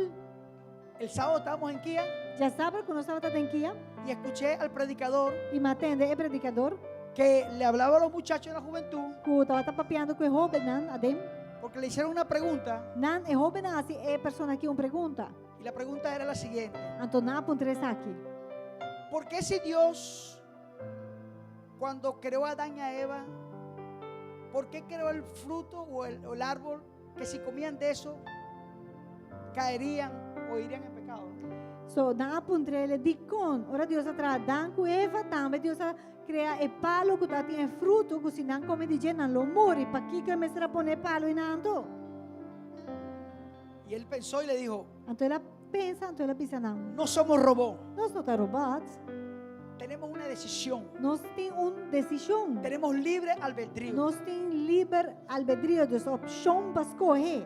El sábado estábamos en Kia Já sabe que nós estava em Kia y escuché al predicador e me atende é predicador que le hablaba a los muchachos de la juventud que estava papiando com o jovem nan adem. porque le hicieron una pregunta Nan é jovem assim é pessoa que pergunta. Y la pregunta era la siguiente. Anto napun tres aqui. ¿Por qué si Dios, cuando creó a Adán y a Eva, por qué creó el fruto o el árbol que si comían de eso caerían o irían en pecado? So, napun trele di con. Ora Deus atra Adão com Eva também Deus crea e palo que tá tem fruto que se não come de gente não morre. Para que que me será poner palo em anto? Y él pensó y le dijo, Anto ela pensa, anto ela pensa não. no somos robots, Nós não tá robots. tenemos una decisión, Nós tem decisão. tenemos libre albedrío. Nós tem livre albedrío, dus opção para escolher.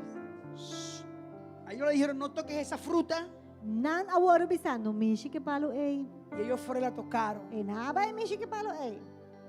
A ellos le dijeron, no toques esa fruta, Nan awaro bisa no mishi que palo ei. y ellos fueron y la tocaron. E na vai mishi que palo ei.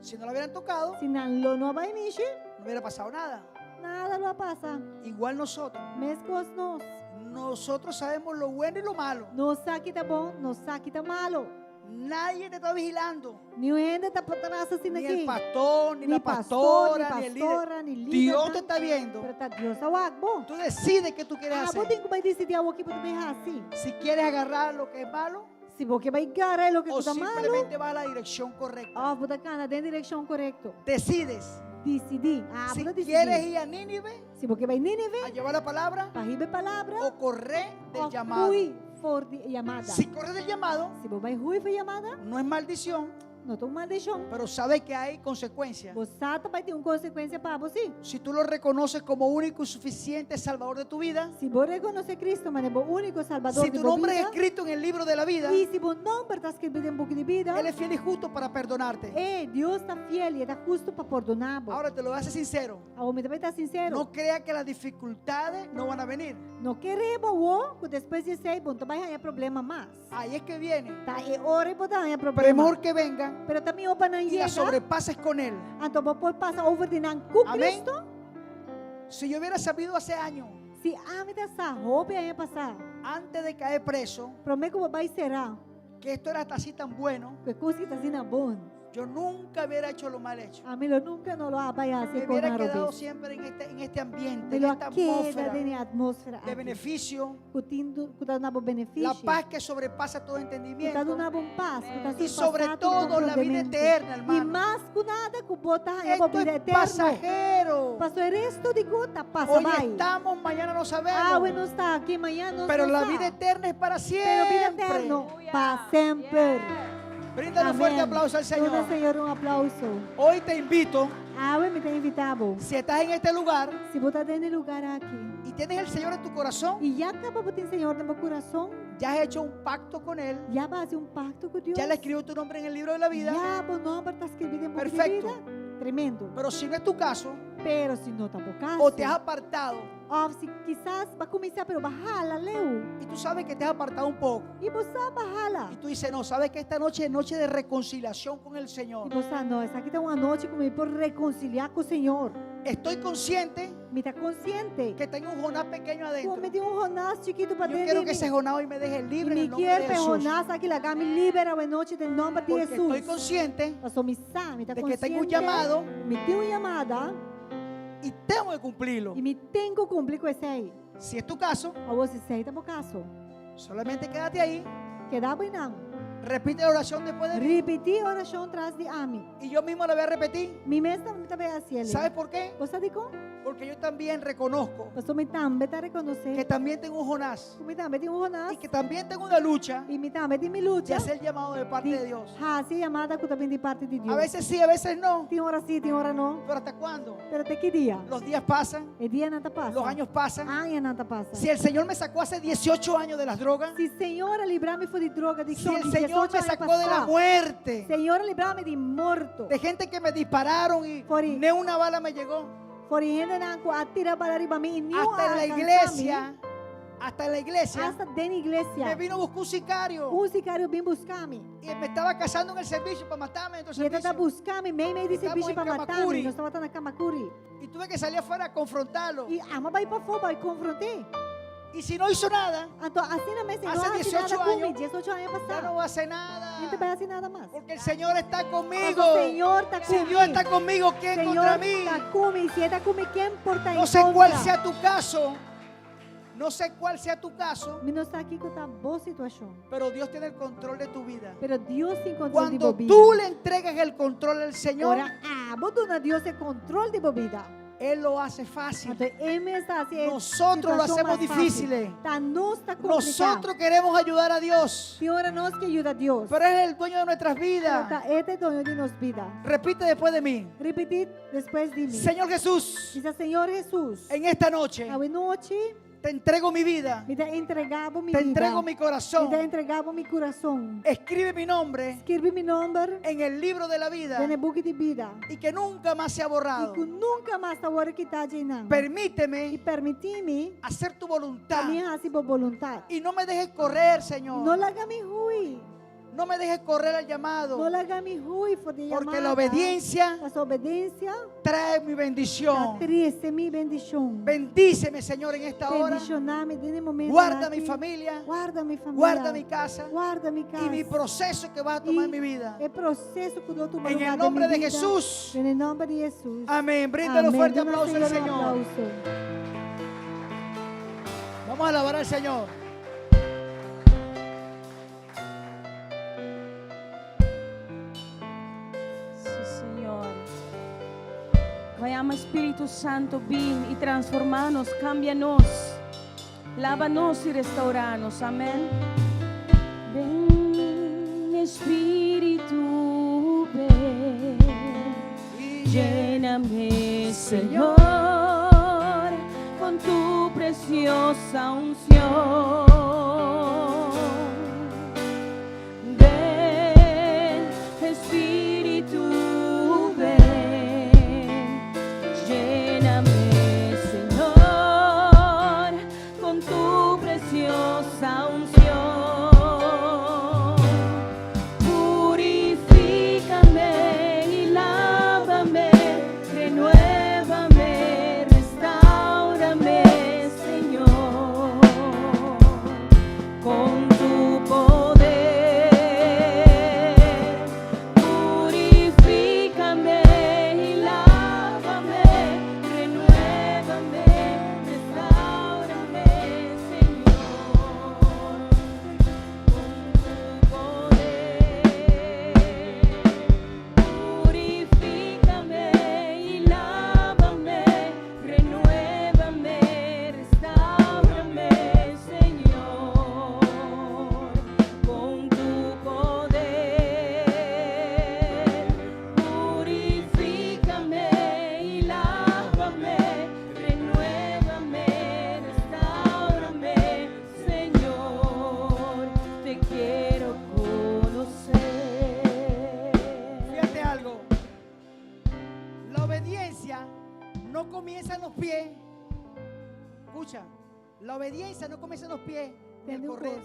Si no la hubieran tocado, Se não lo no vai mishi, no hubiera pasado nada. nada lo passa. Igual nosotros. Mescos nós. Nosotros sabemos lo bueno y lo malo. Nos sabe tá bom, nos sabe tá malo. Nadie te está vigilando. Ni o ainda tá patanasa assim Ni aqui. el pastor, ni la pastor, pastora, ni ni el líder. pastora, ni líder. Dios te está viendo. Pero tá Deus awag bom. Tú decides qué tú quieres Ah, hacer. vou ter que vai decidir algo aqui para também assim. Si quieres agarrar lo que es malo Se você vai gara lo que o tá malo, simplemente vas a la dirección correcta. ah, vou dar cana dentro da direção correta. Decides. Decidir. Ah, Si vou quieres decidir. ir a Nínive Se você vai a Nínive, llevar la palabra para receber palavra, o correr del ou llamado. fui for de chamada. Si corres del llamado, Se você vai ruir para chamada, no es maldición, não tem maldição. pero sabes que hay consecuencias. Você vai ter uma consequência para você. Si tú lo reconoces como único y suficiente Salvador de tu vida, Se você reconhece Cristo, mas é o único Salvador si de tu tua nombre es vida, escrito en el libro de la vida, e se o nome está escrito em book de vida, Él es fiel y justo para perdonarte. Deus está fiel e está justo para perdonar. Ahora te lo voy a hacer sincero. A homem também está sincero. No crea que las dificultades no van a venir. Não queremos o que depois de ser bom, também é problema mais. Ahí es que viene. Tá, é hora e botar é Pero es problema. mejor que vengan Pero também o para não y la chegar, sobrepases con Él. então você passa over de não com Amén. Cristo. Si yo hubiera sabido hace años, Se a mim dessa roupa aí passar, antes de caer preso, prometo que vai será, que esto era hasta así tan bueno, que coisa que está sendo bom. yo nunca hubiera hecho lo mal hecho. A mim eu nunca não lo vai Me fazer com hubiera a quedado roupa. siempre en este ambiente, Me en lo esta queda atmósfera de atmosfera de beneficio, que está dando benefício. la paz que sobrepasa todo Que está entendimiento. dando bom paz, que está Y sobre todo la vida eterna, E hermano. mais que nada que botar a Esto vida es eterna. pasajero. Pastor, resto de gota passa, Hoy vai. estamos, mañana no Ah, sabemos. hoje não está aqui, amanhã não Pero está. la vida eterna es para Pero vida siempre. eterna para sempre. Bríndale un fuerte aplauso al Señor. Dona, Senhor, um aplauso. Hoy te invito, Ah, hoje me tem invitado. si estás en este lugar Se botar dentro do lugar aqui. y tienes el Señor en tu corazón, E já acaba de ter Senhor no meu coração. ya has hecho un pacto con Él, Já vai fazer pacto com Deus. ya le escribió tu nombre en el libro de la vida. Já o nome está escrito em book de Perfecto. vida. Tremendo. Pero si no es tu caso, Pero se não está por caso. o te has apartado Ou se quizás vai começar, pero bajala, leu. y tú sabes que te has apartado un poco, E você bajala. y tú dices, no, sabes que esta noche es noche de reconciliación con el E Señor. você, não, essa aqui está uma noite comigo por reconciliar com o Senhor. Estoy consciente Me está consciente. que tengo un Jonás pequeño adentro. Como me tem Jonás chiquito para Yo dentro quiero de que ese mim. Jonás hoy me deje libre en E el me nombre de quer Jesús. Jonás aqui lá, me libera a noite em nome de Porque Jesus. estoy consciente Pastor, me sabe, me está de que tengo un consciente. llamado Me tem uma chamada y tengo que cumplirlo. e me tenho que cumprir com esse aí. Si es tu caso, A você aceita por caso. solamente quédate ahí, Queda bem não. repite la oración después de mí Repetir a oração atrás de mim. y yo mismo la voy a repetir. Me mesma também assim. ¿Sabes por qué? Você sabe como? Porque yo también reconozco Pastor, me também está que reconhecer. también tengo un Jonás Me também tem Jonás. y que también tengo una lucha E me também tem minha de luta. hacer llamado de parte de Dios. Sim, chamada que também de parte de Deus. A veces sí, a veces no. Tem hora sim, tem hora não. Pero ¿hasta cuándo? Pero até que dia? Los días pasan, O dia não passa. los años pasan. Anos não passa. Si el Señor me sacó hace 18 años de las drogas, Se Senhor livrar-me foi de droga, de si el Señor me sacó de la muerte. muerte, Senhor livrar-me de morto. de gente que me dispararon y Fori. ni una bala me llegó, Por gente não atira para arriba mim e nenhum hasta en la iglesia, hasta en la iglesia, Hasta dentro da igreja. me vino a buscar un sicario Sicário vem buscar-me. y me estaba casando en el servicio para matarme dentro E del ele está servicio. buscar-me, meio de Estamos serviço em para matar-me. Camacuri. Nós estávamos na Camacuri. Y tuve que salir afuera a confrontarlo. E ama vai para fora, vai confrontar. Y si no hizo nada, Então, assim na mesa, Hace não há 18 nada comigo. años, 18 anos ya no passaram. voy a hacer Não nada. vai fazer nada mais. Porque el Señor está conmigo. Mas o Senhor está Si comigo. Dios está conmigo, ¿quién contra Senhor mí? está comigo. Se está comigo, quem importa No sé cuál sea tu caso. No sé cuál sea tu caso, Mi não está aqui com a boa situação. pero Dios tiene el control de tu vida. Pero Deus tem controle de Cuando bobida. tú le entregas el control al Señor, Ora, botou na Deus é controle de bobida. Él lo hace fácil. Então, ele está assim. Nosotros lo hacemos difícil. Tá, nós está complicado. Nosotros queremos ayudar a Dios, Senhora, nós que ajuda a Deus. pero Él es el dueño de nuestras vidas. Este é dono de nossa vida. Repite después de mí. Repetir depois de mim. Señor Jesús, Diz, Senhor Jesus, en esta noche a noite te entrego mi vida, me dá entregado te entrego mi me corazón. dá entregado meu coração. Escribe mi nombre Escreve meu nome en el libro de la vida no book de vida. y que nunca más sea E borrado. que nunca mais a hora que está de não. E Permíteme permitir-me hacer tu a voluntad minha voluntade. y no me dejes correr, Señor. Não larga-me ruim. No me dejes correr al Não llamado, larga-me ruim. porque la obediencia a sua obediência trae mi bendición. triste minha bendição. Bendíceme, Señor, en esta hora. Bendicionar-me nesse momento. Guarda aqui. mi familia, Guarda minha família. guarda mi casa Guarda minha casa. y mi proceso que vas a tomar en mi vida. É processo que eu tomar En el nombre de Jesús. En el nombre de Jesús. Amén. Bríndale un fuerte Dale aplauso al Señor un Señor. aplauso. Vamos a alabar al Señor. Sí, Señor. Vayamos, Espíritu Santo, ven y transformanos, cámbianos, lávanos y restauranos. Amén. Ven, Espíritu, ven. Lléname, Señor, con tu preciosa unción. Ven, Espíritu, ven. Lléname, Señor, con tu preciosa unción. Purifícame y lávame, renuévame, restáurame, Señor, con tu poder. Purifícame y lávame, renuévame, restáurame, Señor, con tu poder. Purifícame y lávame, renuévame, restáurame, Señor, con tu poder. Purifícame y lávame, renuévame, restáurame, Señor, te quiero conocer. Fíjate algo. La obediencia no comienza en los pies. Escucha. La obediencia no comienza en los pies, en el Entendeu? correr.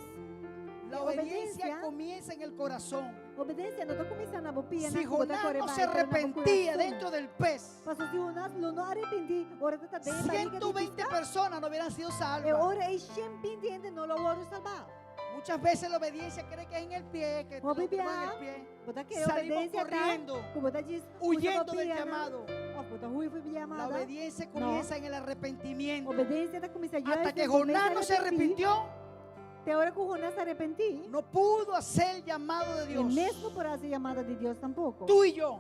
La obediencia obediencia comienza en el corazón. Obedência não está começando a bopia. Si Jonás no se arrepentía dentro del pez, Pastor, se Jonás não arrependi, ora está dentro da barriga de 120 personas no hubieran sido E salvas. ora é 120 gente não lo vou salvar. Muchas veces la obediencia cree que es en el pie, que Vou tú beber. tomas en el pie. Bota que Salimos obedência tá. corriendo, Como tá diz, huyendo del llamado. Bota ruim foi La chamada. obediencia comienza en el arrepentimiento. Obedência está começando Hasta que Jonás no se arrepintió, Até a hora que o Jonás se arrepentiu, no pudo hacer el llamado de e Dios. mesmo por essa chamada de Deus tampouco. Tú y yo,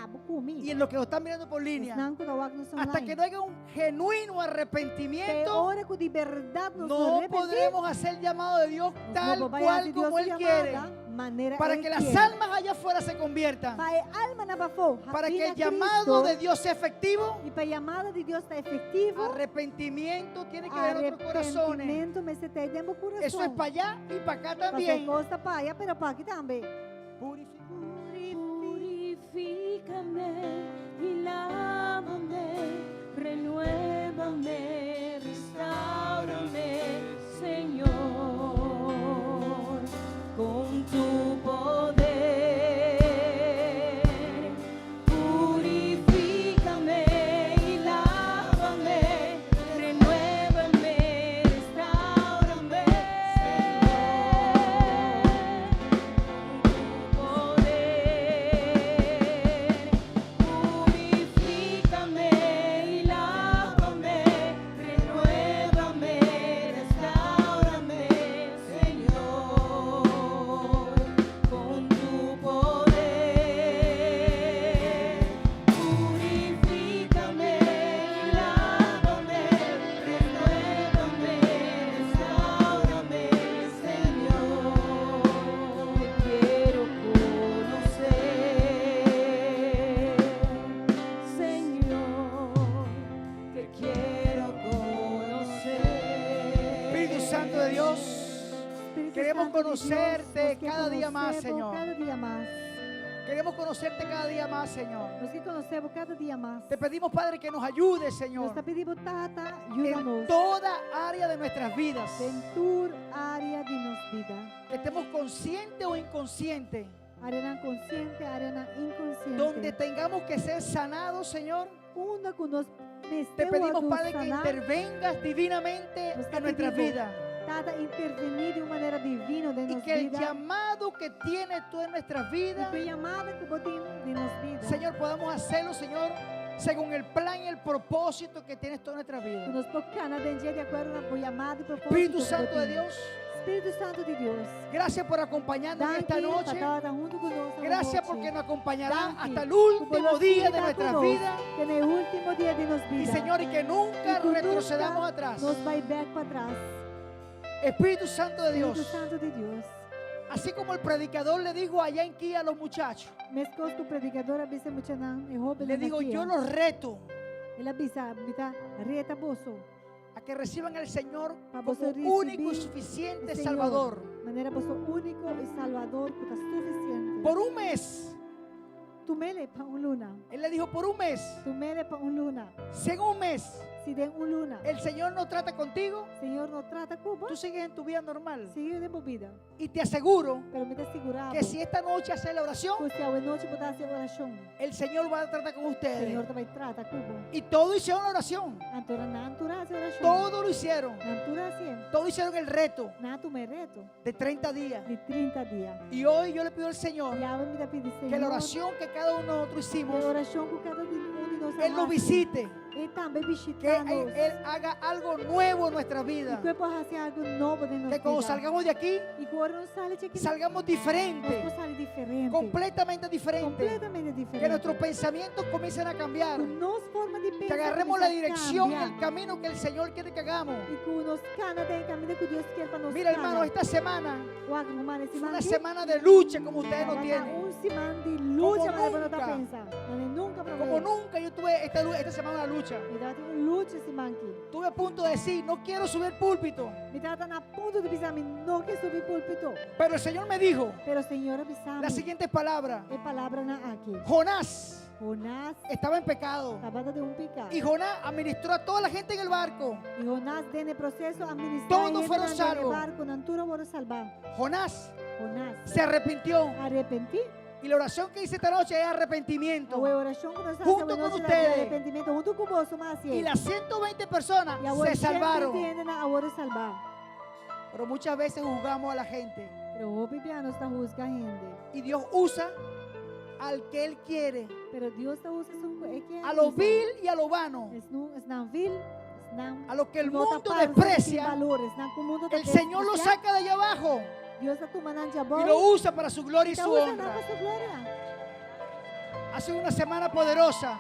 Bukumi. y en los que lo están mirando por línea, hasta que no haya un genuino Até a arrepentimiento, hora que de verdade nos no arrepentir, podremos hacer el llamado de Dios tal não vai cual fazer como Deus Él quiere, maneira para Ele que las quiere. almas allá afuera se conviertan, Para alma na bafo, para que rapina el llamado de Dios sea efectivo. e para a chamada de Deus está efetivo. Arrepentimiento tiene que ver en nuestros corazones. Arrependimento me se tem dentro do coração. Eso es para allá y para acá Qualquer también. coisa para allá, pero para aqui também. Purifícame y lávame, renuévame, restáurame, Señor, con tu poder. Purifícame y lávame, renuévame, restáurame, Señor, con tu poder. Purifícame y lávame, renuévame, de Dios, Espíritu queremos Santo de Dios, conocerte nos que cada día más, conocemos Señor. Cada día más. Queremos conocerte cada día más, Señor. Nos que conocemos cada día más. Te pedimos, Padre, que nos ayudes, Nos Señor, te pedimos, Tata, en ayúdanos. toda área de nuestras vidas. En tu área de nuestra vida. Que estemos conscientes o inconscientes, Arena consciente, arena inconsciente. donde tengamos que ser sanados, Señor. Una que nos Te pedimos, Padre, que intervengas divinamente Nos en nuestras pedimos, vidas. Tata, intervenir de una manera divina de Y nuestra que el vida. llamado que tienes tú en nuestras Y vidas, que llamada que vos tienes de nuestra vida. Señor, podamos hacerlo, Señor, según el plan y el propósito que tienes tú en nuestras Que vidas. nos ponga de acuerdo con tu llamada y propósito. Espíritu que Santo vos de tienes. Dios, Espíritu Santo de Dios. gracias por acompañarnos en esta Danke, noche. Tata, junto con nosotros Gracias noche. porque nos acompañarán Danke, hasta el por último la día de vida nuestras con vidas. nos, que en el último día de nuestra Y vida. Señor, y que nunca Y que retrocedamos nunca atrás. Nos va back para atrás. Espíritu Santo de Espíritu Dios, Santo de Dios. así como el predicador le dijo allá en Kia a los muchachos, Mescos tu predicadora avisa mucho nan, le digo, yo los reto Él avisa, rieta boso. a que reciban al Señor Pa como vos único y recibir suficiente el Salvador. Señor, manera boso único y salvador, que está suficiente. Por un mes, Tu mele pa un luna. él le dijo, por un mes, Tu mele pa un luna. si en un mes Si den un luna. el Señor no trata contigo, Señor no trata como. tú sigues en tu vida normal. Sigue de vida. Y te aseguro Pero me te aseguraba. que si esta noche haces la oración, Pues que a noche pueda hacer oración. el Señor va a tratar con ustedes. Señor te va a tratar como. Y todos hicieron la oración. Antura na antura hace oración. Todos lo hicieron. Antura hace. Todos hicieron el reto Na tu me reto. de 30 días. De 30 días. Y hoy yo le pido al Señor Y ahora me te pide, Señor. que la oración que cada uno de nosotros Que hicimos, la oración que cada uno de nosotros Él nos visite. Él también Que visitanos. Él haga algo nuevo en nuestra Y vida. que pueda hacer algo nuevo de Que nuestra cuando vida. salgamos de aquí, Y cuando nos sale de aquí, salgamos nos diferentes. puede salir diferente. Completamente diferentes. Completamente diferente. Que nuestros pensamientos comiencen a cambiar. Que nos forma de pensar Que agarremos la comienza a dirección y cambiar. el camino que el Señor quiere que hagamos. Y que nos cana del camino que Dios quiere para nosotros. Mira, hermano, esta semana es fue una semana de lucha como ustedes no una tienen. semana de lucha Como para no nunca. pensar. Nunca Como nunca yo tuve esta semana una lucha. Me dá uma luta esse manqui. Estuve a punto de decir, no quiero subir púlpito. Me dá na ponto de pisar, não quer subir púlpito. Pero el Señor me dijo Pero Senhor avisar. las siguientes palabras. É palavra na aqui. Jonás Jonás estava en pecado. estava de pecado. Y Jonás administró a toda la gente en el barco. E Jonás tem processo administrar. Todos fueron salvos. barco, na altura foram salvar. Jonás Jonás se arrepintió. arrepentir. Y la oración que hice esta noche es arrepentimiento. A oração que nós Junto fazemos con de ustedes. arrependimento junto com você, mas Y las 120 personas e agora se salvaron. a hora salvar. Pero muchas veces juzgamos a la gente. Pero o pipiano está juzgando. Y Dios usa al que Él quiere. Pero Dios está usando A lo vil y a lo vano. A lo que el mundo desprecia, el Señor lo saca de allá abajo Dios está tomando y lo usa para su gloria y su honra. Ha sido una semana poderosa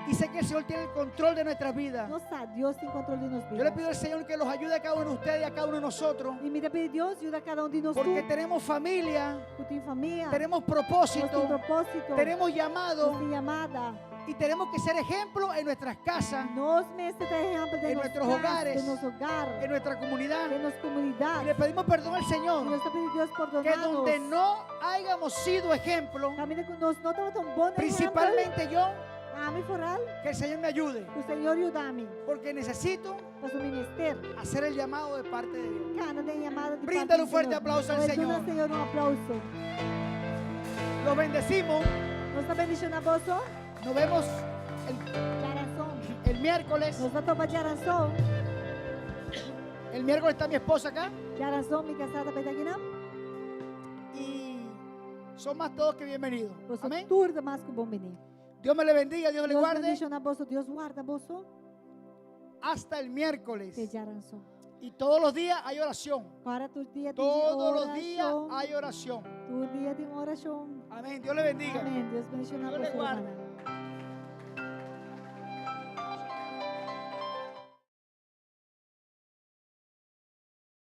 y sé que el Señor tiene el control de nuestras vidas. Dios tem controle de nós. Yo le pido al Señor que los ayude a cada uno de ustedes y a cada uno de nosotros, E me pede Deus ajuda cada de nós. porque tenemos familia, Tu tem família. tenemos Nós tem propósito, propósito. tenemos Nós llamado tem chamada. y tenemos que ser ejemplo en nuestras casas, Nós mesmos temos exemplo de En nossas nuestros casas, hogares, de nosso hogar, en nuestra comunidad. de nossa Y comunidade. le pedimos perdón al E Señor nós estamos pedindo Deus que perdonar-nos. donde no hayamos sido ejemplo, Caminha com nós, não estamos tão bons exemplo. principalmente yo, Ame foral, que el Señor me ayude, o Senhor ajuda-me. porque necesito Para o ministério. hacer el llamado de parte de Dios. Cada de llamada de Bríndale parte un do fuerte Senhor. aplauso al Oi, Señor. dona Senhor, aplauso. Los bendecimos. Nós estamos bendicionando a você. Nos vemos De aração. el miércoles. Nós vamos tomar de aração. El miércoles está mi esposa acá De aração, me casada para aqui, não? y son más todos que bienvenidos. Você Amén. turda mais que bom menino. Dios me le bendiga, Dios le Deus guarde. bendiciona a você. Deus guarda a você. Hasta el miércoles. De aração. Y todos los días hay oración. Para tu dia tem Todos los días oração. hay oración. Tu dia tem oração. Amén. Dios le bendiga. Amém. Deus bendiciona a Deus lhe você, guarde. hermana.